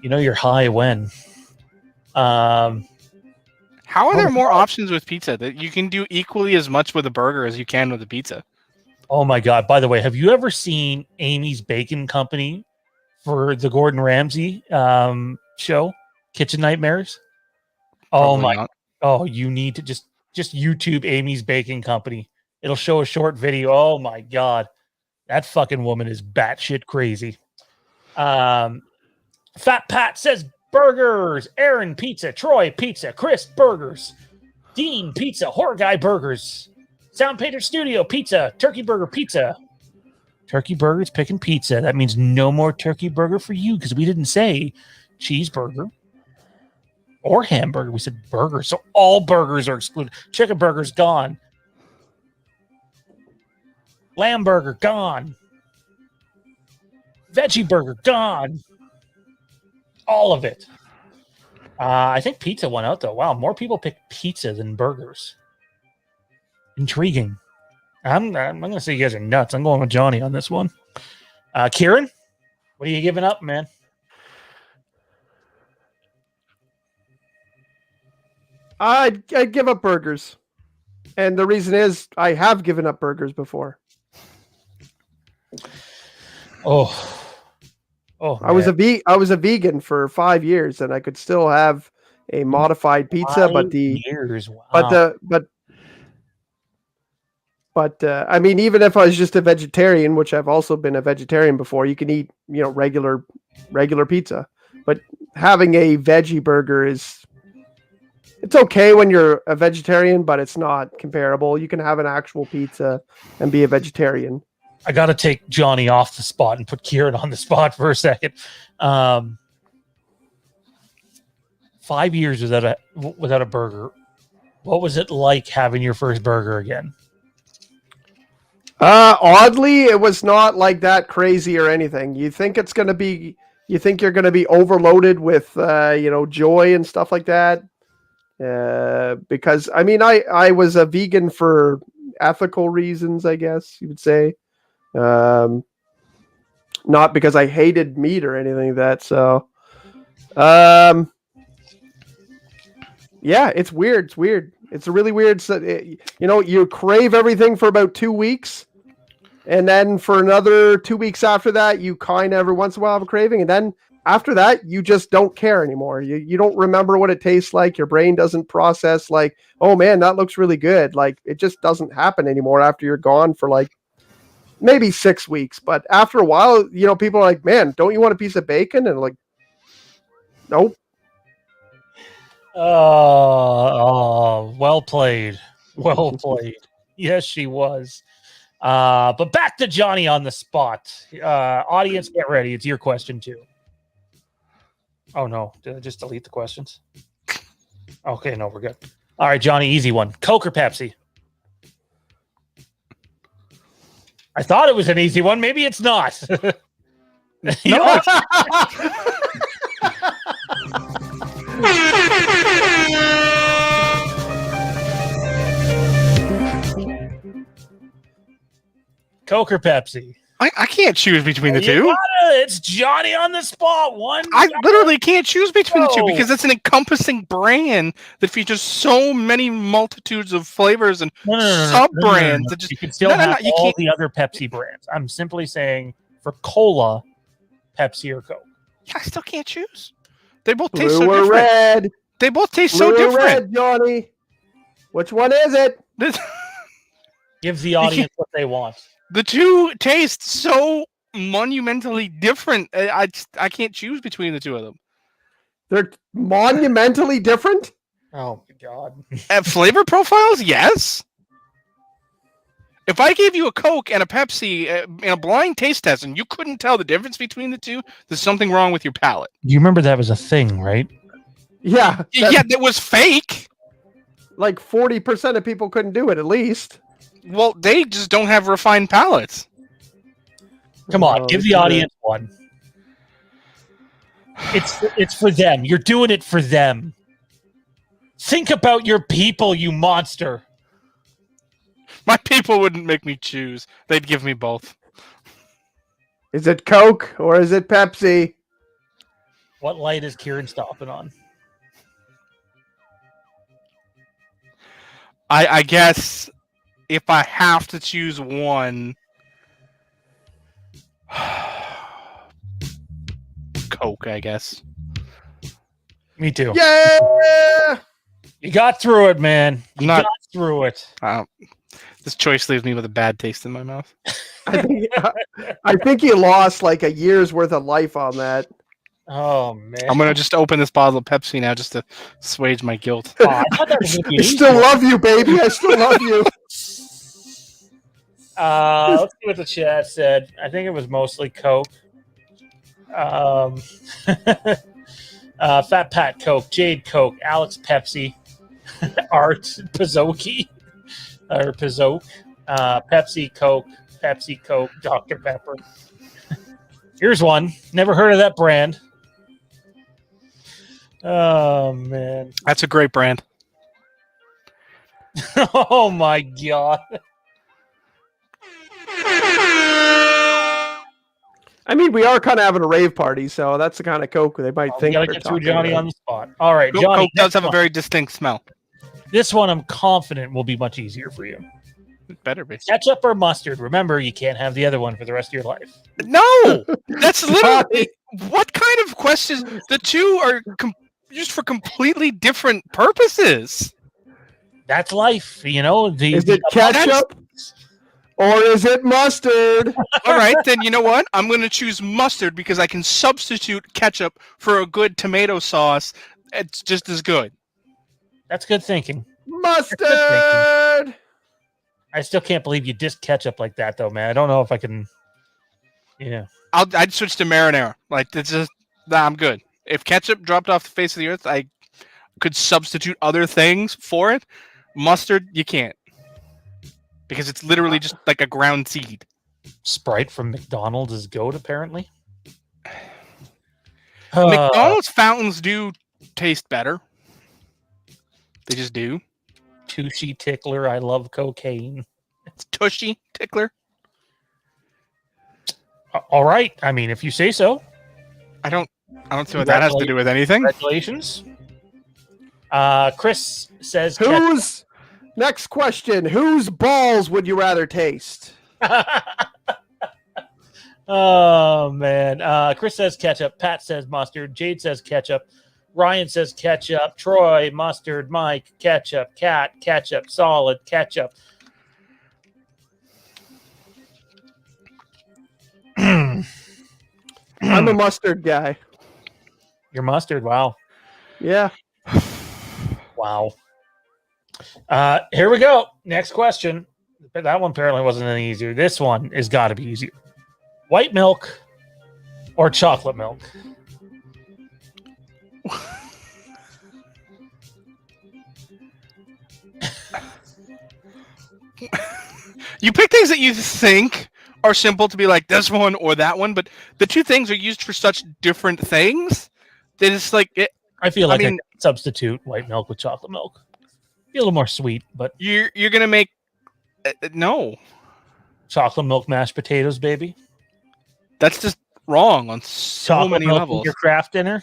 You're high when. How are there more options with pizza that you can do equally as much with a burger as you can with a pizza? Oh my God. By the way, have you ever seen Amy's Bacon Company for the Gordon Ramsay show, Kitchen Nightmares? Probably not. Oh, you need to just YouTube Amy's Bacon Company. It'll show a short video. Oh my God. That fucking woman is batshit crazy. Fat Pat says burgers. Aaron pizza. Troy pizza. Chris burgers. Dean pizza. Horror Guy burgers. Sound Painter Studio pizza. Turkey burger pizza. Turkey burgers picking pizza. That means no more turkey burger for you because we didn't say cheeseburger or hamburger. We said burger. So all burgers are excluded. Chicken burger's gone. Lamb burger gone. Veggie burger gone. All of it. I think pizza went out though. Wow, more people pick pizza than burgers. Intriguing. I'm going to say you guys are nuts. I'm going with Johnny on this one. Kieran, what are you giving up, man? I'd give up burgers. And the reason is I have given up burgers before. Oh, I was a vegan for 5 years, and I could still have a modified pizza, but I mean, even if I was just a vegetarian, which I've also been a vegetarian before, you can eat regular pizza. But having a veggie burger it's okay when you're a vegetarian, but it's not comparable. You can have an actual pizza and be a vegetarian. I got to take Johnny off the spot and put Kieran on the spot for a second. 5 years without a burger. What was it like having your first burger again? Oddly, it was not like that crazy or anything. You think you're going to be overloaded with, joy and stuff like that. Because I mean, I was a vegan for ethical reasons, I guess you would say. Not because I hated meat or anything like that. So, yeah, it's weird. It's weird. It's really weird. So, you crave everything for about 2 weeks. And then for another 2 weeks after that, you kind of every once in a while have a craving. And then after that, you just don't care anymore. You don't remember what it tastes like. Your brain doesn't process like, oh man, that looks really good. Like it just doesn't happen anymore after you're gone for like maybe 6 weeks. But after a while, people are like, man, don't you want a piece of bacon? And like, nope. Oh, well played. Well played. Yes, she was. But back to Johnny on the spot. Audience, get ready. It's your question too. Oh no, did I just delete the questions? Okay, no, we're good. All right, Johnny, easy one. Coke or Pepsi? I thought it was an easy one. Maybe it's not. You know, Coke or Pepsi? I can't choose between the You two. it's Johnny on the spot. One. I literally can't choose between the two No. because it's an encompassing brand that features so many multitudes of flavors and sub-brands. That just, You can still have all the other Pepsi brands. I'm simply saying for cola, Pepsi or Coke. I still can't choose. They both taste Blue so or different. red? They both taste Blue so or different. red, Johnny? Which one is it? Give the audience what they want. The two taste so monumentally different. I can't choose between the two of them. They're monumentally different? Oh my god. Flavor profiles, yes. If I gave you a Coke and a Pepsi in a blind taste test and you couldn't tell the difference between the two, there's something wrong with your palate. You remember that was a thing, right? Yeah. Yeah, that was fake. Like 40% of people couldn't do it, at least. Well, they just don't have refined palates. Come on, give the audience one. It's for them. You're doing it for them. Think about your people, you monster. My people wouldn't make me choose. They'd give me both. Is it Coke or is it Pepsi? What light is Kieran stopping on? I guess if I have to choose one, Coke, I guess. Me too. Yeah! You got through it, man. You Not- got through it. This choice leaves me with a bad taste in my mouth. I think you lost like a year's worth of life on that. Oh man. I'm gonna just open this bottle of Pepsi now just to assuage my guilt. Oh, I thought that was gonna be I an easy still one. love you, baby. I still love you. Let's see what the chat said. I think it was mostly Coke. Fat Pat Coke, Jade Coke, Alex Pepsi, Art Pizzoki or Pizzoke, Pepsi Coke, Dr. Pepper. Here's one. Never heard of that brand. Oh man. That's a great brand. Oh my god. I mean, we are kind of having a rave party, so that's the kind of Coke they might We think. gotta they're get through talking Johnny about. on the spot. All right, Coke Johnny. does next have a one. very distinct smell. This one I'm confident will be much easier for you. It better be. Ketchup or mustard? Remember, you can't have the other one for the rest of your life. No! That's literally... What kind of questions? The two are used for completely different purposes. That's life, you know. Is it ketchup or is it mustard? All right, then you know what? I'm going to choose mustard because I can substitute ketchup for a good tomato sauce. It's just as good. That's good thinking. Mustard! I still can't believe you dissed ketchup like that, though, man. I don't know if I can. Yeah. I'd switch to marinara. Like, it's just... Nah, I'm good. If ketchup dropped off the face of the earth, I could substitute other things for it. Mustard, you can't. Because it's literally just like a ground seed. Sprite from McDonald's is goat, apparently. McDonald's fountains do taste better. They just do. Tushy Tickler, I love cocaine. It's Tushy Tickler. All right. I mean, if you say so. I don't see what that has to do with anything. Congratulations. Chris says Whose next question? Whose balls would you rather taste? Oh man. Chris says ketchup. Pat says mustard. Jade says ketchup. Ryan says ketchup. Troy, mustard. Mike, ketchup. Cat, ketchup. Solid, ketchup. I'm a mustard guy. Your mustard, wow. Yeah. Wow. Here we go. Next question. That one apparently wasn't any easier. This one has got to be easier. White milk or chocolate milk? You pick things that you think are simple to be like this one or that one, but the two things are used for such different things that it's like it. I feel like I mean, could substitute white milk with chocolate milk. Be a little more sweet, but you're gonna make no chocolate milk mashed potatoes, baby. That's just wrong on so Chocolate many milk levels. with your craft dinner.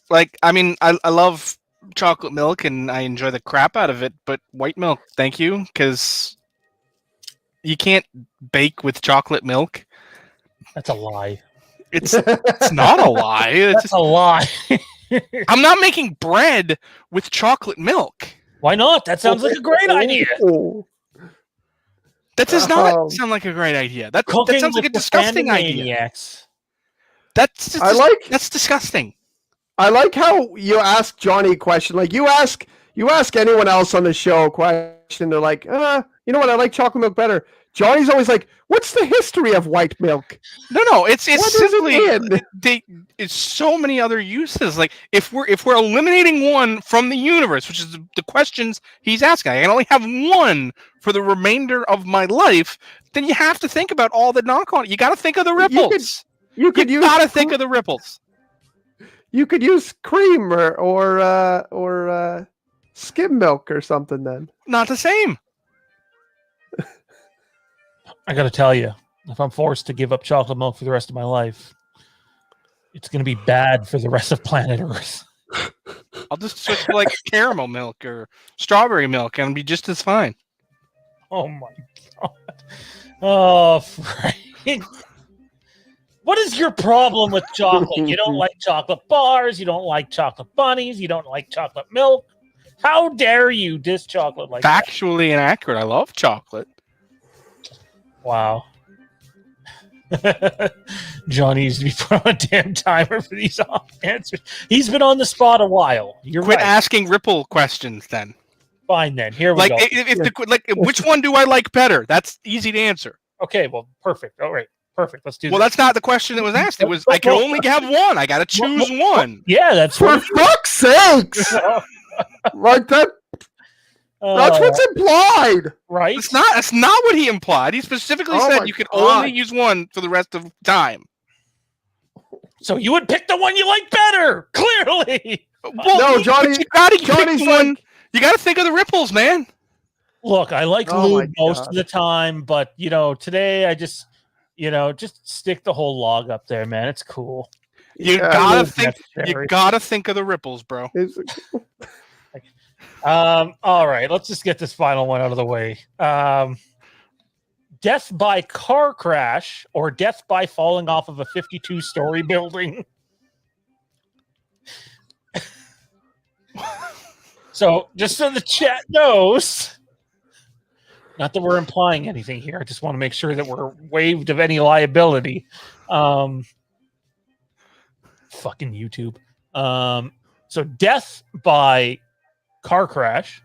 Like, I mean, I love chocolate milk and I enjoy the crap out of it, but white milk, thank you, because you can't bake with chocolate milk. That's a lie. It's not a lie. It's That's a lie. I'm not making bread with chocolate milk. Why not? That sounds like a great idea. That does not sound like a great idea. That sounds like a disgusting idea. That's disgusting. I like how you ask Johnny a question. Like you ask anyone else on the show a question. They're like, you know what? I like chocolate milk better. Johnny's always like, what's the history of white milk? No, it's simply it's so many other uses. Like if we're eliminating one from the universe, which is the questions he's asking, I can only have one for the remainder of my life. Then you have to think about all the knock on it. You got to think of the ripples. You got to think of the ripples. You could use cream or skim milk or something. Then not the same. I got to tell you, if I'm forced to give up chocolate milk for the rest of my life, it's going to be bad for the rest of planet Earth. I'll just switch to like caramel milk or strawberry milk and be just as fine. Oh my god. Oh, Frank. What is your problem with chocolate? You don't like chocolate bars. You don't like chocolate bunnies. You don't like chocolate milk. How dare you diss chocolate like that? Factually inaccurate. I love chocolate. Wow. Johnny needs to be put on a damn timer for these answers. He's been on the spot a while. You're Quit right. asking ripple questions then. Fine then. Here we go. Which one do I like better? That's easy to answer. Okay, well, perfect. All right. Perfect. Let's do this. Well, that's not the question that was asked. It was I can only have one. I got to choose one. Yeah, that's for fuck's sakes. Like that. That's what's implied, right? That's not what he implied. He specifically said you could only use one for the rest of time. So you would pick the one you like better, clearly. Well, no, Johnny. You gotta pick one. You got to think of the ripples, man. Look, I like lube most of the time, but today I just stick the whole log up there, man. It's cool. You gotta think. You gotta think of the ripples, bro. All right, let's just get this final one out of the way. Death by car crash or death by falling off of a 52-story building? So, just so the chat knows, not that we're implying anything here, I just want to make sure that we're waived of any liability. Fucking YouTube. So, death by car crash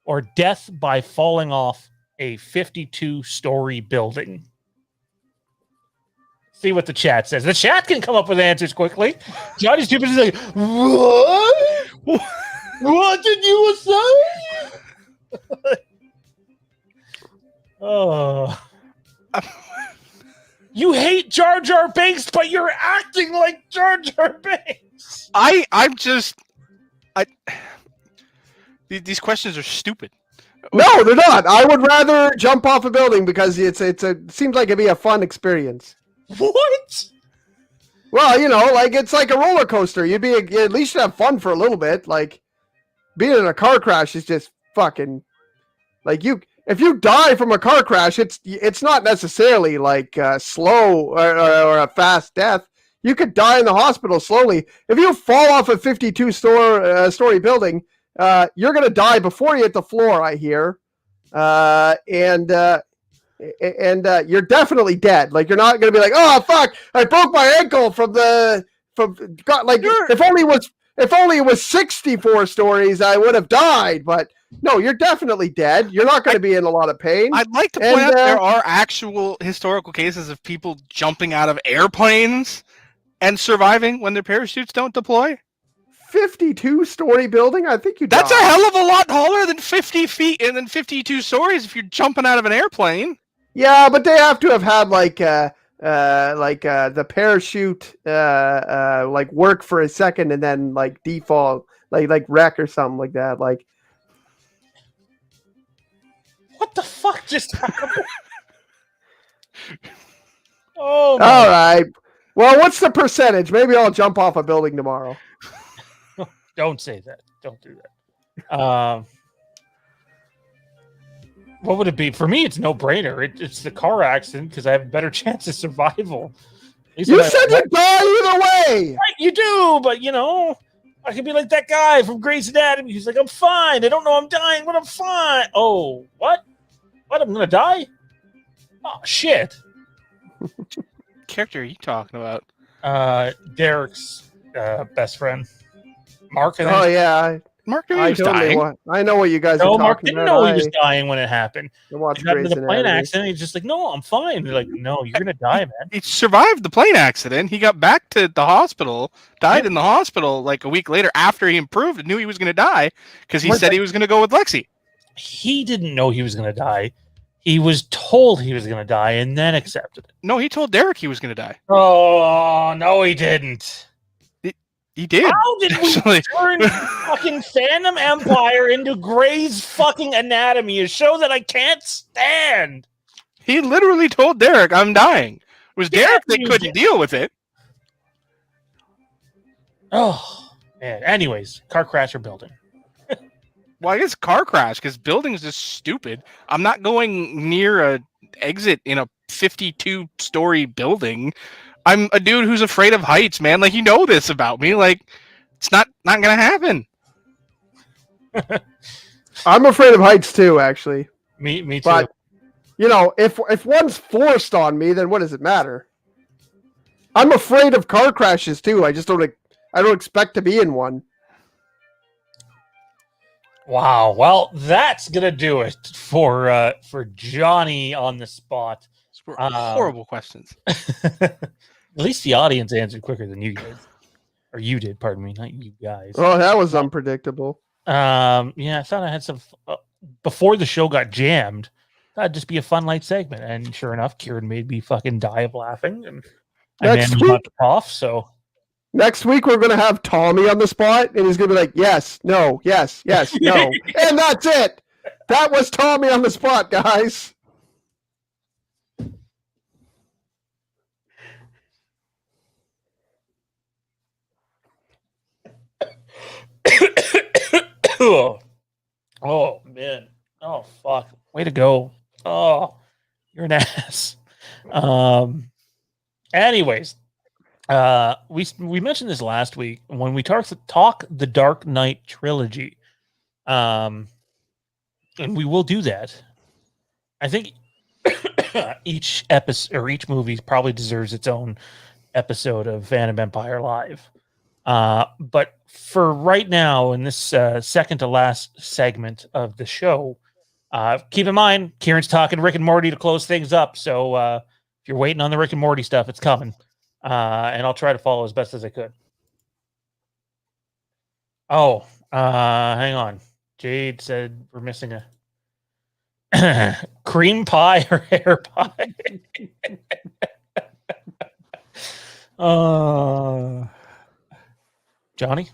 or death by falling off a 52-story building? See what the chat says. The chat can come up with answers quickly. Johnny's too busy like, what? What did you say? Oh. You hate Jar Jar Binks, but you're acting like Jar Jar Binks. These questions are stupid. No, they're not. I would rather jump off a building because it seems like it'd be a fun experience. What? Well, it's like a roller coaster. You at least have fun for a little bit. Like being in a car crash is just fucking like if you die from a car crash, it's not necessarily like slow or a fast death. You could die in the hospital slowly. If you fall off a 52-story building, you're going to die before you hit the floor, I hear. And you're definitely dead. Like, you're not going to be like, oh, fuck, I broke my ankle if only If only it was 64 stories, I would have died. But no, you're definitely dead. You're not going to be in a lot of pain. I'd like to point out there are actual historical cases of people jumping out of airplanes and surviving when their parachutes don't deploy. 52-story building? I think you That's died. a hell of a lot taller than 50 feet and then 52 stories if you're jumping out of an airplane. Yeah, but they have to have had the parachute like work for a second and then like default like wreck or something like that. Like, What the fuck just happened? Oh, my. all right. Well, what's the percentage? Maybe I'll jump off a building tomorrow. Don't say that. Don't do that. What would it be? For me, it's no brainer. It's the car accident because I have a better chance of survival. You said you'd die either way. Right, you do, but I could be like that guy from Grey's Anatomy. He's like, I'm fine. I don't know I'm dying, but I'm fine. Oh, what? What? I'm gonna die? Oh shit. Character are you talking about? Derek's best friend, Mark. Oh yeah, Mark knew he was dying. I know what you guys are No, talking Mark didn't about. know he was dying when it happened. I watched He got into Grey's the plane Anatomy. accident. He's just like, no, I'm fine. They're like, no, you're gonna die, man. He survived the plane accident. He got back to the hospital, died in the hospital like a week later after he improved and knew he was going to die because he said he was going to go with Lexi. He didn't know he was gonna die. He was told he was gonna die and then accepted it. No, he told Derek he was going to die. Oh no, he didn't. He did. How did we actually. turn fucking Fandom Empire into Grey's fucking Anatomy, a show that I can't stand? He literally told Derek, I'm dying. It was Derek that couldn't deal with it. Oh, man. Anyways, car crash or building? Well, I guess car crash, because building is just stupid. I'm not going near a exit in a 52-story building. I'm a dude who's afraid of heights, man. Like, you know this about me. Like, it's not going to happen. I'm afraid of heights too, actually. Me too. But if one's forced on me, then what does it matter? I'm afraid of car crashes too. I don't expect to be in one. Wow. Well, that's gonna do it for Johnny on the spot. Horrible questions. At least the audience answered quicker than you guys, or you did. Pardon me, not you guys. Oh, that was unpredictable. Yeah, I thought I had some before the show got jammed. That'd just be a fun light segment, and sure enough, Kieran made me fucking die of laughing, and I managed not to cough. So next week we're gonna have Tommy on the spot, and he's gonna be like, "Yes, no, yes, yes, no," and that's it. That was Tommy on the spot, guys. Oh man. Oh fuck. Way to go. Oh, you're an ass. Anyways, we mentioned this last week when we talk the Dark Knight trilogy. And we will do that. I think each episode or each movie probably deserves its own episode of Fandom Empire Live. But for right now, in this second to last segment of the show, keep in mind, Kieran's talking Rick and Morty to close things up. So if you're waiting on the Rick and Morty stuff, it's coming. And I'll try to follow as best as I could. Oh, hang on. Jade said we're missing a cream pie or hair pie. Johnny?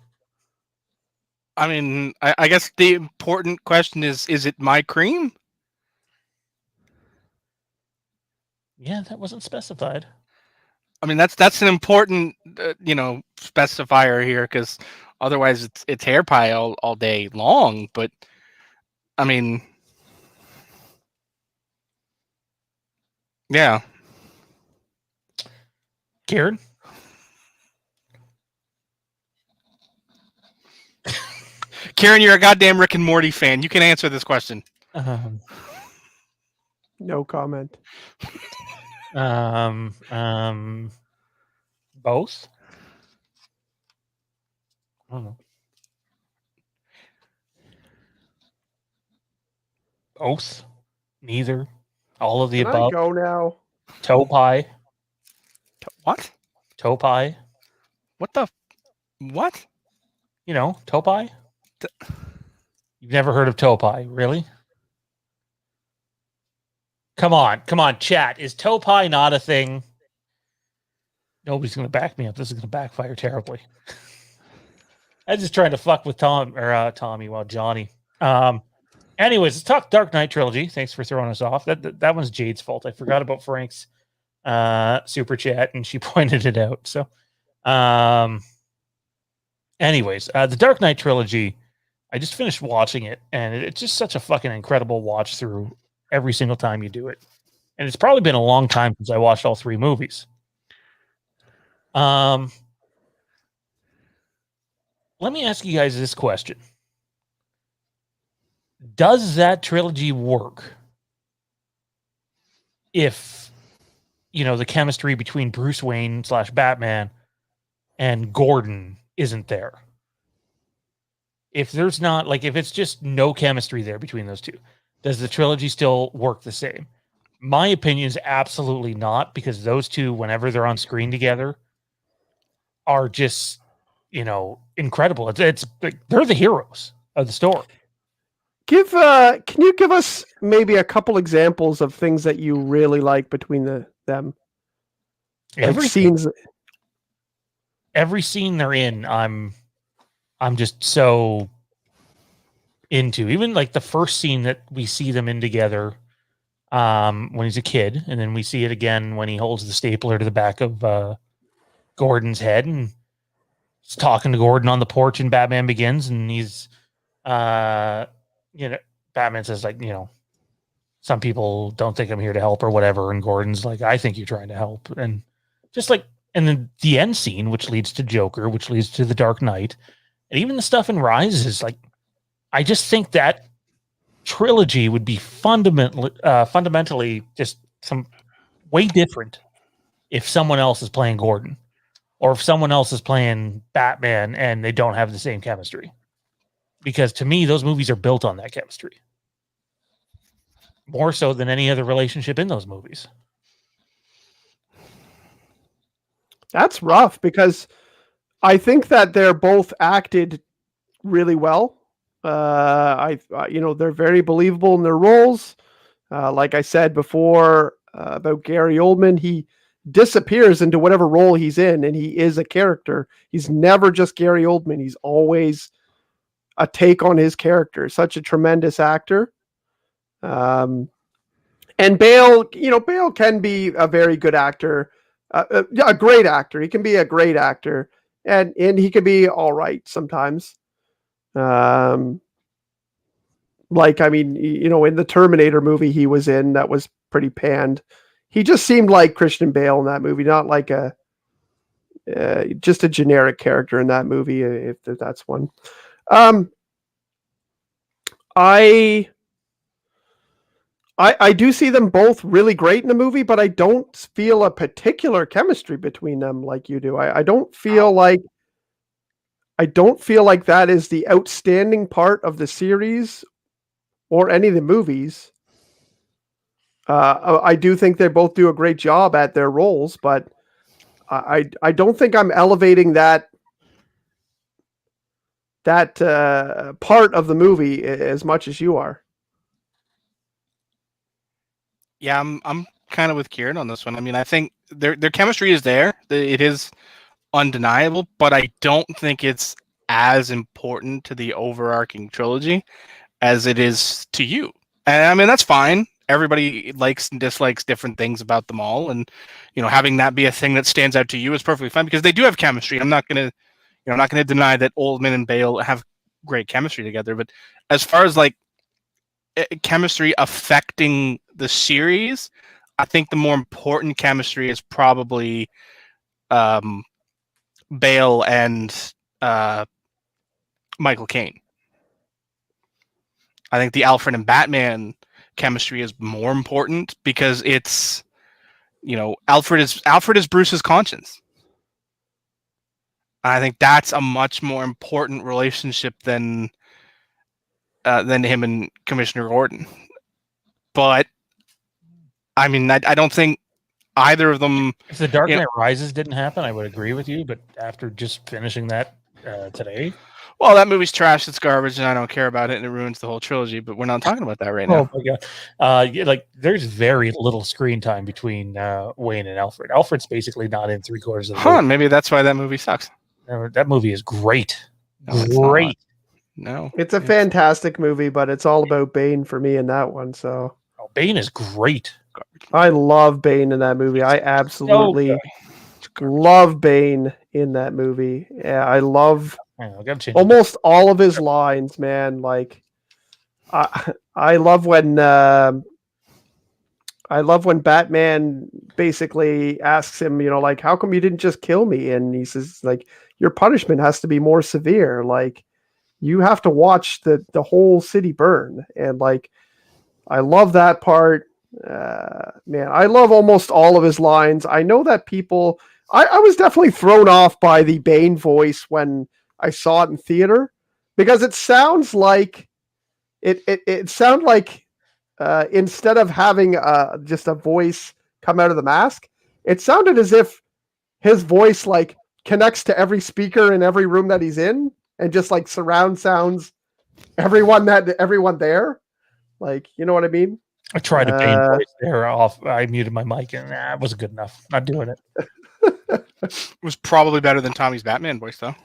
I mean, I guess the important question is it my cream? Yeah, that wasn't specified. I mean, that's an important, specifier here, because otherwise it's hair pie all day long. But, I mean, yeah. Kieran? Kieran, you're a goddamn Rick and Morty fan. You can answer this question. No comment. Both? I don't know. Both, neither, all of the Can I above. go now? Toe pie, What? toe pie. What the? What? You know, toe pie. You've never heard of toe pie, really? Come on, chat. Is toe pie not a thing? Nobody's going to back me up. This is going to backfire terribly. I'm just trying to fuck with Tommy, well, Johnny. Anyways, let's talk Dark Knight trilogy. Thanks for throwing us off. That one's Jade's fault. I forgot about Frank's super chat, and she pointed it out. So, anyways, the Dark Knight trilogy. I just finished watching it, and it's just such a fucking incredible watch through every single time you do it. And it's probably been a long time since I watched all three movies. Let me ask you guys this question. Does that trilogy work if, the chemistry between Bruce Wayne / Batman and Gordon isn't there? If there's not, if it's just no chemistry there between those two, does the trilogy still work the same? My opinion is absolutely not, because those two, whenever they're on screen together, are just, incredible. It's they're the heroes of the story. Can you give us maybe a couple examples of things that you really like between them? Every scenes. Every scene they're in, I'm just so into. Even the first scene that we see them in together, when he's a kid, and then we see it again when he holds the stapler to the back of Gordon's head, and he's talking to Gordon on the porch, and Batman Begins, and he's Batman says, some people don't think I'm here to help or whatever, and Gordon's like, I think you're trying to help. And just and then the end scene, which leads to Joker, which leads to the Dark Knight, and even the stuff in Rise is I just think that trilogy would be fundamentally just some way different if someone else is playing Gordon, or if someone else is playing Batman and they don't have the same chemistry. Because to me, those movies are built on that chemistry. More so than any other relationship in those movies. That's rough, because I think that they're both acted really well. They're very believable in their roles. Like I said before about Gary Oldman, he disappears into whatever role he's in, and he is a character. He's never just Gary Oldman. He's always a take on his character. Such a tremendous actor. And Bale, Bale can be a very good actor, a great actor. He can be a great actor, and he can be all right sometimes. In the Terminator movie he was in, that was pretty panned. He just seemed like Christian Bale in that movie, not like just a generic character in that movie, if that's one. I do see them both really great in the movie, but I don't feel a particular chemistry between them like you do. I don't feel like that is the outstanding part of the series or any of the movies. I do think they both do a great job at their roles, but I don't think I'm elevating that part of the movie as much as you are. Yeah, I'm kind of with Kieran on this one. I mean, I think their chemistry is there. It is undeniable, but I don't think it's as important to the overarching trilogy as it is to you. And I mean, that's fine. Everybody likes and dislikes different things about them all, and having that be a thing that stands out to you is perfectly fine, because they do have chemistry. I'm not gonna deny that Oldman and Bale have great chemistry together. But as far as chemistry affecting the series, I think the more important chemistry is probably Bale and Michael Caine. I think the Alfred and Batman chemistry is more important, because it's, Alfred is Bruce's conscience. I think that's a much more important relationship than him and Commissioner Gordon. But I mean, I don't think either of them. If The Dark Knight Rises didn't happen, I would agree with you. But after just finishing that today, well, that movie's trash. It's garbage, and I don't care about it, and it ruins the whole trilogy. But we're not talking about that right now. Oh my god! Like there's very little screen time between Wayne and Alfred. Alfred's basically not in 3/4 of the movie. Maybe that's why that movie sucks. That movie is great. No, Great. No, it's a fantastic movie, but it's all about Bane for me in that one. So Bane is great. I love Bane in that movie. I absolutely love Bane in that movie. Yeah, I love almost all of his lines, man. Like, I love when Batman basically asks him, like, how come you didn't just kill me? And he says, like, your punishment has to be more severe. Like, you have to watch the whole city burn. And like, I love that part. Man, I love almost all of his lines. I know that people, I was definitely thrown off by the Bane voice when I saw it in theater, because it sounds like it sounded like instead of having just a voice come out of the mask, it sounded as if his voice like connects to every speaker in every room that he's in, and just like surround sounds everyone there. Like, you know what I mean? I tried to Bane voice there off. I muted my mic and it wasn't good enough. Not doing it. It was probably better than Tommy's Batman voice, though.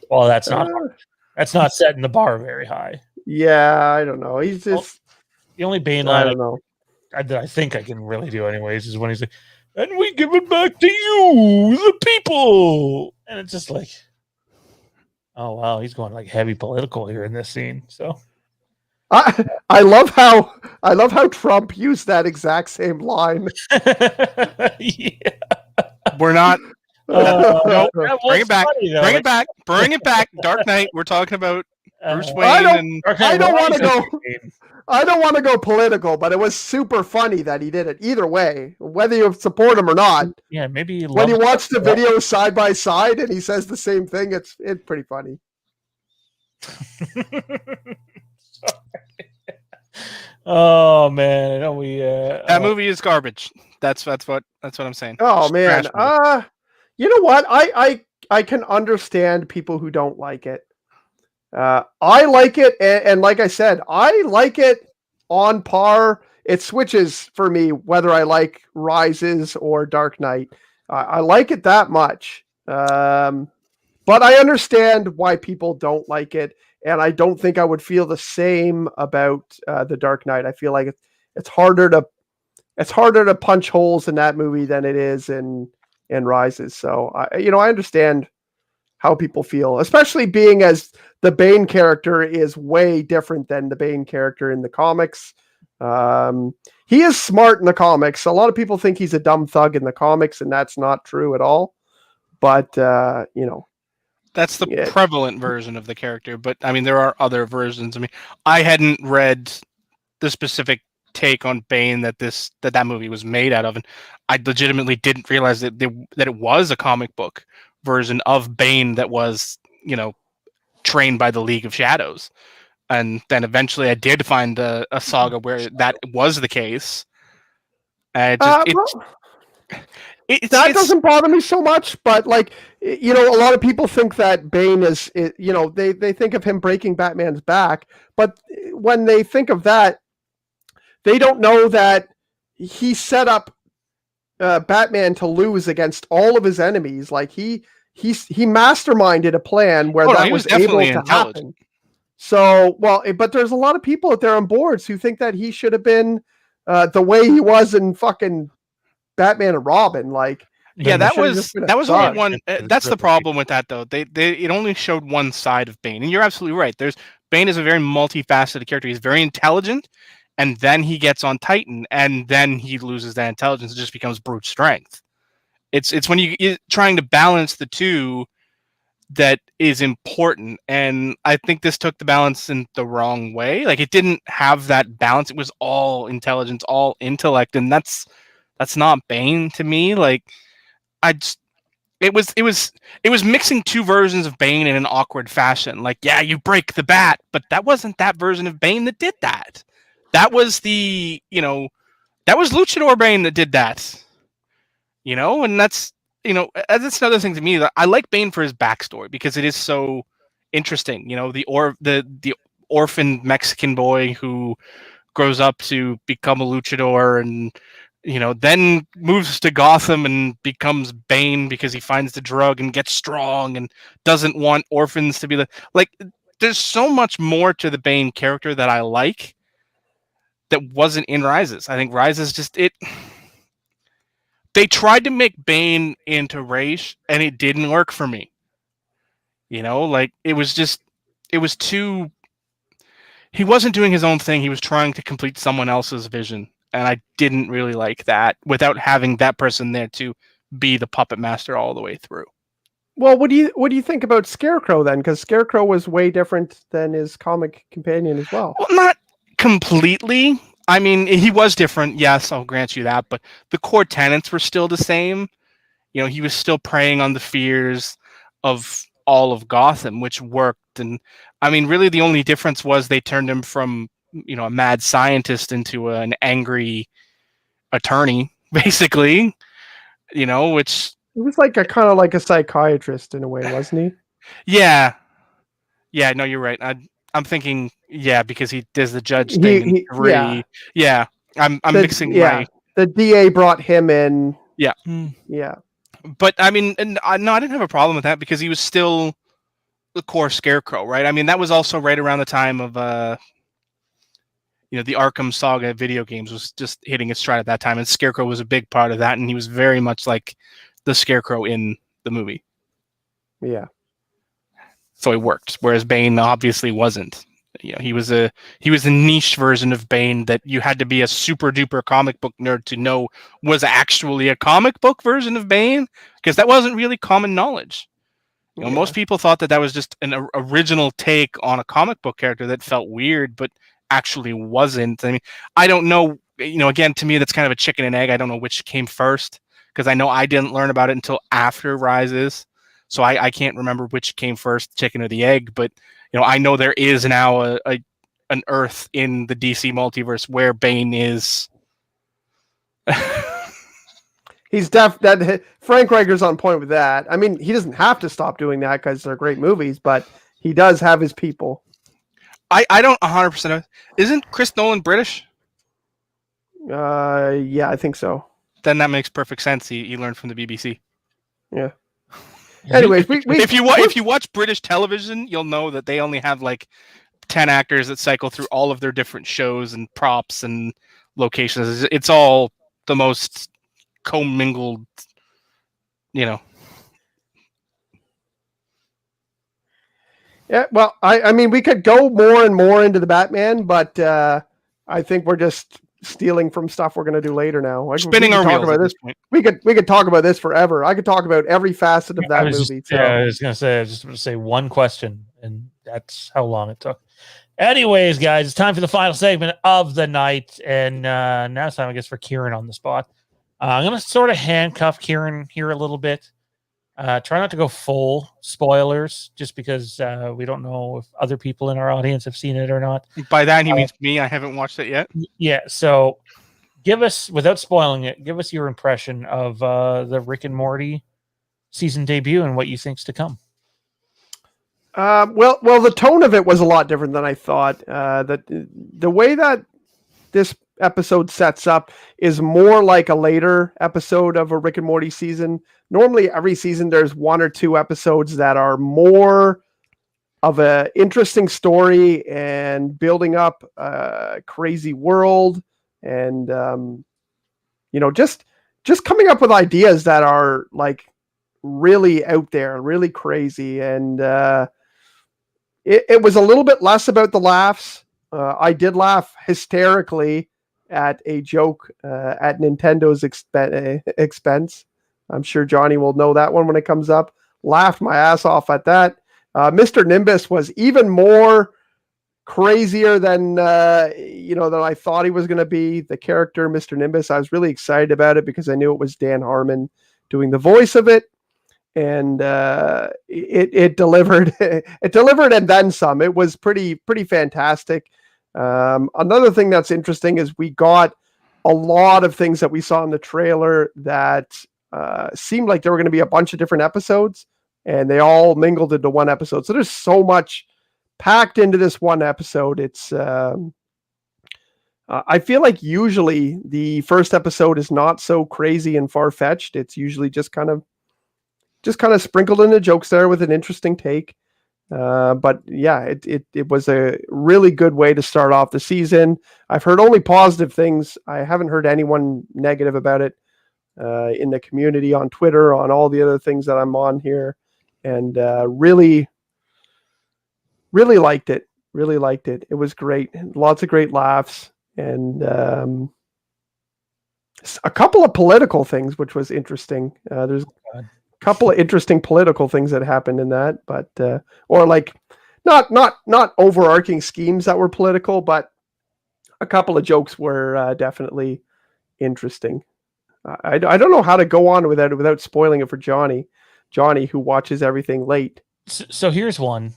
Well, that's not setting the bar very high. Yeah, I don't know. He's just the only Bane I line don't know. I think I can really do anyways is when he's like, and we give it back to you, the people. And it's just like, oh wow, he's going like heavy political here in this scene. So I love how Trump used that exact same line. Yeah. We're not. No, bring it back. Funny, though. Bring it back. Bring it back. Dark Knight. We're talking about Bruce Wayne. I don't want to go. I don't want to go political, but it was super funny that he did it. Either way, whether you support him or not. Yeah, maybe when you watch the video side by side and he says the same thing, it's pretty funny. Oh man, I know we that movie is garbage. That's what I'm saying. Oh man, you know what? I can understand people who don't like it. I like it, and like I said, I like it on par. It switches for me whether I like Rises or Dark Knight. I like it that much, but I understand why people don't like it. And I don't think I would feel the same about The Dark Knight. I feel like it's harder to punch holes in that movie than it is in Rises. So I understand how people feel, especially being as the Bane character is way different than the Bane character in the comics. He is smart in the comics. A lot of people think he's a dumb thug in the comics, and that's not true at all. But that's the prevalent version of the character, but I mean, there are other versions. I mean, I hadn't read the specific take on Bane that movie was made out of, and I legitimately didn't realize that it was a comic book version of Bane that was, trained by the League of Shadows, and then eventually I did find a saga where that was the case. That doesn't bother me so much, but like, a lot of people think that Bane is they think of him breaking Batman's back, but when they think of that, they don't know that he set up Batman to lose against all of his enemies. Like he masterminded a plan where that was able to happen. So, but there's a lot of people out there on boards who think that he should have been the way he was in fucking Batman and Robin. Like, that was only one. That's the problem with that, though. It only showed one side of Bane, and you're absolutely right. Bane is a very multifaceted character. He's very intelligent, and then he gets on Titan, and then he loses that intelligence. It just becomes brute strength. It's when you're trying to balance the two that is important, and I think this took the balance in the wrong way. Like, it didn't have that balance. It was all intelligence, all intellect, and that's not Bane to me. Like, it was mixing two versions of Bane in an awkward fashion. Like, yeah, you break the bat, but that wasn't that version of Bane that did that. That was that was Luchador Bane that did that. And that's another thing to me, that I like Bane for his backstory because it is so interesting. The orphan Mexican boy who grows up to become a luchador and then moves to Gotham and becomes Bane because he finds the drug and gets strong and doesn't want orphans to be like. There's so much more to the Bane character that I like that wasn't in Rises. I think Rises they tried to make Bane into race and it didn't work for me. It was too. He wasn't doing his own thing. He was trying to complete someone else's vision. And I didn't really like that without having that person there to be the puppet master all the way through. Well, what do you think about Scarecrow then? Because Scarecrow was way different than his comic companion as well. Well, not completely. I mean, he was different. Yes, I'll grant you that. But the core tenets were still the same. He was still preying on the fears of all of Gotham, which worked. And I mean, really, the only difference was they turned him from a mad scientist into an angry attorney, basically. Which it was like kind of like a psychiatrist in a way, wasn't he? Yeah. No, you're right. I'm thinking, because he does the judge thing in 3. Yeah. I'm mixing my. The DA brought him in. Yeah. Yeah. But I mean, no, I didn't have a problem with that because he was still the core Scarecrow, right? I mean, that was also right around the time of the Arkham Saga video games was just hitting its stride at that time, and Scarecrow was a big part of that, and he was very much like the Scarecrow in the movie. Yeah. So it worked, whereas Bane obviously wasn't. He was a niche version of Bane that you had to be a super duper comic book nerd to know was actually a comic book version of Bane, because that wasn't really common knowledge. Most people thought that was just an original take on a comic book character that felt weird, but actually wasn't. I mean, I don't know. Again, to me, that's kind of a chicken and egg. I don't know which came first, because I know I didn't learn about it until after Rises, so I can't remember which came first, chicken or the egg. But I know there is now an Earth in the DC multiverse where Bane is. He's that Frank Rager's on point with that. I mean, he doesn't have to stop doing that because they're great movies, but he does have his people. I don't 100%. Isn't Chris Nolan British? Yeah, I think so. Then that makes perfect sense. He learned from the BBC. Yeah. Anyways, if you watch British television, you'll know that they only have like 10 actors that cycle through all of their different shows and props and locations. It's all the most commingled, Yeah, well, I mean, we could go more and more into the Batman, but I think we're just stealing from stuff we're going to do later now. Spinning our wheels at this point. We could talk about this forever. I could talk about every facet of that movie. I was going to say one question, and that's how long it took. Anyways, guys, it's time for the final segment of the night, and now it's time, I guess, for Kieran on the spot. I'm going to sort of handcuff Kieran here a little bit. Try not to go full spoilers, just because we don't know if other people in our audience have seen it or not. By that, he means me. I haven't watched it yet. Yeah, so give us, without spoiling it, give us your impression of the Rick and Morty season debut and what you think's to come. Well, the tone of it was a lot different than I thought. That the way that this episode sets up is more like a later episode of a Rick and Morty season. Normally every season there's one or two episodes that are more of a interesting story and building up a crazy world and just coming up with ideas that are like really out there, really crazy. And it was a little bit less about the laughs. I did laugh hysterically at a joke at Nintendo's expense. I'm sure Johnny will know that one when it comes up. Laughed my ass off at that. Mr. Nimbus was even more crazier than than I thought he was going to be. The character Mr. Nimbus, I was really excited about it because I knew it was Dan Harmon doing the voice of it. and it delivered. It delivered and then some. It was pretty fantastic. Another thing that's interesting is we got a lot of things that we saw in the trailer that seemed like there were going to be a bunch of different episodes, and they all mingled into one episode. So there's so much packed into this one episode. It's I feel like usually the first episode is not so crazy and far-fetched. It's usually just kind of sprinkled in the jokes there with an interesting take. But yeah, it was a really good way to start off the season. I've heard only positive things. I haven't heard anyone negative about it in the community, on Twitter, on all the other things that I'm on here, and really liked it. Really liked it. It was great. Lots of great laughs, and a couple of political things, which was interesting. There's couple of interesting political things that happened in that, but or like not overarching schemes that were political, but a couple of jokes were definitely interesting. I don't know how to go on without spoiling it for Johnny, who watches everything late. So here's one.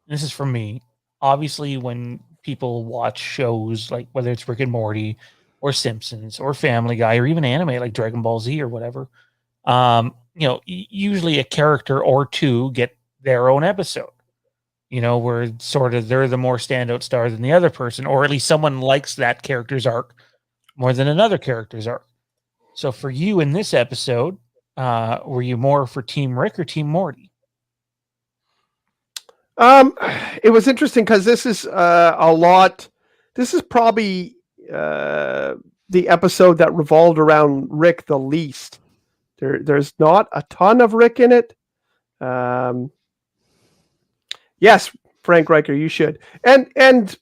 This is from me. Obviously, when people watch shows like whether it's Rick and Morty or Simpsons or Family Guy or even anime like Dragon Ball Z or whatever, usually a character or two get their own episode, where sort of they're the more standout star than the other person, or at least someone likes that character's arc more than another character's arc. So for you in this episode, were you more for Team Rick or Team Morty? It was interesting because this is this is probably the episode that revolved around Rick the least. There's not a ton of Rick in it. Yes, Frank Riker, you should. And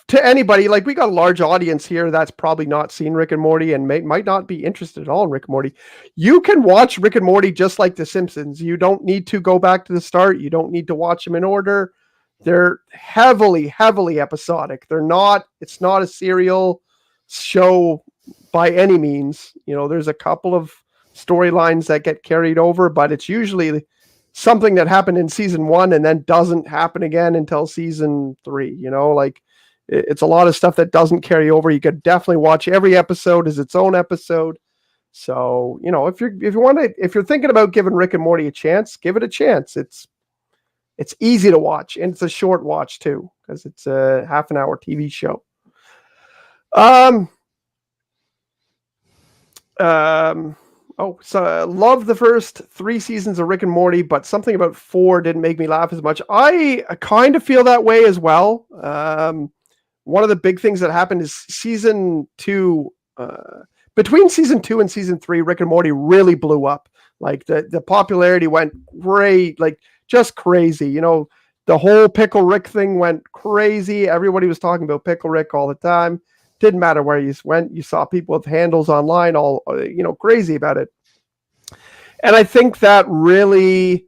to anybody, like, we got a large audience here that's probably not seen Rick and Morty and might not be interested at all in Rick and Morty. You can watch Rick and Morty just like The Simpsons. You don't need to go back to the start. You don't need to watch them in order. They're heavily episodic. It's not a serial show by any means. There's a couple of storylines that get carried over, but it's usually something that happened in season 1 and then doesn't happen again until season 3. Like, it's a lot of stuff that doesn't carry over. You could definitely watch every episode as its own episode. So, if you're thinking about giving Rick and Morty a chance, give it a chance. It's easy to watch, and it's a short watch too, because it's a half an hour TV show. So I love the first 3 seasons of Rick and Morty, but something about 4 didn't make me laugh as much. I kind of feel that way as well. One of the big things that happened is season 2, between season 2 and season 3, Rick and Morty really blew up. Like, the popularity went great, like, just crazy. The whole Pickle Rick thing went crazy. Everybody was talking about Pickle Rick all the time. Didn't matter where you went. You saw people with handles online all, crazy about it. And I think that really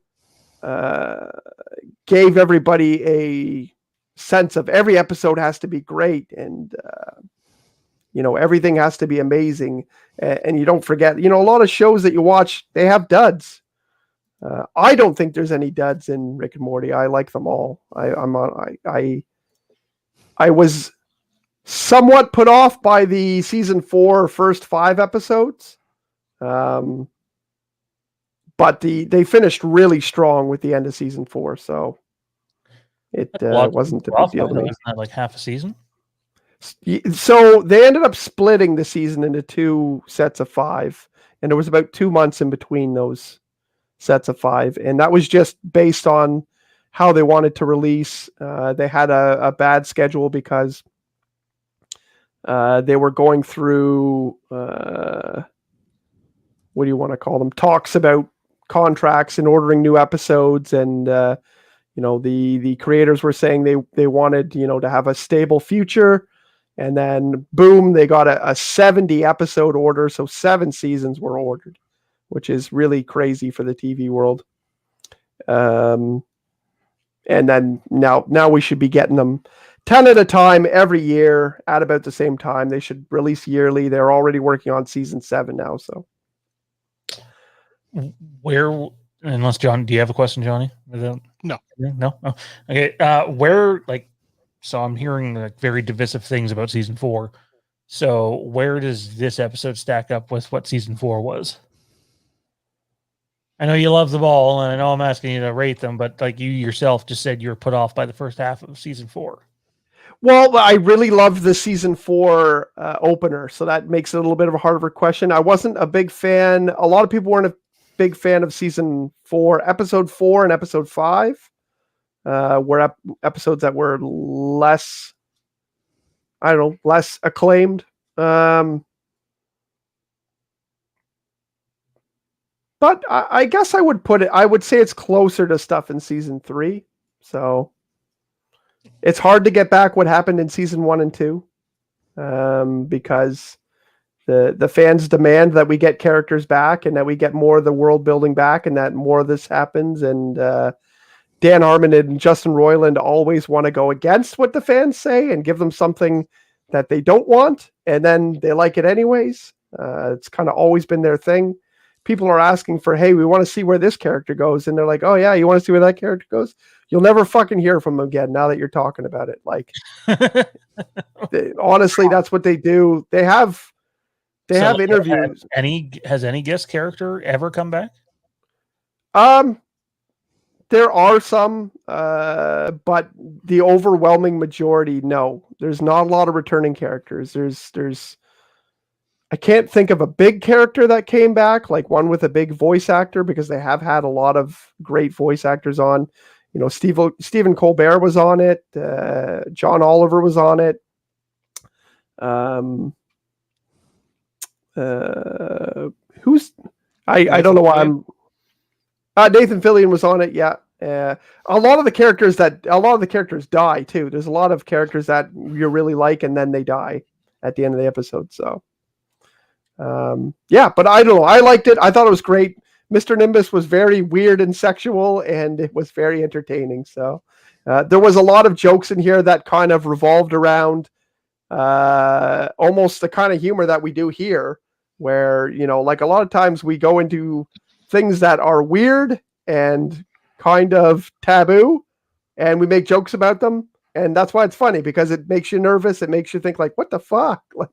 gave everybody a sense of every episode has to be great, and everything has to be amazing. And you don't forget, a lot of shows that you watch, they have duds. I don't think there's any duds in Rick and Morty. I like them all. I was somewhat put off by the season 4 first 5 episodes. But they finished really strong with the end of season 4. So it wasn't a big deal to me. Wasn't that like half a season? So they ended up splitting the season into 2 sets of 5. And there was about 2 months in between those sets of 5. And that was just based on how they wanted to release. They had a bad schedule because they were going through, what do you want to call them? Talks about contracts and ordering new episodes. And, the creators were saying they wanted, to have a stable future. And then boom, they got a 70 episode order. So 7 seasons were ordered, which is really crazy for the TV world. And then now we should be getting them 10 at a time every year at about the same time. They should release yearly. They're already working on season 7 now. So where, unless John, do you have a question, Johnny? No. No. Oh, okay. So I'm hearing like very divisive things about season 4. So where does this episode stack up with what season 4 was? I know you love the ball, and I know I'm asking you to rate them, but like you yourself just said, you were put off by the first half of season 4. Well, I really loved the season 4 opener, so that makes it a little bit of a harder question. I wasn't a big fan. A lot of people weren't a big fan of season 4. Episode 4 and episode 5 were episodes that were less, I don't know, less acclaimed. But I guess I would say it's closer to stuff in season 3. So it's hard to get back what happened in season 1 and 2 because the fans demand that we get characters back and that we get more of the world building back and that more of this happens. And Dan Harmon and Justin Roiland always want to go against what the fans say and give them something that they don't want. And then they like it anyways. It's kind of always been their thing. People are asking for, hey, we want to see where this character goes. And they're like, oh yeah, you want to see where that character goes? You'll never fucking hear from them again now that you're talking about it. Like, honestly, that's what they do. They have interviews. Has any guest character ever come back? There are some, but the overwhelming majority, no. There's not a lot of returning characters. I can't think of a big character that came back, like one with a big voice actor, because they have had a lot of great voice actors on. You know, Stephen Colbert was on it. John Oliver was on it. I don't know why I'm. Nathan Fillion was on it. Yeah. A lot of the characters die too. There's a lot of characters that you really like, and then they die at the end of the episode. So. Yeah, but I don't know. I liked it. I thought it was great. Mr. Nimbus was very weird and sexual, and it was very entertaining. So there was a lot of jokes in here that kind of revolved around almost the kind of humor that we do here, where, you know, like a lot of times we go into things that are weird and kind of taboo, and we make jokes about them. And that's why it's funny, because it makes you nervous. It makes you think like, what the fuck? Like,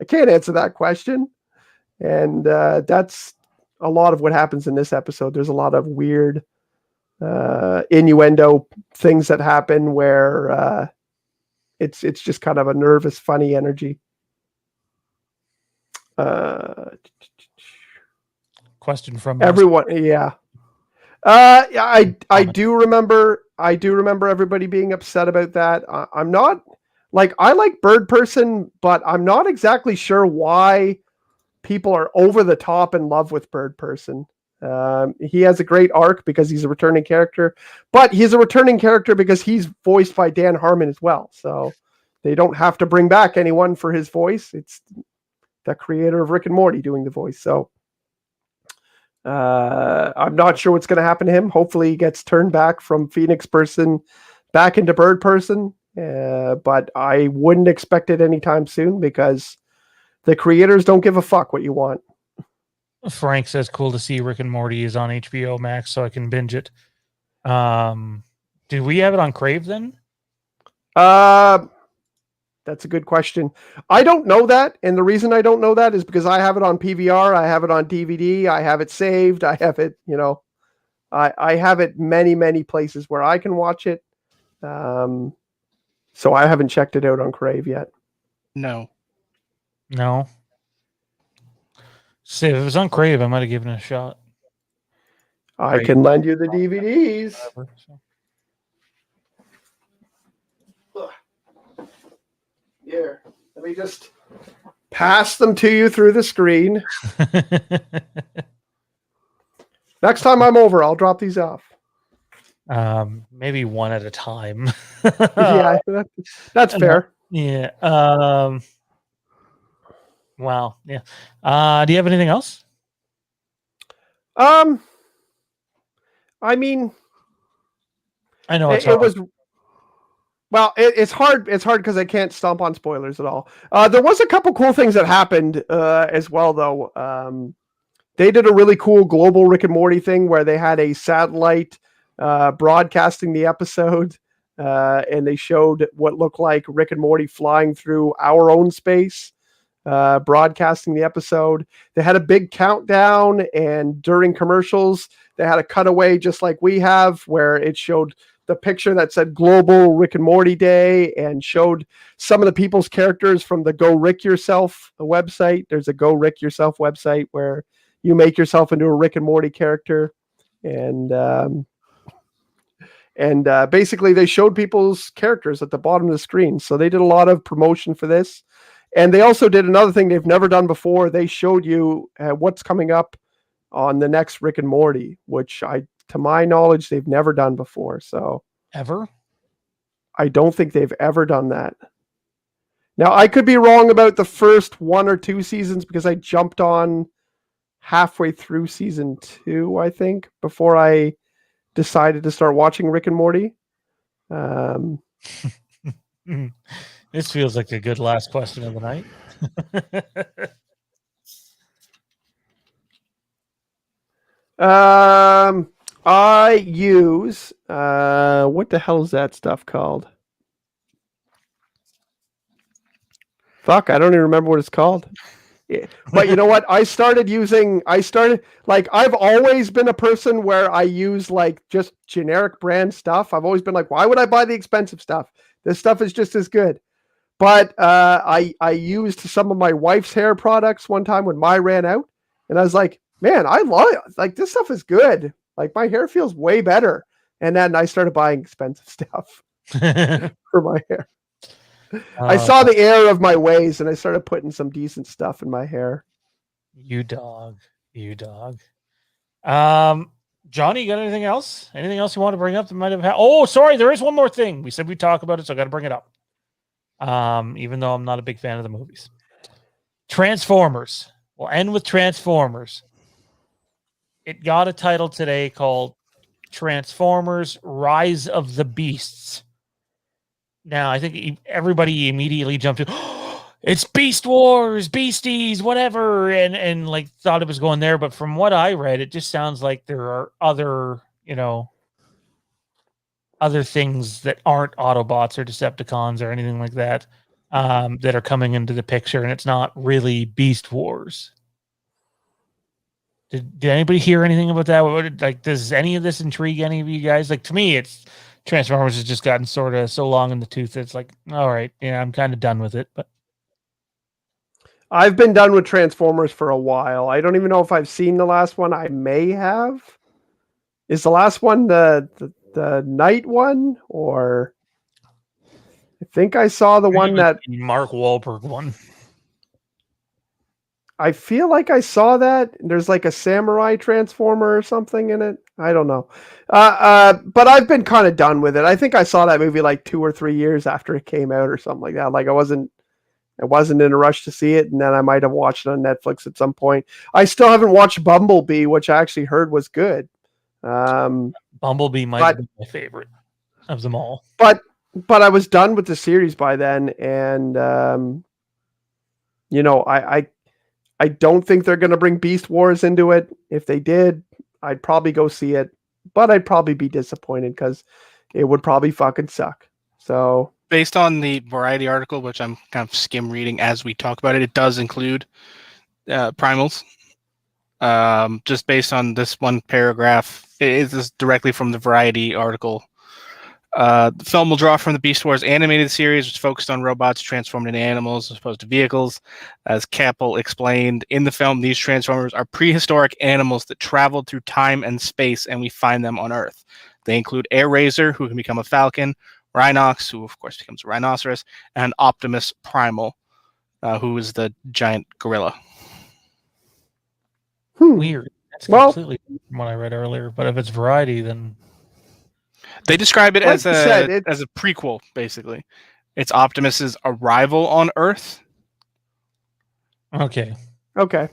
I can't answer that question. And that's a lot of what happens in this episode. There's a lot of weird innuendo things that happen where it's just kind of a nervous, funny energy. Question from everyone. Yeah. I do remember everybody being upset about that. I'm not like, I like Bird Person, but I'm not exactly sure why people are over the top in love with Bird Person. He has a great arc because he's a returning character, but he's a returning character because he's voiced by Dan Harmon as well. So they don't have to bring back anyone for his voice. It's the creator of Rick and Morty doing the voice. So I'm not sure what's going to happen to him. Hopefully he gets turned back from Phoenix Person back into Bird Person. But I wouldn't expect it anytime soon because the creators don't give a fuck what you want. Frank says, cool to see Rick and Morty is on HBO Max so I can binge it. Do we have it on Crave then? That's a good question. I don't know that. And the reason I don't know that is because I have it on PVR. I have it on DVD. I have it saved. I have it, you know, I have it many, many places where I can watch it. So I haven't checked it out on Crave yet. No. See, if it was on Crave, I might have given it a shot. I can lend you the DVDs. Here, let me just pass them to you through the screen. Next time I'm over, I'll drop these off. Maybe one at a time. Yeah, that's fair. Yeah. Wow. Yeah. Do you have anything else? I mean, I know it was. Well, it's hard. It's hard because I can't stomp on spoilers at all. There was a couple cool things that happened as well, though. they did a really cool global Rick and Morty thing where they had a satellite broadcasting the episode, and they showed what looked like Rick and Morty flying through our own space, broadcasting the episode. They had a big countdown, and during commercials, they had a cutaway just like we have, where it showed the picture that said Global Rick and Morty Day and showed some of the people's characters from the Go Rick Yourself website. There's a Go Rick Yourself website where you make yourself into a Rick and Morty character. And basically they showed people's characters at the bottom of the screen. So they did a lot of promotion for this. And they also did another thing they've never done before. They showed you what's coming up on the next Rick and Morty, which to my knowledge, they've never done before. So Ever? I don't think they've ever done that. Now, I could be wrong about the first 1 or 2 seasons because I jumped on halfway through season 2, I think, before I decided to start watching Rick and Morty. This feels like a good last question of the night. I use what the hell is that stuff called? Fuck, I don't even remember what it's called. Yeah. But you know what? I've always been a person where I use like just generic brand stuff. I've always been like, why would I buy the expensive stuff? This stuff is just as good. But I used some of my wife's hair products one time when mine ran out, and I was like, man, I love it. Like, this stuff is good. Like, my hair feels way better. And then I started buying expensive stuff for my hair. I saw the error of my ways, and I started putting some decent stuff in my hair. You dog. Johnny, you got anything else? Anything else you want to bring up that might have happened? Oh, sorry, there is one more thing. We said we'd talk about it, so I got to bring it up. Even though I'm not a big fan of the movies. Transformers. We'll end with Transformers. It got a title today called Transformers Rise of the Beasts. Now, I think everybody immediately jumped to, oh, it's Beast Wars, Beasties, whatever, and like thought it was going there. But from what I read, it just sounds like there are other things that aren't Autobots or Decepticons or anything like that that are coming into the picture, and it's not really Beast Wars. Did anybody hear anything about that? Like, does any of this intrigue any of you guys? Like, to me, it's Transformers has just gotten sort of so long in the tooth that it's like, all right, yeah, I'm kind of done with it. But I've been done with Transformers for a while. I don't even know if I've seen the last one. I may have. Is the last one the night one, or I think I saw the one that Mark Wahlberg one. I feel like I saw that. There's like a samurai transformer or something in it. I don't know. But I've been kind of done with it. I think I saw that movie like 2 or 3 years after it came out or something like that. Like I wasn't in a rush to see it, and then I might have watched it on Netflix at some point. I still haven't watched Bumblebee, which I actually heard was good. Bumblebee might be my favorite of them all. But I was done with the series by then, and I don't think they're going to bring Beast Wars into it. If they did, I'd probably go see it, but I'd probably be disappointed because it would probably fucking suck. So, based on the Variety article, which I'm kind of skim reading as we talk about it, it does include primals. Just based on this one paragraph, it is directly from the Variety article. The film will draw from the Beast Wars animated series, which focused on robots transformed into animals as opposed to vehicles. As Capel explained, in the film, these Transformers are prehistoric animals that traveled through time and space, and we find them on Earth. They include Air Razor, who can become a falcon, Rhinox, who of course becomes a rhinoceros, and Optimus Primal, who is the giant gorilla. Weird. That's completely from what I read earlier. But if it's Variety, then they describe it as a prequel, basically. It's Optimus's arrival on Earth. Okay. So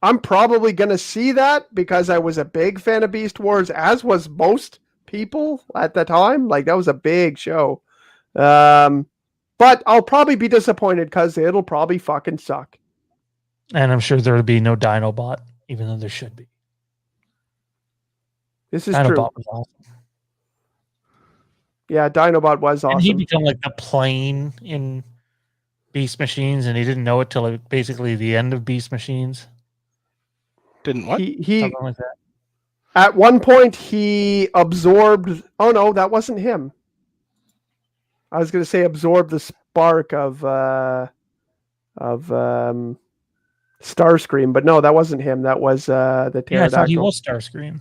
I'm probably going to see that because I was a big fan of Beast Wars, as was most people at the time. Like, that was a big show. But I'll probably be disappointed because it'll probably fucking suck. And I'm sure there would be no Dinobot, even though there should be. This is Dinobot true. was awesome. Yeah, Dinobot was awesome. And he become like the plane in Beast Machines, and he didn't know it till like basically the end of Beast Machines. Didn't what? He Something like that. at one point he absorbed. Oh no, that wasn't him. I was going to say absorbed the spark of Starscream, but no, that wasn't him. That was the pterodactyl. Yeah, I thought he was Starscream.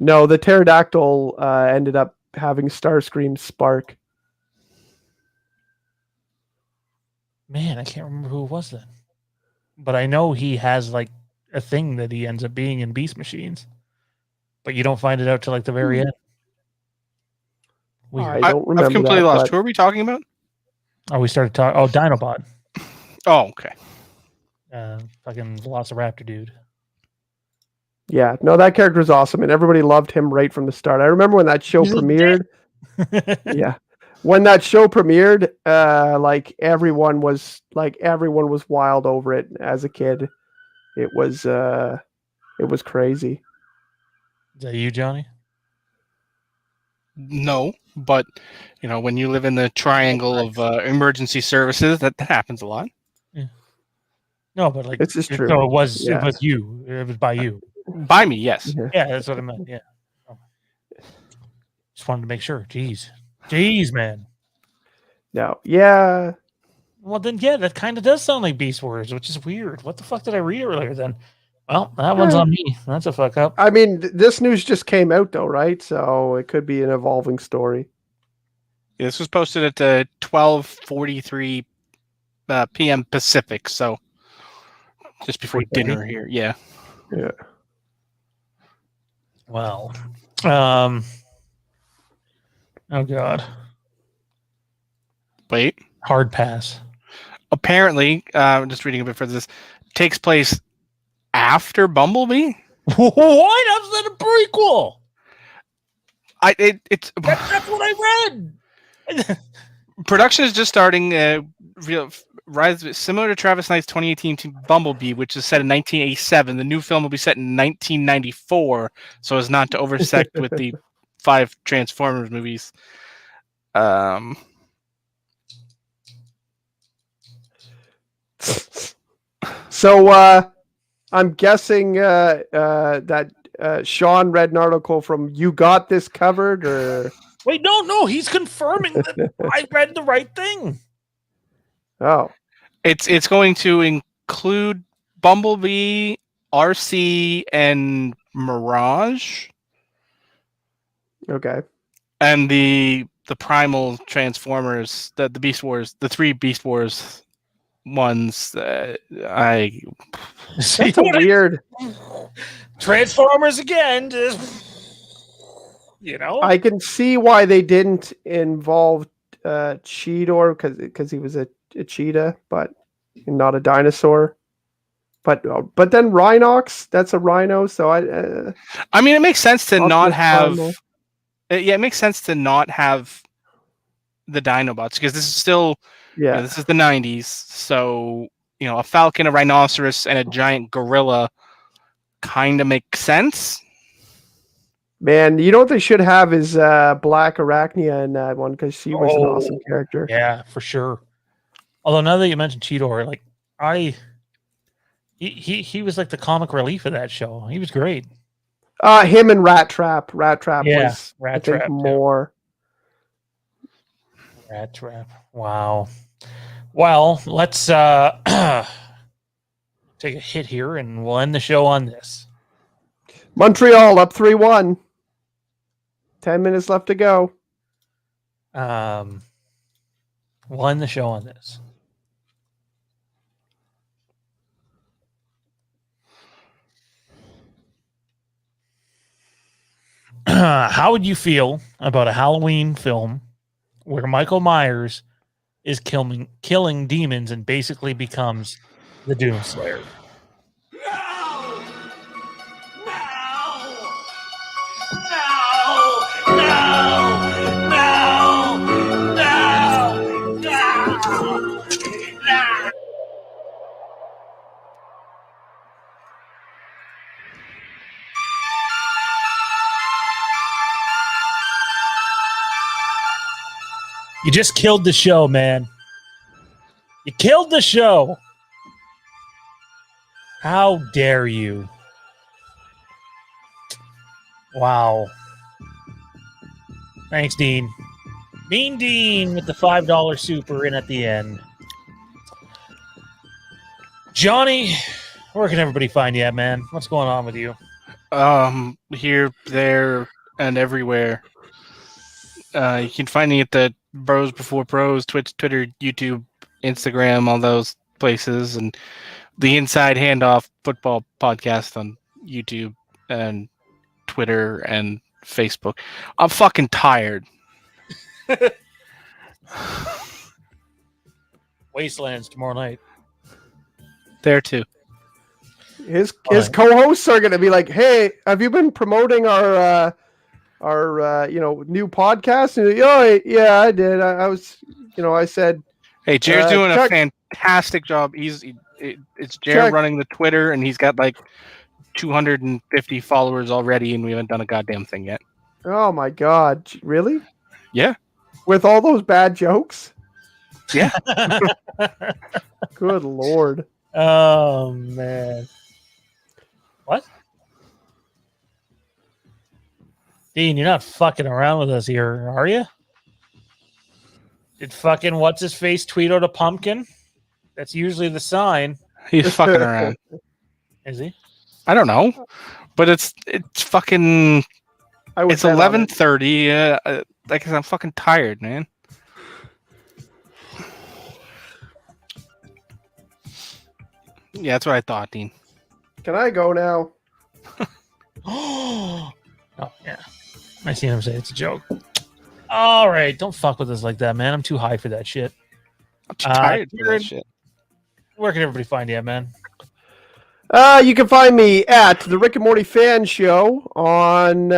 No, the pterodactyl ended up having Starscream's spark. Man, I can't remember who it was then. But I know he has like a thing that he ends up being in Beast Machines. But you don't find it out till like the very end. Weird. I don't remember. I've completely that, lost. but- Who are we talking about? Oh, we started talking. Oh, Dinobot. Oh, okay. Fucking Velociraptor dude. Yeah, no, that character was awesome, and everybody loved him right from the start. I remember when that show He's a premiered. Yeah, when that show premiered, like everyone was wild over it. As a kid, it was crazy. Is that you, Johnny? No, but when you live in the triangle of emergency services, that happens a lot. No, but like This is true. So it was Yeah. you. It was by you. By me, yes. Yeah, that's what I meant. Yeah. Just wanted to make sure. Jeez, man. No, yeah, Well, then, yeah, that kind of does sound like Beast Wars, which is weird. What the fuck did I read earlier then? Well, that one's on me. That's a fuck up. I mean, this news just came out though, right? So it could be an evolving story. Yeah, this was posted at 12:43 p.m. Pacific, so just before dinner here. Yeah. Yeah. Well, oh god, Wait. hard pass. Apparently, just reading a bit further, this takes place after Bumblebee. What? How's that a prequel? It's That's what I read. production is just starting. Rise similar to Travis Knight's 2018 to Bumblebee, which is set in 1987. The new film will be set in 1994, so as not to intersect with the 5 Transformers movies. So I'm guessing that Sean read an article from You Got This Covered, or Wait, no, he's confirming that I read the right thing. oh, It's going to include Bumblebee, RC, and Mirage, okay. and the primal Transformers, the Beast Wars, the 3 Beast Wars ones. That's a weird. Transformers again. I can see why they didn't involve Cheetor because he was a cheetah, but not a dinosaur. But then Rhinox, that's a rhino. So I mean, it makes sense to not Optimus have. Primal. Yeah, it makes sense to not have the Dinobots because this is still. Yeah. This is the 90s, so a falcon, a rhinoceros, and a giant gorilla kind of make sense. Man, you know what they should have is Black Arachnia in that one because she was an awesome character. Yeah, for sure. Although now that you mentioned Cheetor, like he was like the comic relief of that show. He was great. Him and Rat Trap. Rat Trap was Rat I think Trap, more. Rat Trap. Wow. Well, let's take a hit here and we'll end the show on this. Montreal up 3-1. 10 minutes left to go. We'll end the show on this. How would you feel about a Halloween film where Michael Myers is killing demons and basically becomes the Doomslayer? No! You just killed the show, man. You killed the show. How dare you? Wow. Thanks, Dean. Mean Dean with the $5 super in at the end. Johnny, where can everybody find you at, man? What's going on with you? Here, there, and everywhere. You can find me at the Bros Before Pros, Twitch, Twitter, YouTube, Instagram, all those places, and the Inside Handoff Football Podcast on YouTube and Twitter and Facebook. I'm fucking tired. Wastelands tomorrow night. There too. His co-hosts are going to be like, "Hey, have you been promoting our new podcast?" And oh, yeah, I did. I was, I said, "Hey, Jared's doing a fantastic job. It's Jared running the Twitter, and he's got like 250 followers already, and we haven't done a goddamn thing yet." Oh my God! Really? Yeah. With all those bad jokes? Yeah. Good Lord. Oh man. What? Dean, you're not fucking around with us here, are you? Did fucking what's his face tweet out a pumpkin? That's usually the sign. He's fucking around. Is he? I don't know, but it's fucking. It's 11:30. Like I'm fucking tired, man. Yeah, that's what I thought, Dean. Can I go now? Oh, yeah. I see him say it's a joke. All right. Don't fuck with us like that, man. I'm too high for that shit. I'm too tired for that shit. Where can everybody find you, man? You can find me at the Rick and Morty Fan Show on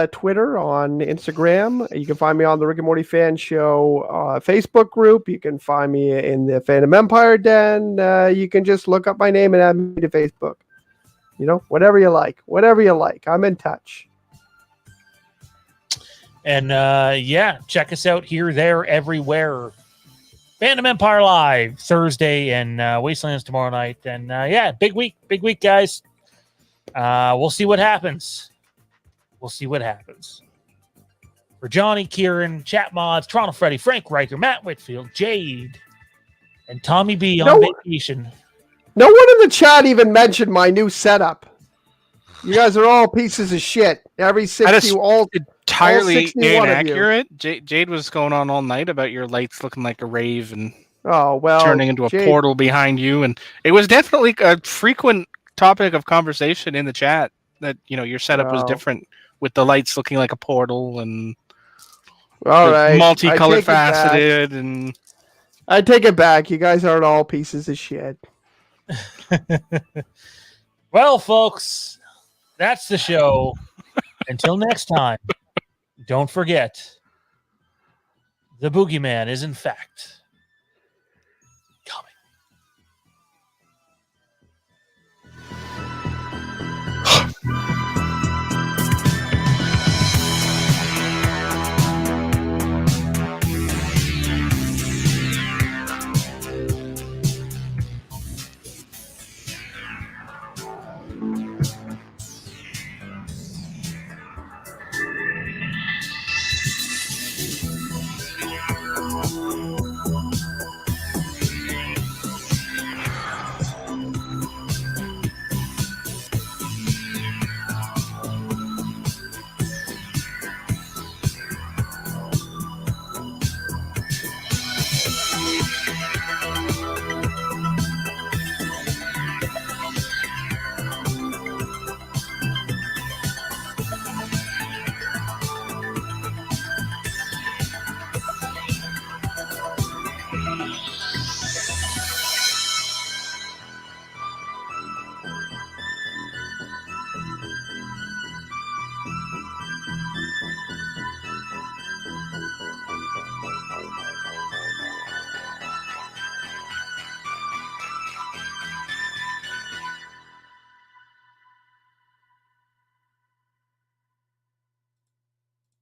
Twitter, on Instagram. You can find me on the Rick and Morty Fan Show Facebook group. You can find me in the Fandom Empire Den. You can just look up my name and add me to Facebook. Whatever you like. Whatever you like. I'm in touch. And check us out here, there, everywhere. Fandom Empire Live Thursday and Wastelands tomorrow night. And big week, guys. We'll see what happens. For Johnny, Kieran, Chat Mods, Toronto Freddy, Frank Riker, Matt Whitfield, Jade, and Tommy B on vacation. No one in the chat even mentioned my new setup. You guys are all pieces of shit. Every 60, entirely inaccurate. Jade was going on all night about your lights looking like a rave and turning into a portal behind you, and it was definitely a frequent topic of conversation in the chat that your setup was different with the lights looking like a portal and multicolored faceted. And I take it back. You guys aren't all pieces of shit. Well, folks, that's the show. Until next time, don't forget, the boogeyman is in fact